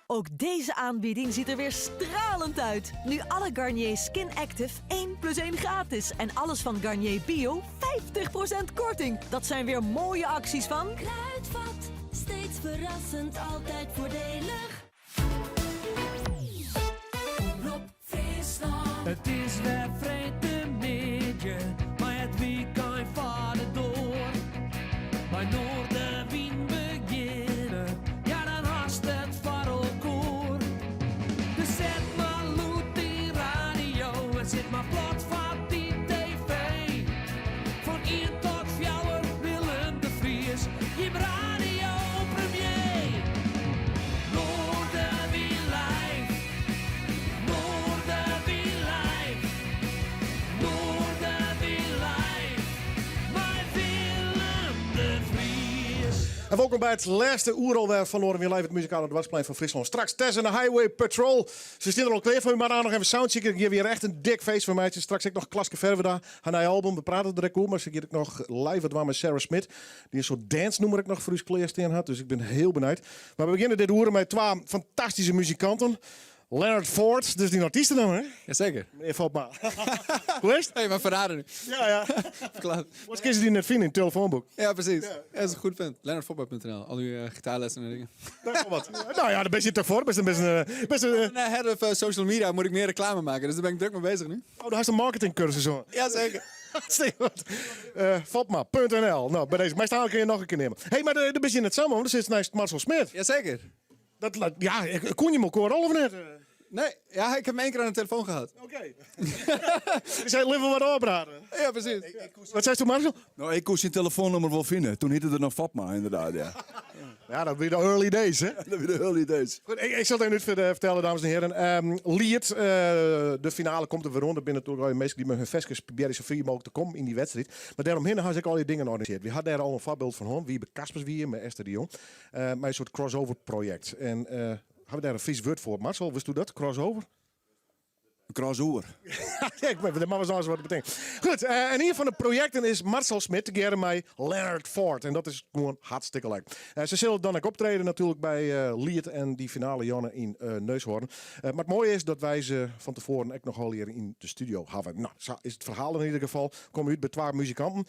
Ook deze aanbieding ziet er weer stralend uit. Nu alle Garnier Skin Active 1 + 1 gratis. En alles van Garnier Bio 50% korting. Dat zijn weer mooie acties van...
Kruidvat, steeds verrassend, altijd voordelig. Rob Friesland. Het is weer vreemde maar het weekend vaart door. Bij Noorderwien beginnen, ja dan haast het varelkoor. Dus zet maar loet die radio en zet maar plat van die tv. Van 1 tot 4 Willem de Vries, je radio premier. Noorderwien live, Noorderwien live, Noorderwien live, bij Willem de Vries.
En welkom bij het laatste uur alweer van Noorderwien Live, het muzikale dwarsplein van Friesland. Straks Tess en de Highway Patrol. Ze staan er al klaar voor je, maar dan nog even soundcheck. Ik geef weer echt een dik feest van mij. Straks heb ik nog Klaske Verwe daar. Haar nieuwe album, we praten er direct over. Maar ze ik nog live wat met Sarah Smith. Die een soort dance nummer ik nog voor u klaar had. Dus ik ben heel benieuwd. Maar we beginnen dit uur met 2 fantastische muzikanten. Leonard Ford, dus die artiesten dan, hè?
Jazeker.
Meneer Vopma. Hoe is het?
Hey, maar verraden nu.
Ja. Wat kun je die net vinden in het telefoonboek?
Ja, precies. Ja, dat is een goed punt. LeonardVopma.nl. Al uw gitaarlessen en dingen.
Wat? Nou ja, daar ben je toch voor. Best een
head of social media moet ik meer reclame maken. Dus daar ben ik druk mee bezig nu.
Oh, daar is een marketingcursus hoor.
Jazeker.
Fopma.nl. Nou, bij deze. Mij staan kun je nog een keer nemen. Hé, maar daar ben je net samen, want er zit naast Marcel Smit.
Jazeker.
Kon je me horen of net?
Nee, ja, ik heb hem 1 keer aan de telefoon gehad.
Oké. Je zei liever wat opraden.
Ja, precies.
Wat zei toen, Marcel?
Nou, ik kon zijn telefoonnummer wel vinden. Toen heette het nog Fatma, inderdaad, ja.
Ja, dat weer de early days, hè?
Dat weer de early days.
Goed, ik zal het nu vertellen, dames en heren. Liet, de finale komt er weer rond. Er zijn natuurlijk al mensen die met hun vestjes proberen zo vrij mogelijk te komen in die wedstrijd. Maar daaromheen had ik al die dingen georganiseerd. We hadden daar al een voorbeeld van, wie bij Kaspers wie met Esther de Jong. Maar een soort crossover project. En hebben we daar een Fries woord voor? Marcel, wist u dat? Crossover?
Crossover.
Ja, ik weet maar eens wat het betekent. Goed, en een van de projecten is Marcel Smit together met Leonard Ford. En dat is gewoon hartstikke leuk. Ze zullen dan ook optreden natuurlijk bij Liet en die finale Janne in Neushoorn. Maar het mooie is dat wij ze van tevoren ook nog al hier in de studio hebben. Nou, zo is het verhaal in ieder geval. Komen uit bij 2 muzikanten.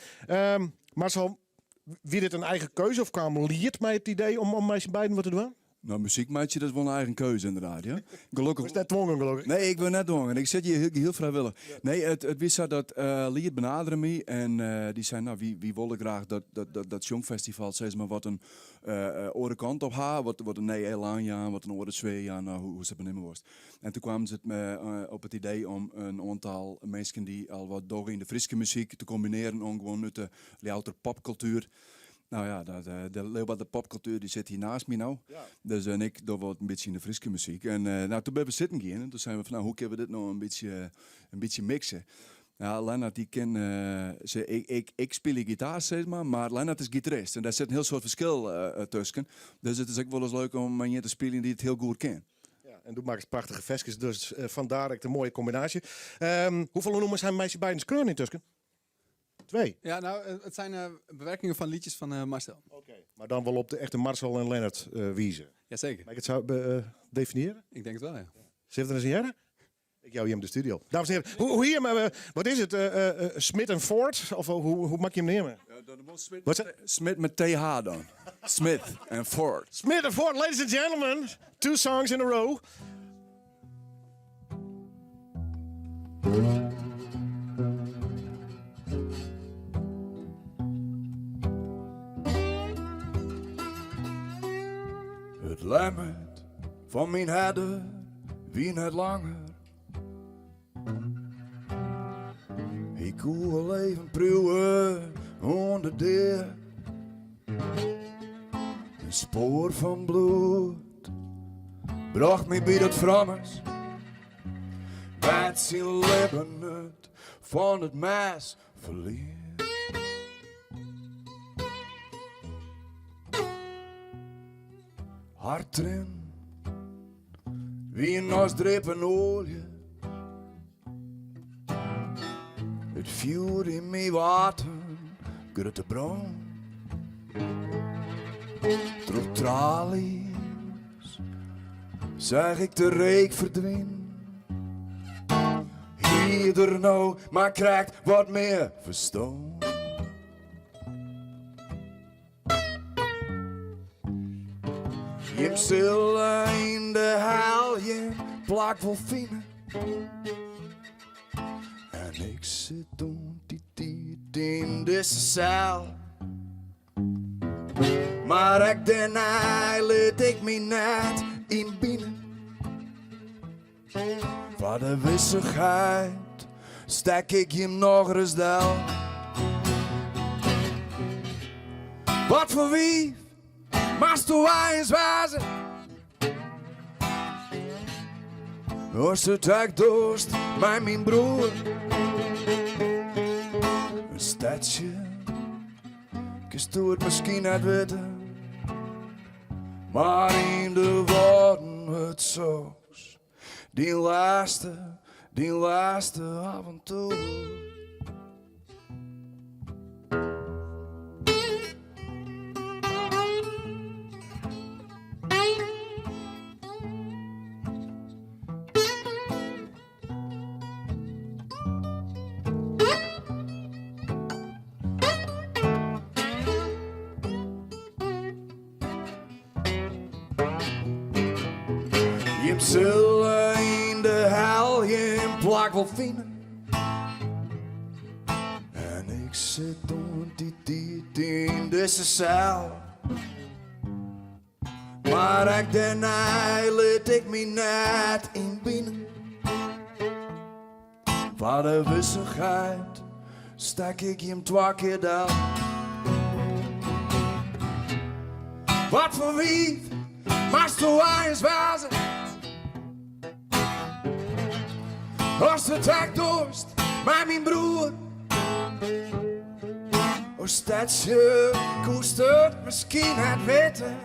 Marcel, wie dit een eigen keuze of kwam Liet met het idee om met z'n beiden wat te doen?
Nou, muziekmaatje, dat is wel een eigen keuze inderdaad, ja. Gelukkig.
Was net dwongen, gelukkig?
Nee, ik ben net dwongen. Ik zit hier heel vrijwillig. Ja. Nee, het wist zo dat Liet benaderde me en die zei, nou, wie wil ik graag dat Jongfestival, zeg maar, wat een andere kant op haar, wat een heel aan jaar, wat een andere 2 jaar, nou, hoe ze het benieuwd was. En toen kwamen ze op het idee om een aantal mensen die al wat doen in de Friese muziek te combineren om gewoon met de louter popcultuur. Nou ja, de popcultuur die zit hier naast me nou. Ja. Dus en ik doe wat een beetje in de Friese muziek. En nou, toen ben we zitten gaan en toen zijn we van, nou, hoe kunnen we dit nou een beetje mixen? Ja, Lennart die ik speel gitaar zeg maar Lennart is gitarist. En daar zit een heel soort verschil tussen. Dus het is ook wel eens leuk om een te spelen die het heel goed kent.
En doe maakt prachtige vestjes, dus vandaar ik de mooie combinatie. Hoeveel nummers zijn meisje beiden skreun in tussen? 2?
Ja, nou, het zijn bewerkingen van liedjes van Marcel.
Oké. Maar dan wel op de echte Marcel en Leonard wiezen?
Jazeker.
Mag ik het zo definiëren?
Ik denk het wel, ja.
Zit er eens een jaren? Ik jou hier in de studio. Dames en heren, hoe hier, maar wat is het? Smit en Ford? Of hoe maak je hem nemen?
Ja, Smit met TH dan. Smith en Ford.
Smit en Ford, ladies and gentlemen. 2 songs in a row.
Het lemmet van mijn herder wie net langer. Ik wil even proeven onder de een spoor van bloed bracht mij bij dat frammers. Met zijn lippen het van het mes verliet. Hart erin, wie een nasdrepen olie. Het vuur in mijn water, grote bron. Door tralies zag ik de reek verdwijnen. Ieder nou maar krijgt wat meer verstand. Je hebt stil in de haal, je plak vol fine. En ik zit toen in deze zaal. Maar ik daarna liet ik me net in binnen. Voor de wissigheid stek ik hem nog eens down. Wat voor wie, maar toen eens wazen. Als het echt dorst, maar mijn broer. Een stadje, kust u het misschien niet weten. Maar in de woorden het zo's. Die laatste avontuur. Je hebt zullen in de hel, je hebt plak wel vinden. En ik zit in deze zaal. Maar ik daarna liet ik me net in binnen. Voor de wissigheid stak ik hem 2 keer down. Wat voor wie, maar zo eens wazen. Als het echt dorst, maar mijn broer. Als dat je koest het misschien het weten.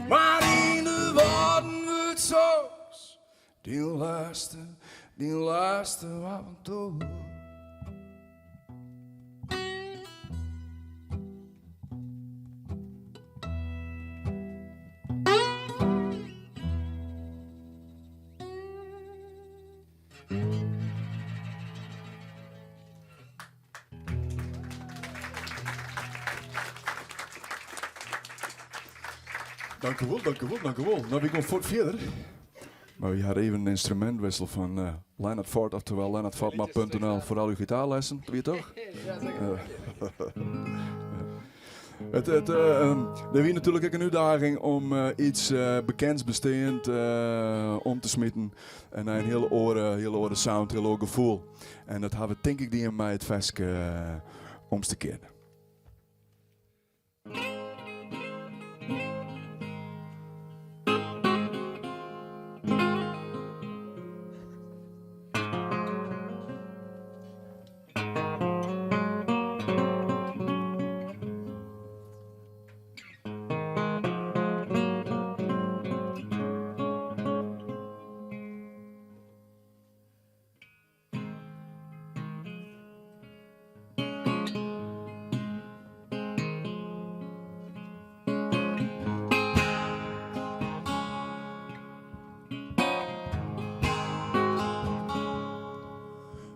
Maar in de woorden wordt zo's. Die laatste avontuur. Dank u wel. Nou, we gaan voort verder. Maar we hadden even een instrumentwissel van Leonard Ford, oftewel leonardfortma.nl voor al uw gitaarlessen, weet je toch? Er was natuurlijk ook een uitdaging om iets bekends besteed om te smitten. En een hele oren sound, heel oor gevoel. En dat hebben we denk ik die in mij het vestje om te keren.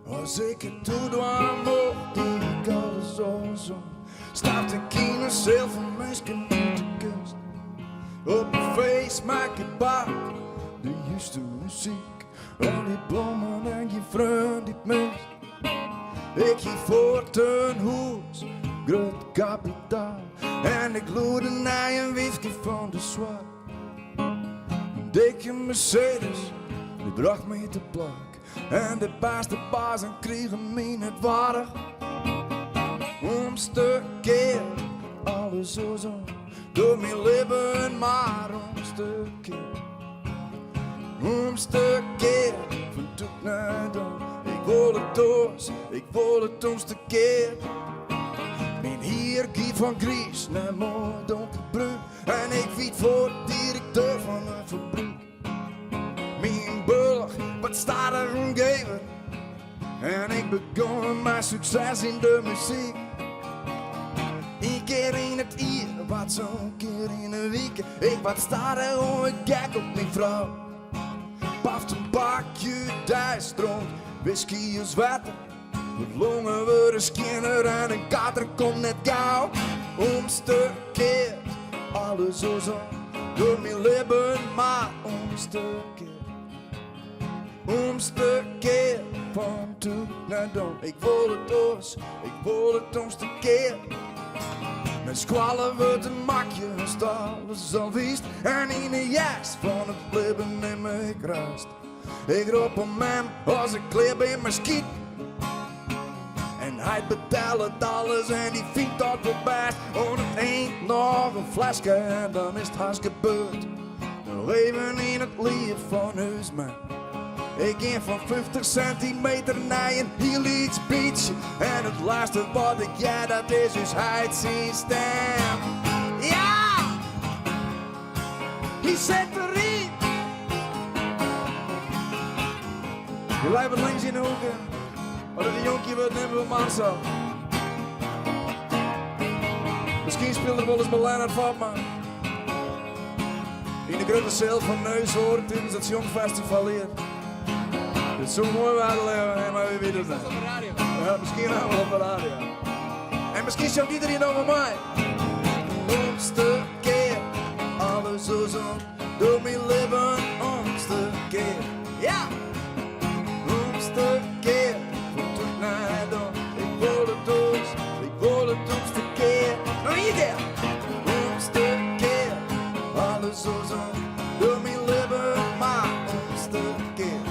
Als ik het toedwaan mocht, die ik alles zo staat de kine zilver meisje op de kust. Op mijn feest maak ik bak de juiste muziek. Al die bloemen en je vriend die mist. Ik hier voort een hoes, groot kapitaal. En ik loerde naar een whisky van de zwart. Een dikke Mercedes, die bracht me te plak. En de beste bazen kregen me niet waardig. Om stuk keer alles zo door mijn leven, maar om stuk keer. Om stuk keer van toen naar dan. Ik wil het doos, ik wil het omste keer. Mijn hier giet van Gries naar mooi donkerbruin. En ik fiet voor directeur van een fabriek. Mijn burg, wat staat er omgeven? En ik begon mijn succes in de muziek. Een keer in het uur, wat zo'n keer in een week. Ik wat staat er om een gek op mijn vrouw. Paft een bakje dijstroom, whisky als water. De longen worden skinner en een kater komt net gauw. Omstukeerd, alles zo door mijn lippen, maar omstukeerd. Omstukeerd, van toen naar dan. Ik wil het doos, ik wil het omstukeerd. Mijn squallen wordt een makje, alles al vies. En in een jas van het leven neem ik rust. Ik roep om hem als ik kleb in mijn skiet. En hij betelt alles en die vindt dat wel best. Oh, het ain't nog een flesje en dan is het haast gebeurd. Nog even in het lief van Huisman. Ik ging van 50 centimeter naar een Helix Beach. En het laatste wat ik dat is dus hij zien staan. Ja! Hij zit erin! Je blijft links in de hoeken. Maar dat jonkje wordt nemen van Marcel. Misschien speelde er wel eens bij Leonard Fopma. In de grote cel van Neushoorn tijdens het Jongfestival hier. Het is zo mooi waar te leven, maar wie weet het niet. Ja, misschien gaan we op de radio. En misschien zegt iedereen over mij. Omstukeer, alles zo door mijn leven omstukeer. Ja! Omstukeer, van toen naar dan. Ik wil het doos, ik wil het omstukeer. Nog een keer! Omstukeer, alles zo door mijn leven, maar omstukeer.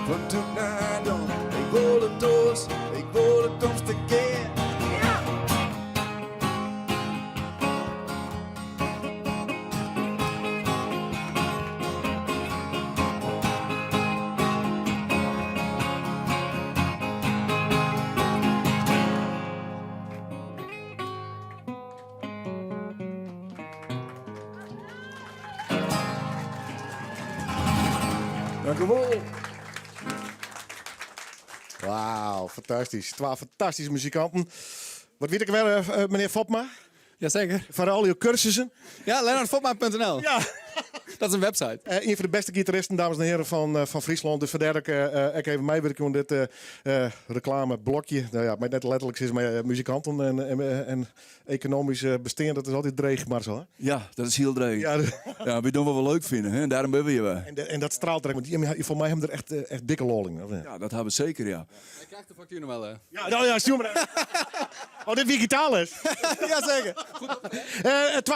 Van toen naar dan, ik wil het doos, ik wil het omstukeer. Ja! Dank u wel.
Wauw, fantastisch. 12 fantastische muzikanten. Wat weet ik wel, meneer Fopma?
Jazeker.
Van al uw cursussen.
Ja, LeonardFopma.nl.
Ja.
Dat is een website.
Een van de beste gitaristen, dames en heren, van Friesland. Dus vandaar dat ik even meewerken aan dit reclameblokje. Nou ja, maar net letterlijk is maar muzikanten en economisch besteden. Dat is altijd dreig, Marcel. Hè?
Ja, dat is heel dreig.
Ja,
ja, we doen wat we leuk vinden. Hè? En daarom hebben we je.
En dat straalt er. Want voor mij hebben er echt dikke lolling.
Ja, dat hebben we zeker, ja.
Je krijgt de factuur nog wel, hè?
Ja, nou ja, stuur maar. Oh, dit digitaal is.
Jazeker.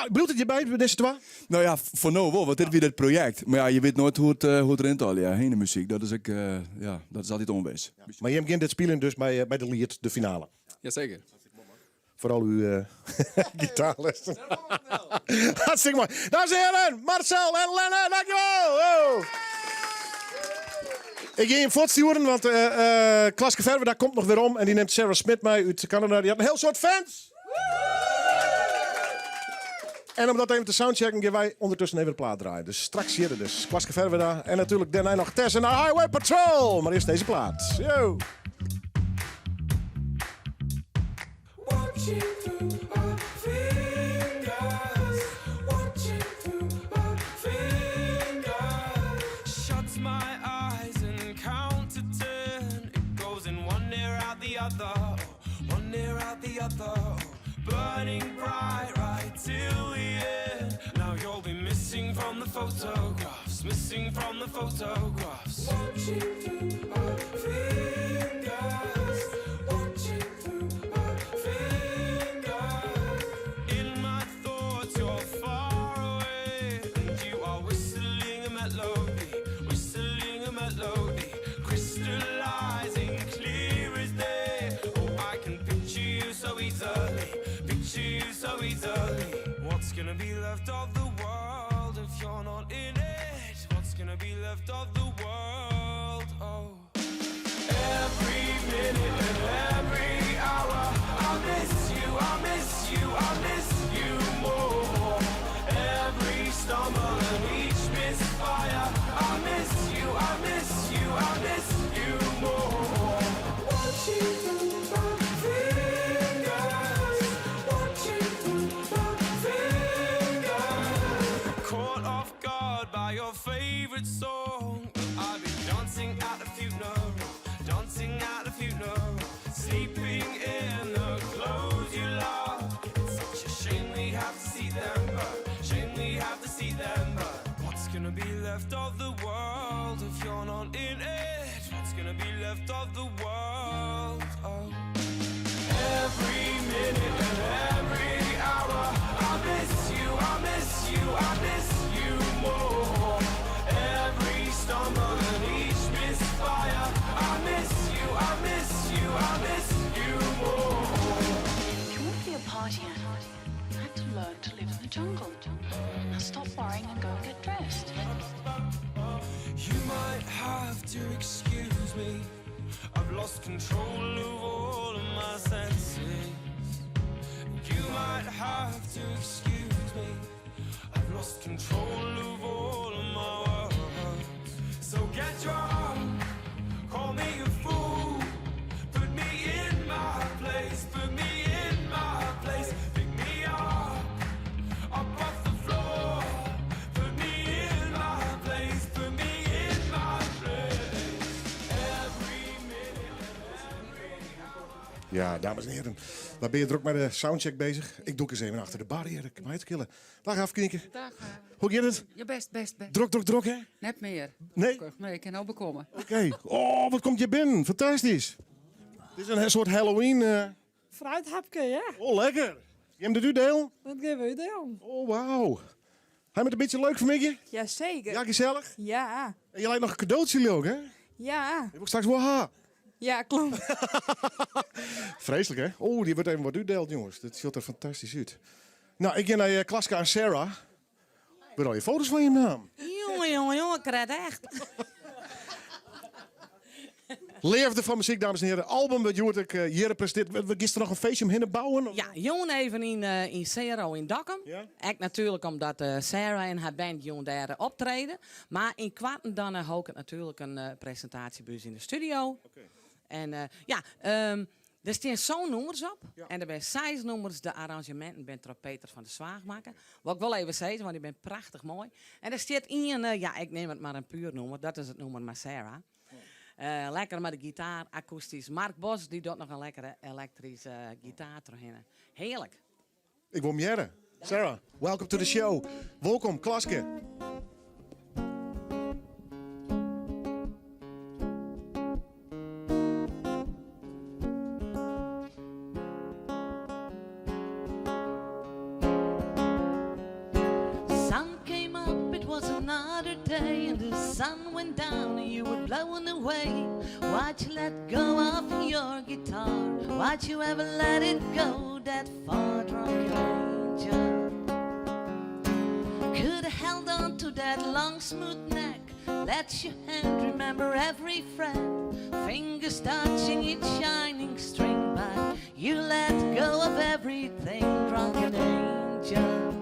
Bedoelt het je bij deze twee?
Nou ja, voor nou wel, want dit weer het project. Maar ja, je weet nooit hoe het erin zal. Ja, heen de muziek, dat is, dat is altijd onwees.
Ja. Maar je begint dit spelen dus bij de Lied, de finale.
Jazeker.
Vooral uw gitaarlessen. Hartstikke mooi. Dames en heren, Marcel en Lenne, dankjewel. Oh. Ik ga je voortsturen, want Klaske Verwe, daar komt nog weer om. En die neemt Sarah Smith mee uit Canada. Die had een heel soort fans. En om dat even te soundchecken, gaan wij ondertussen even de plaat draaien. Dus straks hier dus Klaske Verwe daar. En natuurlijk daarna nog Tess en de Highway Patrol. Maar eerst deze plaat. Yo. Watching through our fingers, watching through our fingers. Shuts my eyes and count to 10. It goes in one ear out the other, one ear out the other. Burning bright right till the end. Now you'll be missing from the photographs, missing from the photographs. Watching through our fingers, watching through our fingers. In my thoughts you're far away, and you are whistling a melody.
left of the world. Oh. Every minute and every hour, I miss you, I miss you, I miss you more. Every stumble and each misfire, I miss you, I miss you, I miss you more.
If you want to be a partier, you have to learn to live in the jungle. Now stop worrying and go and get dressed.
You might have to excuse me, I've lost control of all of my senses. You might have to excuse me, I've lost control of all of my words. So get drunk, call me a fool, put me in my place, put me in my place, pick me up off the floor, put me in my place, put me in my place. Every minute and every hour.
Ja, dames en heren. Waar ben je druk met de soundcheck bezig? Ik doe eens even achter de bar hier. Ik kan mij het killen. Dag Afknieker.
Dag.
Hoe gaat het?
Ja, best.
Druk, hè?
Net meer.
Nee?
Nee, ik kan nou bekomen.
Oké. Oh, wat komt je binnen? Fantastisch. Het is een soort Halloween...
Fruithapje, ja.
Oh, lekker. Je hebt het u deel?
Dat geven we dan.
Oh, wauw. Heb je het een beetje leuk voor mij?
Jazeker.
Ja, gezellig?
Ja.
En je lijkt nog een cadeautje ook, hè?
Ja.
Je hebt straks wel haar.
Ja, klopt.
Vreselijk, hè? Oh, die wordt even wat u deelt, jongens. Dat ziet er fantastisch uit. Nou, ik ga naar Klaska en Sarah. Wil al je foto's van je naam?
Jongen, ik red echt.
Leefde van muziek, dames en heren. Album dat je hier presteert. We gisteren nog een feestje om heen bouwen?
Ja, jongen even in Zero in Dokkum.
Ja?
Echt natuurlijk omdat Sarah en haar band jongen daar optreden. Maar in kwarten dan ook natuurlijk een presentatiebus in de studio.
Okay.
En er staan zo'n nummers op. Ja. En er zijn 6 nummers. De arrangementen ben Peter van de Zwaagmaker. Wat ik wel even zeggen, want die ben prachtig mooi. En er staat in, ik neem het maar een puur nummer. Dat is het nummer maar Sarah. Lekker met de gitaar, akoestisch. Mark Bos die doet nog een lekkere elektrische gitaar terugin. Heerlijk.
Ik wil jaren. Sarah, welcome to the show. Welkom, Klaske.
Sun came up, it was another day, and the sun went down, and you were blowing away. Why'd you let go of your guitar? Why'd you ever let it go that far, drunken angel? Could have held on to that long smooth neck, let your hand remember every fret, fingers touching each shining string, but you let go of everything, drunken angel.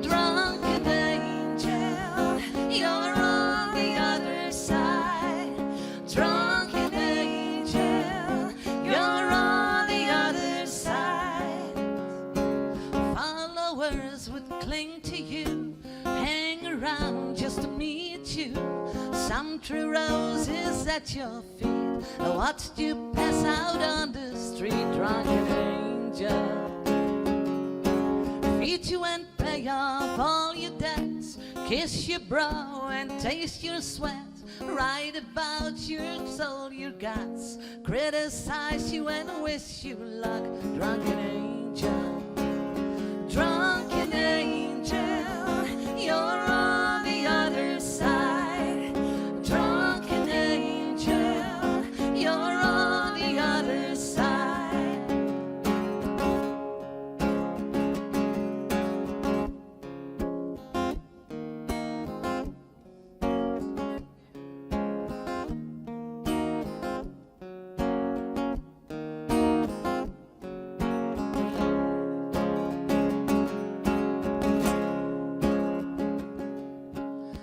Drunken angel, you're on the other side. Drunken angel, you're on the other side. Followers would cling to you, hang around just to meet you. Some true roses at your feet, I watched you pass out on the street, drunken angel. Feed you and pay off all your debts, kiss your brow and taste your sweat, write about your soul, your guts, criticize you and wish you luck, drunken angel. Drunken angel, you're on the other side. Drunken angel, you're on the other side.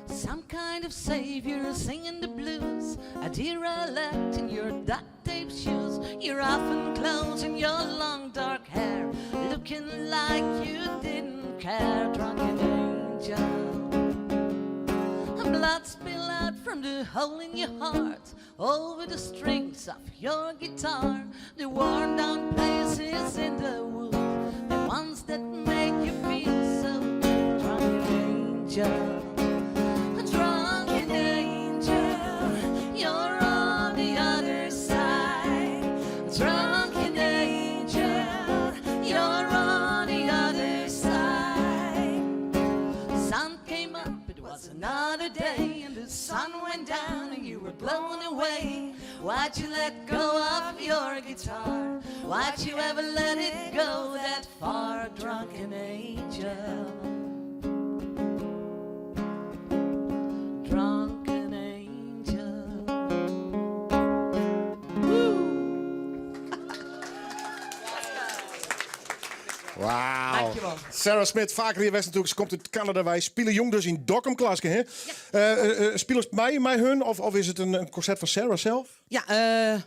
Some kind of savior singing the blues, a derelict in your duct tape shoes, your often clothes and your long dark hair, looking like you didn't care, drunken angel. Blood spill out from the hole in your heart, over the strings of your guitar, the worn down places in the wood, the ones that make you feel so good, drunken angel. Drunken angel, you're on the other blown away. Why'd you let go of your guitar? Why'd you ever let it go that far, drunken angel? Drunken angel.
Wauw.
Dankjewel.
Sarah Smith, vaker hier was natuurlijk. Ze komt uit Canada. Wij spelen jong dus in Dokkum, Klaske. Hè? Spelen ze mij hun? Of is het een concert van Sarah zelf?
Ja,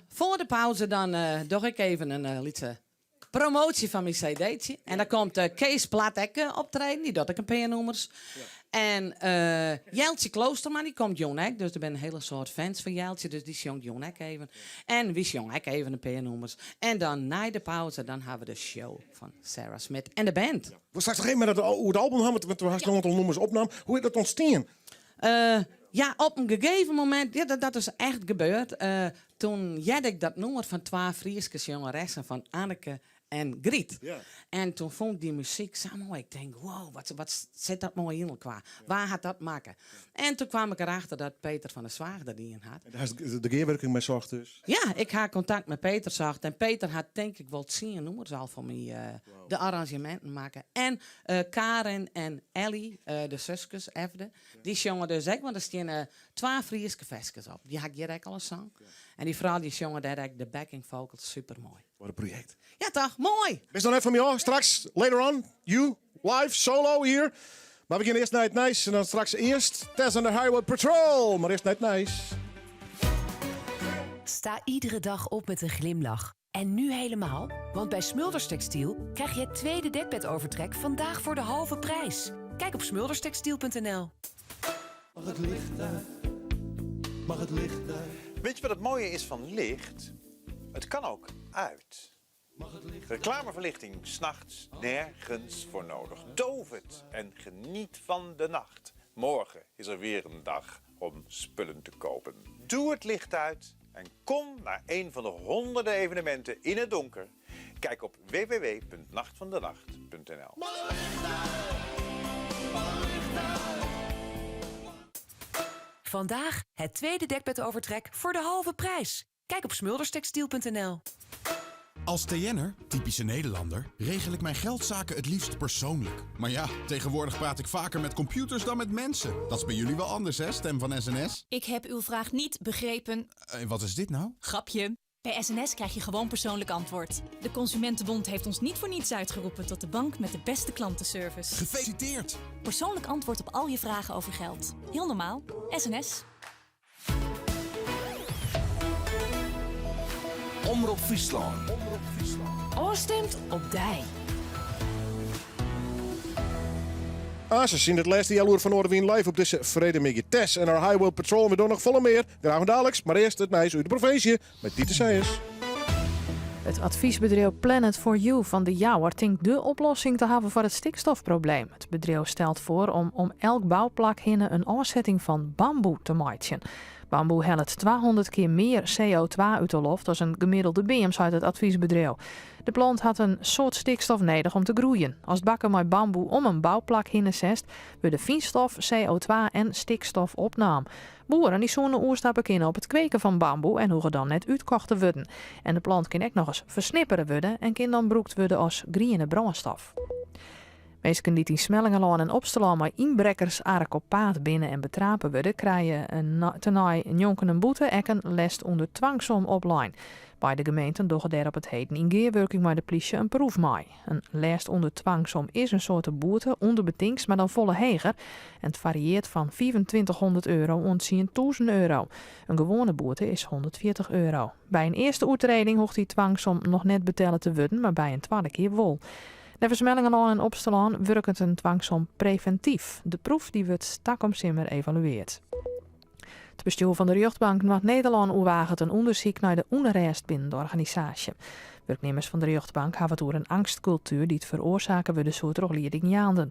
voor de pauze dan doe ik even een liedje promotie van mijn cd'tje. En dan komt Kees Platek optreden. Die doet ik een paar nummers. Ja. En Jeltje Kloosterman, die komt jong ook. Dus er ben een hele soort fans van Jeltje. Dus die zong jong ook even. En wie zong ook even een paar nummers. En dan na de pauze, dan hebben we de show van Sarah Smith en de band. Ja.
We straks nog even met het album hebben, want we hebben nog een aantal nummers opnam. Hoe is dat ontstaan?
Ja, op een gegeven moment, ja, dat is echt gebeurd. Toen had ik dat nummer van 2 Friese jongeressen van Anneke en Griet. Ja. En toen vond ik die muziek zo mooi. Ik denk, wow, wat zit dat mooi in elkaar. Ja. Waar had dat maken? Ja. En toen kwam ik erachter dat Peter van der Zwaag er die in had.
En daar is de geerwerking mee zocht dus?
Ja, ik had contact met Peter zocht. En Peter had denk ik wel 10 nummers al van mij de arrangementen maken. En Karen en Ellie, de zusjes, Efde, die zongen dus ook. Want er staan 2 Friese vestjes op. Die had je ook al eens zang. Ja. En die vrouw die zongen daar de backing vocals super mooi.
Wat een project.
Ja toch, mooi.
Best dan even van jou. Straks, later on, you, live, solo hier. Maar we beginnen eerst naar het Nice. En dan straks eerst Tess and the Highway Patrol. Maar eerst naar het Nice.
Sta iedere dag op met een glimlach. En nu helemaal, want bij Smulders Textiel krijg je het tweede dekbedovertrek vandaag voor de halve prijs. Kijk op smulderstextiel.nl.
Mag het licht uit? Mag het licht uit? Weet je wat het mooie is van licht? Het kan ook uit. Reclameverlichting, 's nachts nergens voor nodig. Doof het en geniet van de nacht. Morgen is er weer een dag om spullen te kopen. Doe het licht uit en kom naar een van de honderden evenementen in het donker. Kijk op www.nachtvandenacht.nl.
Vandaag het tweede dekbedovertrek voor de halve prijs. Kijk op smulderstextiel.nl.
Als TN'er, typische Nederlander, regel ik mijn geldzaken het liefst persoonlijk. Maar ja, tegenwoordig praat ik vaker met computers dan met mensen. Dat is bij jullie wel anders, hè, Stem van SNS?
Ik heb uw vraag niet begrepen.
Wat is dit nou?
Grapje. Bij SNS krijg je gewoon persoonlijk antwoord. De Consumentenbond heeft ons niet voor niets uitgeroepen tot de bank met de beste klantenservice.
Gefeliciteerd!
Persoonlijk antwoord op al je vragen over geld. Heel normaal. SNS.
Omroep Friesland.
Oorstemt op dij.
Ze zien het laatste jaloer van Noorderwien live op deze Vredemigge Tess en haar Highway Patrol. We doen nog volle meer. Graag dadelijk, maar eerst het meisje uit de provincie met Dieter Seijers.
Het adviesbedrijf Planet for You van de Jouwer denkt de oplossing te hebben voor het stikstofprobleem. Het bedrijf stelt voor om elk bouwplak heen een afzetting van bamboe te maken. Bamboe helpt 200 keer meer CO2 uit de lucht als een gemiddelde beam, zei het adviesbedrijf. De plant had een soort stikstof nodig om te groeien. Als het bakken met bamboe om een bouwplak heen zest, worden fijnstof, CO2 en stikstof opname. Boeren die zo'n oerstappen kunnen op het kweken van bamboe en hoeven dan net uitkocht te worden. En de plant kan ook nog eens versnipperen worden en kan dan gebruikt worden als groene brandstof. Mensen die in Smellingelaan en Opstelaan maar inbrekkers ark op paad binnen en betrapen worden, krijgen tenai een jonken een boete en een lest onder dwangsom opline. Bij de gemeenten doggen daar op het heden in geerwerking met de politie een proef mee. Een lest onder dwangsom is een soort boete onder betinks, maar dan volle heger. En het varieert van €2500 tot €10.000. Een gewone boete is €140. Bij een eerste oortreding hoeft die dwangsom nog net betalen te worden, maar bij een tweede keer wel. De Smellingelaan en Opstelaan werkt een dwangsom preventief. De proef die wordt stakomsimmer evalueerd. Het bestuur van de Jeugdbank Noord-Nederland oorwaagt een onderzoek naar de onrust binnen de organisatie. Werknemers van de Jeugdbank hebben door een angstcultuur die het veroorzaken we de soort leerlingjaanden.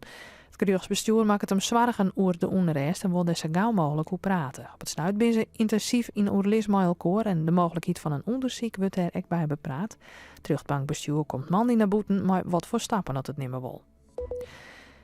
Het jeugdbestuur maakt het hem zwaargen over de onrust en wil er zo gauw mogelijk hoe praten. Op het snuit zijn ze intensief in oorlis met elkaar en de mogelijkheid van een onderzoek wordt er ook bij bepraat. Het jeugdbankbestuur komt man in naar boeten, maar wat voor stappen dat het niet meer wil.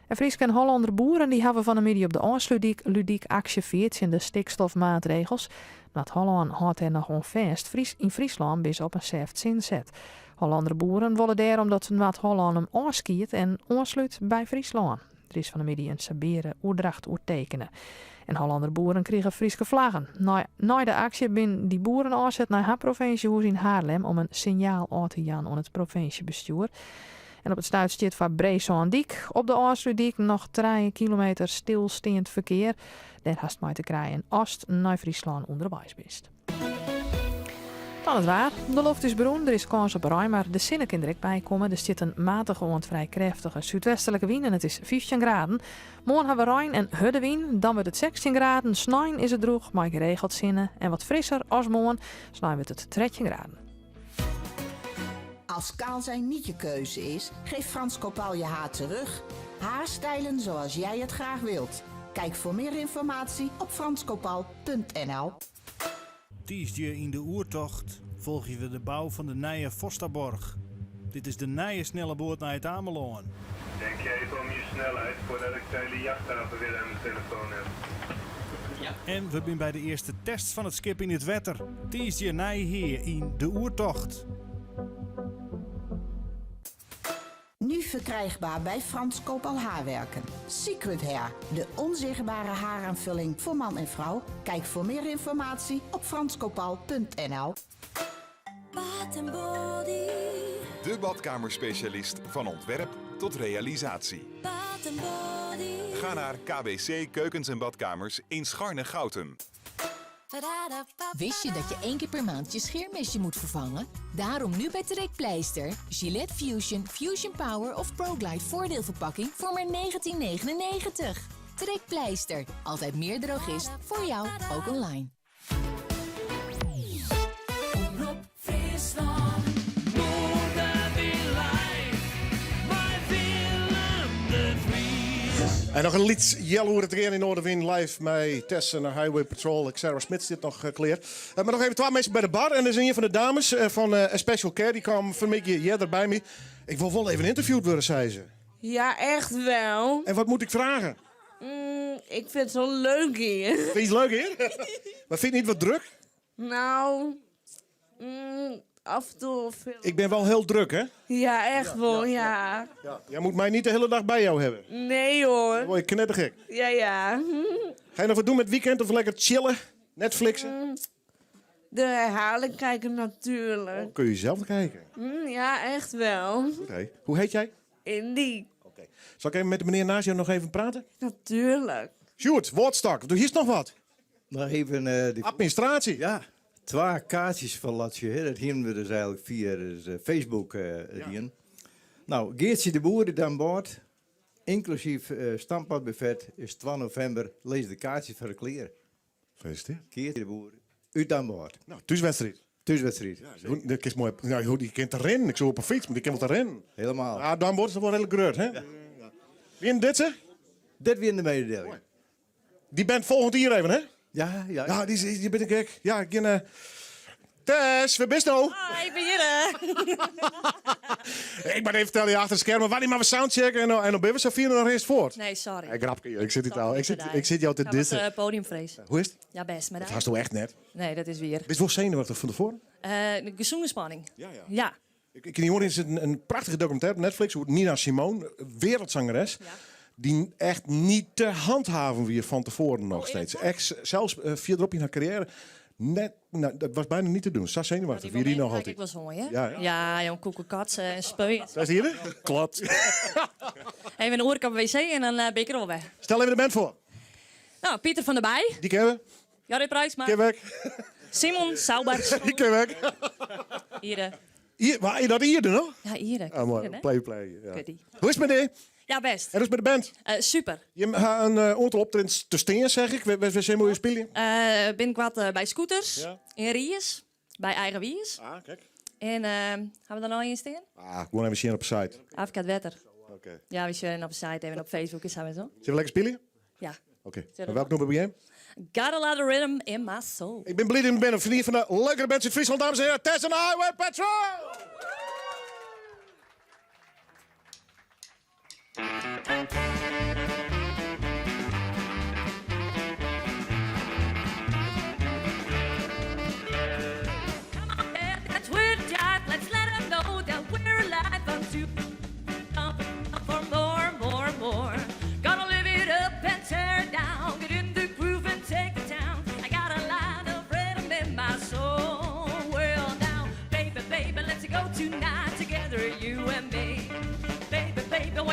En Frieske en Hollander boeren die hebben van de middag op de Aansluitdijk ludiek actieveerd in de stikstofmaatregels. Maar Holland houdt er nog onvast in Friesland bis op een zeft zinzet. Hollander boeren willen daarom dat Noord-Holland hem aanskiet en aansluit bij Friesland. Er is van de middag een sabere oerdracht tekenen. En Hollander boeren kregen Frieske vlaggen. Na de actie ben die boeren aanzet naar haar provinciehuis in Haarlem om een signaal aan te gaan aan het provinciebestuur. En op het stuitstiet van Breesondiek op de Aansluitdijk nog 3 kilometer stilstaand verkeer. Daar haast mij te krijgen als naar Friesland onderwijs bist. Dan het waar. De lucht is bruin, er is kans op ruim, maar de zinnen kan direct bij komen. Er zit een matige en vrij krachtige zuidwestelijke wind en het is 15 graden. Morgen hebben we ruim en hudde wind, dan wordt het 16 graden. S'nachts is het droog, maar geregeld zinnen. En wat frisser als morgen, s'nachts wordt het 13 graden.
Als kaal zijn niet je keuze is, geef Frans Kopal je haar terug. Haarstijlen zoals jij het graag wilt. Kijk voor meer informatie op franskopal.nl.
Tiesje in de oertocht volgen we de bouw van de nieuwe Fosterborg. Dit is de nieuwe snelle boot naar het Ameland.
Denk je even om je snelheid voordat ik de hele jachthaven weer aan de telefoon heb.
Ja. En we zijn bij de eerste test van het schip in het wetter. Tiesje nij hier in de oertocht.
Nu verkrijgbaar bij Frans Kopal Haarwerken. Secret Hair, de onzichtbare haaraanvulling voor man en vrouw. Kijk voor meer informatie op franskopal.nl.
De badkamerspecialist van ontwerp tot realisatie. Ga naar KBC Keukens en Badkamers in Scharne-Goutum.
Wist je dat je 1 keer per maand je scheermesje moet vervangen? Daarom nu bij Trekpleister. Gillette Fusion, Fusion Power of ProGlide voordeelverpakking voor maar €19,99. Trekpleister. Altijd meer drogist. Voor jou, ook online.
Omroep Friesland.
En nog een lied Jelle hoe het erin in Noorderwind live met Tess en Highway Patrol. Sarah Smits dit nog geleerd. Maar nog even 2 mensen bij de bar. En er is een van de dames van A Special Care. Die kwam vanmiddag hier bij me. Ik wil wel even interviewd worden, zei ze.
Ja, echt wel.
En wat moet ik vragen?
Ik vind het zo leuk hier.
Vind je het leuk hier? Maar vind je het niet wat druk?
Nou, af en toe veel.
Ik ben wel heel druk, hè?
Ja, echt wel, ja.
Jij moet mij niet de hele dag bij jou hebben.
Nee hoor.
Dan word je knettergek.
Ja.
Ga je nog wat doen met het weekend of lekker chillen? Netflixen?
De herhaling kijken natuurlijk.
Kun je zelf kijken?
Ja, echt wel.
Oké. Hoe heet jij?
Indy.
Zal ik even met de meneer naast jou nog even praten?
Natuurlijk.
Sjoerd, woordstak. Doe hier nog wat.
Nog even... de
administratie.
Ja. 2 kaartjes van Latsje. Dat hebben we dus eigenlijk via Facebook. Nou, Geertje de Boer is aan boord. Inclusief stampadbuffet is 12 november. Lees de kaartjes voor de kleren.
Gefeliciteerd.
Geertje de Boer. Uit aan boord.
Nou, thuiswedstrijd.
Thuiswedstrijd.
Dat is mooi. Nou, die kent te rennen. Ik zo op een fiets, maar die kent wel te rennen.
Helemaal.
Ja, dan wordt het wel redelijk groot, hè? Wie in dit, ze?
Dit weer in de mededeling.
Die bent volgend hier even, hè?
Ja.
Ja, die ben ik gek. Ja, ik ken... Tess, waar bist nou?
Ik ben hier.
Ik ben even vertellen je achter de schermen. Wanneer maar we soundchecken en dan ben we zo 4 nog eens voort.
Nee, sorry.
Hey, grapje, ik zit niet al. Ik zit jou te dissen.
Podiumvrees.
Hoe is het?
Ja, best. Maar
Dat was toch echt net?
Nee, dat is weer.
Bist wel zenuwachtig van tevoren?
De gezonde spanning. Ja.
Ik hoor eens een prachtige documentaire op Netflix. Hoe Nina Simone, wereldzangeres. Die echt niet te handhaven weer van tevoren nog steeds. Zelfs 4 dropjes naar carrière. Net, nou, dat was bijna niet te doen. Zo zenuwachtig. Wie die nog altijd?
Ik was mooi, hè?
Ja.
Ja, jong, koekenkat en speuien.
Dat is hier? Klot.
Even een oorkap wc en dan ben ik er al weg.
Stel even de band voor.
Nou, Pieter van der Bij.
Die kennen we.
Jarry Pruisma.
Ken weg.
Simon Saubers.
Die ken weg.
Ire.
Hier, waar je dat hier doen, hoor?
Ja, Ire.
Ah, mooi.
Ire,
Play. Ja.
Goodie.
Hoe is het met die?
Ja, best.
En hoe is het met de band?
Super.
Je gaat een aantal optredens te steen, zeg ik. We zijn mooie spelen.
Ben ik wat bij Scooters. In Ries. Bij Eigen Wies.
Ah, kijk.
En hebben we daar nog eens staan?
Gewoon even zien op de site.
Afkat Wetter.
Oké.
Ja, we zijn op de site en op Facebook is zo en zo.
Zullen we lekker spelen?
Ja.
Oké. Welk nummer ben jij?
Got a lot of rhythm in my soul.
Ik ben blij dat ik ben een vriend van de leukere bands in Friesland, dames en heren. Tess en Highway Patrol!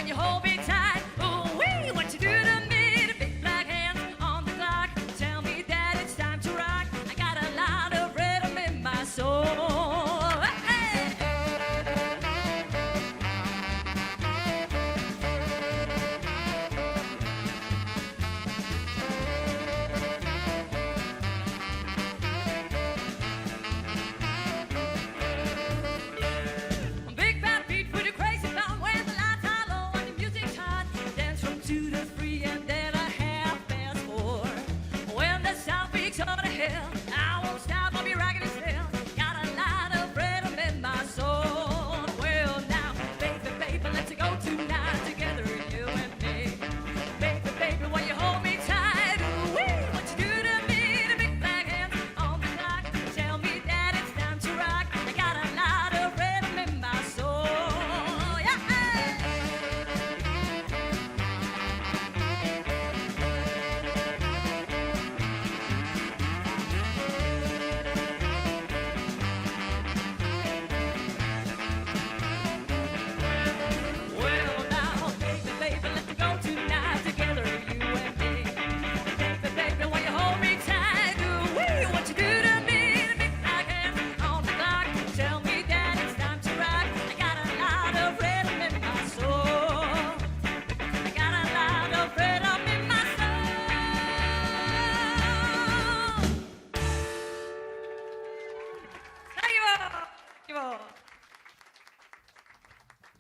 when you hold me tight. Ooh, wee, what you do to me, the big black hands on the clock. Tell me that it's time to rock. I got a lot of rhythm in my soul. Big bad beat with a crazy sound when the lights are low and the music's hot. Dance from 2 to 3 and then a half past 4. When the sound peaks over the hill, I won't stop, I'll be rocking it still. Got a lot of rhythm in my soul. Well now, baby, baby, let's go tonight together, you and me. Baby, baby, when you hold me tight, ooh, wee, what you do to me, the big black hands on the clock. Tell me that it's time to rock. I got a lot of rhythm in my soul. Yeah. Well now, baby, baby, let's go tonight together, you and me. Baby, baby, when you hold me tight, ooh, wee, what you do to me, the big black hands on the clock. Tell me that it's time to rock. I got a lot of rhythm in my soul. I got a lot of rhythm in my soul. Dankjewel.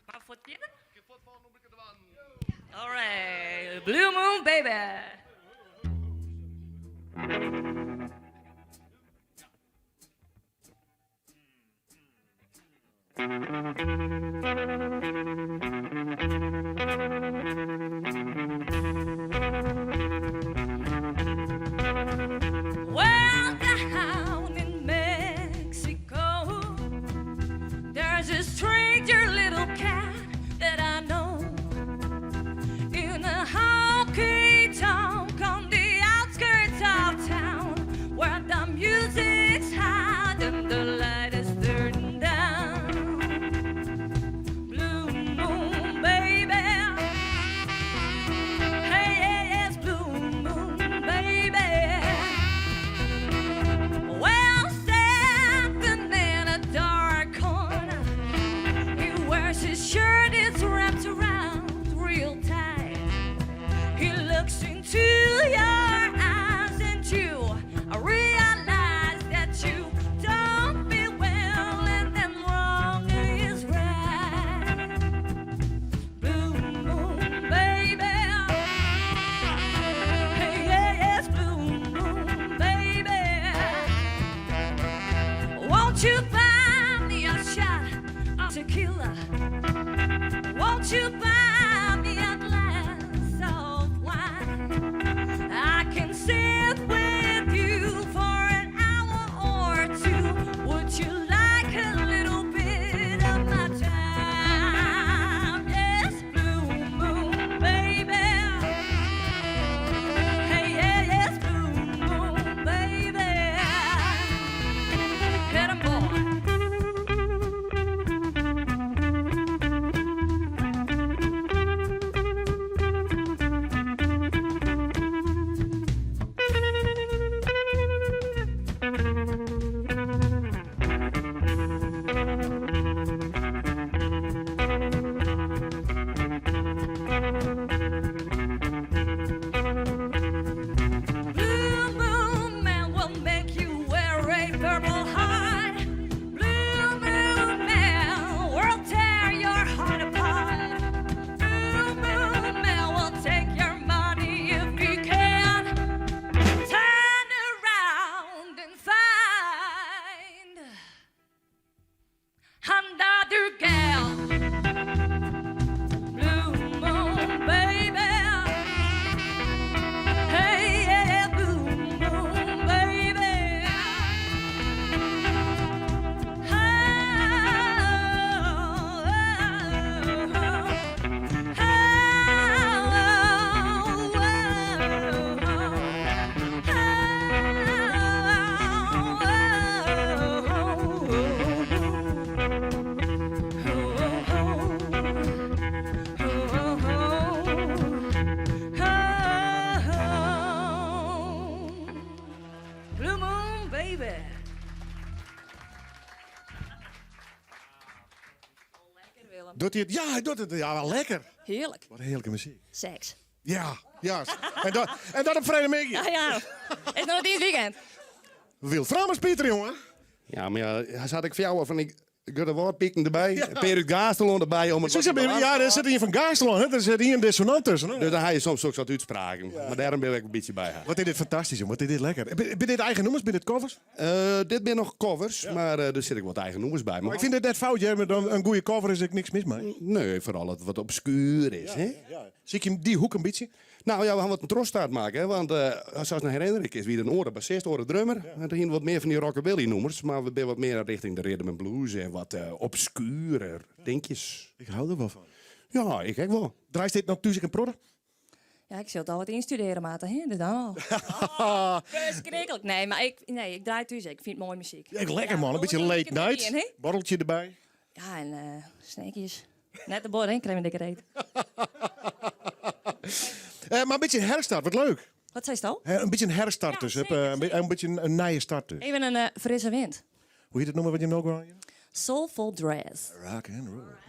Maar voor het All right, Blue Moon, baby. Well, down in Mexico, there's a stranger little cat that I know. In a honky tonk on the outskirts of town, where the music's high and the light is turned down. Blue moon, baby. Hey, yes, blue moon, baby. Well, standing in a dark corner, he wears his shirt is wrapped around real tight. He looks into your eyes and you realize that you don't feel well and then wrong is right. Blue moon, baby. Hey, yes, blue moon, baby. Won't you buy me a shot of tequila? Won't you buy me a glass of wine? I can sit with you for an hour or two. Would you like a little bit of my time? Yes, blue moon, baby. Hey, yes, blue moon, baby. Hit 'em, boy.
Doet hij het? Ja, hij doet het. Ja, wel lekker.
Heerlijk.
Wat een heerlijke muziek.
Seks.
Ja, ja. En dat op vrijdagmiddag.
Ja. Is nog niet weekend.
Wild Framers, Pieter, jongen.
Ja, maar ja, zat ik voor jou van ik ga er wat pikken erbij. Ja. Peter Gastelon erbij om het
Ja, er zit hier van Gastelon, hè? Er zit hier een dissonant tussen. Hè?
Dus dan heb je soms ook wat uitspraken. Ja. Maar daarom ben ik een beetje bij haar.
Wat is dit fantastisch, jongen. Wat is dit lekker. Ben dit eigen noemers? Ben dit covers?
Dit ben nog covers, maar er zit ik wat eigen noemers bij.
Maar ik vind het net fout, hè? Met een goede cover is er niks mis mee.
Nee, vooral het wat obscuur is. Hè?
Ja. Zie ik je die hoek een beetje?
Nou ja, we gaan wat een troststaat maken. Hè? Want zoals een herinnering is, wie een oren bassist, oren drummer. Ja. Er zijn wat meer van die rockabilly noemers. Maar we zijn wat meer richting de rhythm and blues en wat obscurer dingetjes.
Ik hou er wel van.
Ja, ik ook wel.
Draait dit nog Tuzik en Prodder?
Ja, ik zult al wat instuderen, maat. Dus dan al. Verschrikkelijk. Nee, maar ik draai thuis. Ik vind mooie muziek.
Ja, lekker man, een beetje late night. Borreltje erbij.
Ja, en sneakjes. Net de bord heen, crème dikke reet.
Maar een beetje een herstart, wat leuk.
Wat zei je al?
Een beetje een herstart dus. Een beetje een nije start dus.
Even een frisse wind.
Hoe heet het noemen wat je nog wel?
Soulful Dress.
Rock and roll.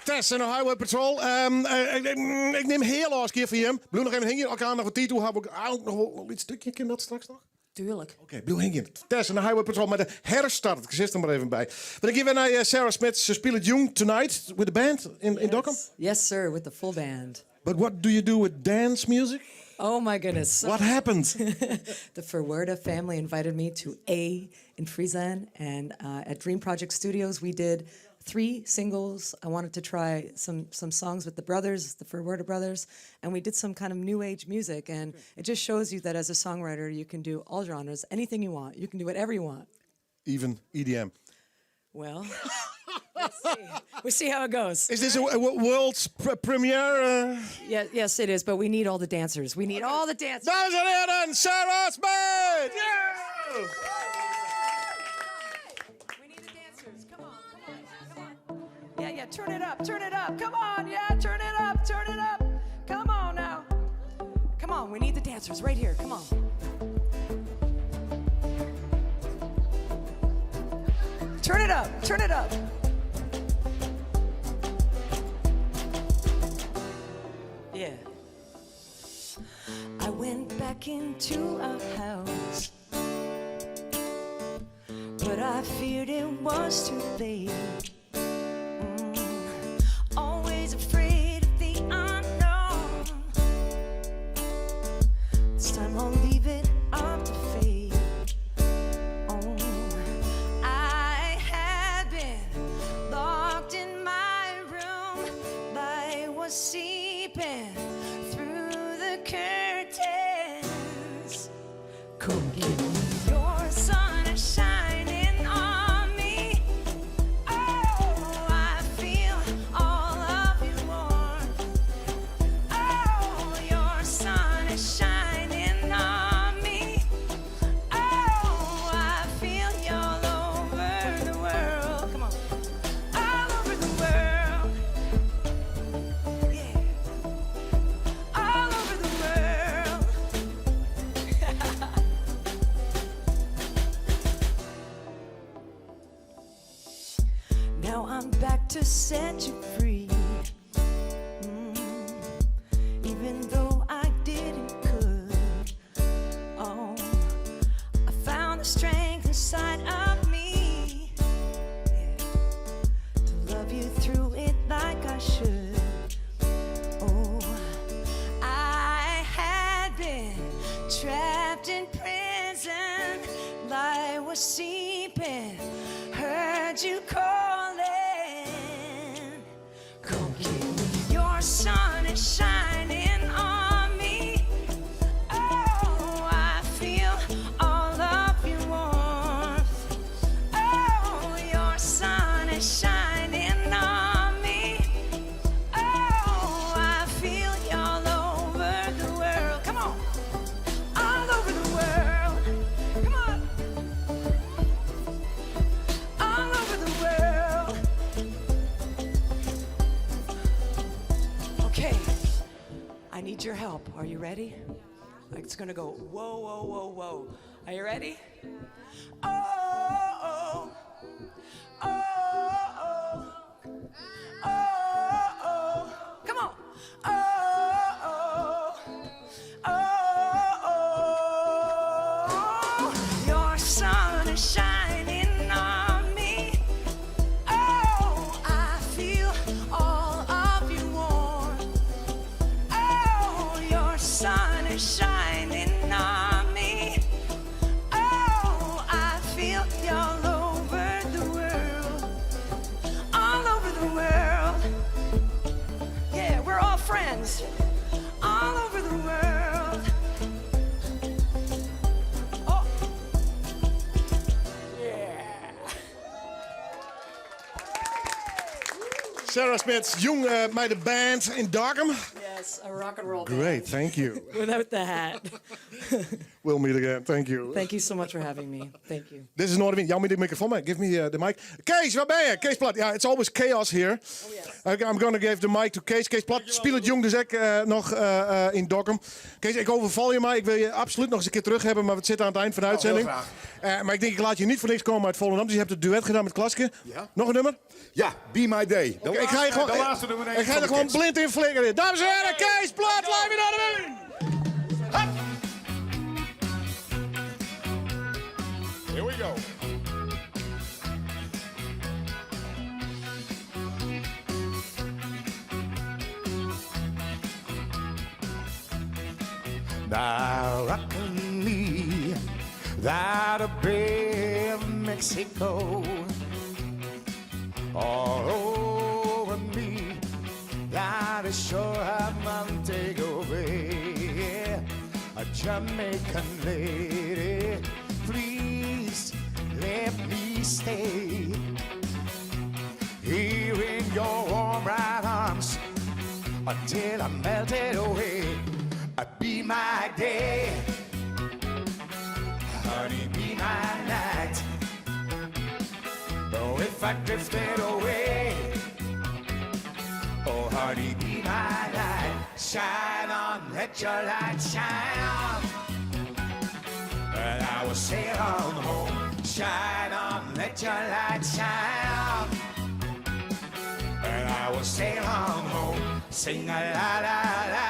Tess en de Highway Patrol. Ik neem heel als keer van hem. Blue nog even hingen. Elkaar nog wat titel. Heb ik ook nog wel iets stukje. Ken dat straks nog?
Tuurlijk.
Oké, Blue hingen. Tess en de Highway Patrol met de herstart. Ik zit er maar even bij. Maar ik geef weer naar Sarah Smith. Ze spelen June tonight with the band in Dokkum.
Yes, sir, with the full band.
But what do you do with dance music?
Oh my goodness.
What happened?
The Verwerda family invited me to A in Friesland, and at Dream Project Studios we did 3 singles. I wanted to try some songs with the brothers, the Verwerder brothers, and we did some kind of new age music. And it just shows you that as a songwriter, you can do all genres, anything you want. You can do whatever you want.
Even EDM.
Well, we'll see how it goes.
Is this a world premiere?
Yes, it is. But we need all the dancers. We need all the dancers.
Dames en heren, Sarah Smith! Yeah!
Yeah, turn it up, turn it up. Come on, yeah, turn it up, turn it up. Come on now. Come on, we need the dancers right here. Come on. Turn it up, turn it up. Yeah. I went back into our house, but I feared it was too late. Always afraid of the unknown. This time I'll leave it up to fate. Oh, I had been locked in my room. Light was seeping through the curtains. Come get me. Your sun is shining on me. Oh, I feel all of your warmth. Oh, your sun is shining on me. Oh, I feel you all over the world. Come on. All over the world. Yeah. All over the world. Now I'm back to set you free. Even though I didn't could. Oh, I found the strength inside of me, yeah, to love you through it like I should. Oh, I had been trapped in prison. Light was seeping. Heard you calling. Come get me. Your sun is shining on me. Oh, I feel all of your warmth. Oh, your sun is shining on me. Oh, I feel you all over the world. Come on. All over the world. Come on. All over the world. Okay, I need your help. Are you ready? It's gonna go whoa, whoa, whoa, whoa. Are you ready? Oh, oh, oh, oh, oh, oh. Come on. Oh, oh, oh, oh. Your sun is shining on me. Oh, I feel all of your warmth. Oh, your sun is shining on me. Oh, I feel you all over the world. All over the world. Yeah, we're all friends. All over the world. Oh. Yeah.
Sarah Smith, jong bij de band in Darkham.
Yes, a rock and roll
Great,
band.
thank you.
Without the hat.
We'll meet again, thank you.
Thank you so much for having me. Thank you.
This is Noordwin. Jou moet de microfoon mee. Give me the mic. Kees, waar ben je? Kees Plat. Yeah, it's always chaos here. I'm going to give the mic to Kees. Kees Plat, speel het jong dus ik nog in Dokkum. Kees, ik overval je maar. Ik wil je absoluut nog eens een keer terug hebben, maar we zitten aan het eind van de uitzending. Maar ik denk, ik laat je niet voor niks komen uit Volendam. Dus je hebt het duet gedaan met Klaske.
Ja.
Nog een nummer?
Ja, Be My Day.
Ik ga je gewoon, ik ga er gewoon blind in flikkeren. Dames en heren, Kees Plat, live in Noordwin.
Here we go.
Thou reckon me that a Bay of Mexico all over me. That is sure a Montego Bay. A Jamaican lady, please let me stay here in your warm bright arms until I'm melted away. Be my day, honey, be my night. Oh, if I drifted away, oh, honey, be my light. Shine on, let your light shine on, and I will sail on home. Shine on, let your light shine on, and I will sail on home. Sing a la la la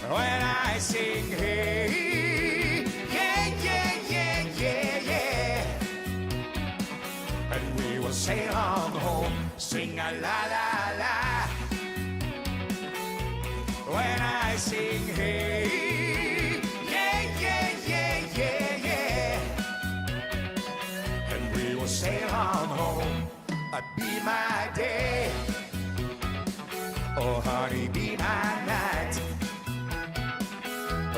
when I sing, hey, yeah, yeah, yeah, yeah, yeah. And we will sail on home, sing a la la la. When I sing, hey, yeah, yeah, yeah, yeah, yeah. And we will sail on home, be my day, oh honey, be my night.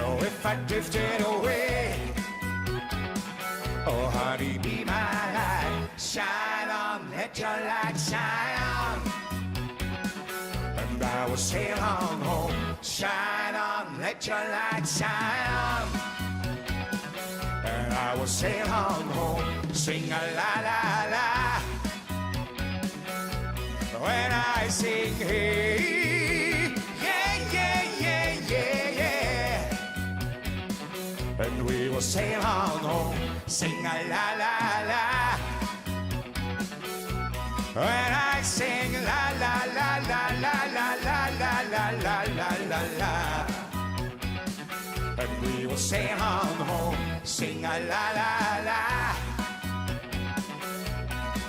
Oh, if I drifted away, oh, honey, be my light. Shine on, let your light shine on, and I will sail on home. Shine on, let your light shine on, and I will sail on home. Sing a la la la when I sing, hey, yeah, yeah, yeah, yeah, yeah. And we will sail on home, sing a la la la. When I sing la la la la la la la la la la la la la. And we will sail on home, sing a la la la.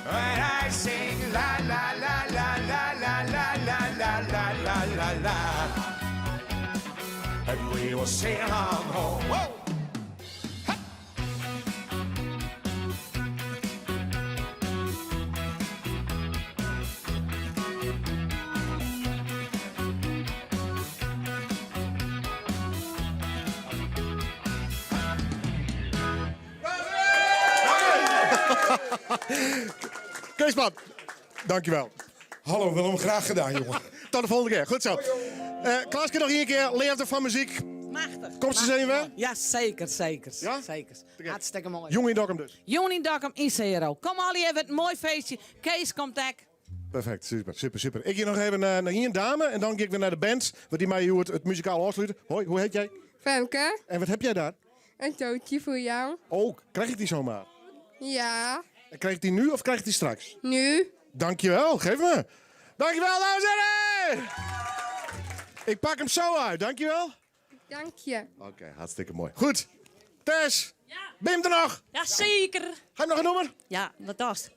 When I sing la la la la la la la la la la la la la. And we will sail on home. Whoa!
Keesman, dankjewel.
Hallo Willem, graag gedaan, jongen.
Tot de volgende keer. Goed zo. Klaasje, nog één keer. Leefde van muziek.
Machtig.
Komt ze zenuwen?
Ja, zeker, zeker. Ja? Zeker. Hartstikke mooi.
Jong in Dokkum dus.
Jong in Dokkum in CRO. Kom al even, het mooi feestje. Kees komt daar.
Perfect, super, super, super. Ik ga nog even naar hier een dame en dan ga ik weer naar de band. Wat die mij het muzikaal afsluiten. Hoi, hoe heet jij?
Femke.
En wat heb jij daar?
Een tootje voor jou.
Oh, krijg ik die zomaar?
Ja.
En krijg ik die nu of krijg ik die straks?
Nu.
Dankjewel, geef me. Dankjewel, dames en heren! Ik pak hem zo uit, dankjewel.
Dank je.
Oké, hartstikke mooi. Goed. Tess. Ja. Ben je hem er nog?
Ja, zeker.
Ga je nog een nummer?
Ja, wat was het?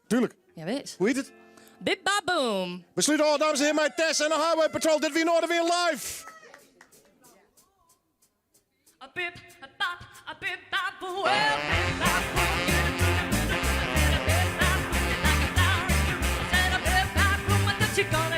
Tuurlijk.
Ja, wees.
Hoe heet het?
Bip Baboom.
We sluiten al, dames en heren, met Tess en de Highway Patrol. Dit weer Noorden weer live.
A bip, a bop, a bip, bop, well, bip, bop, boom, you gonna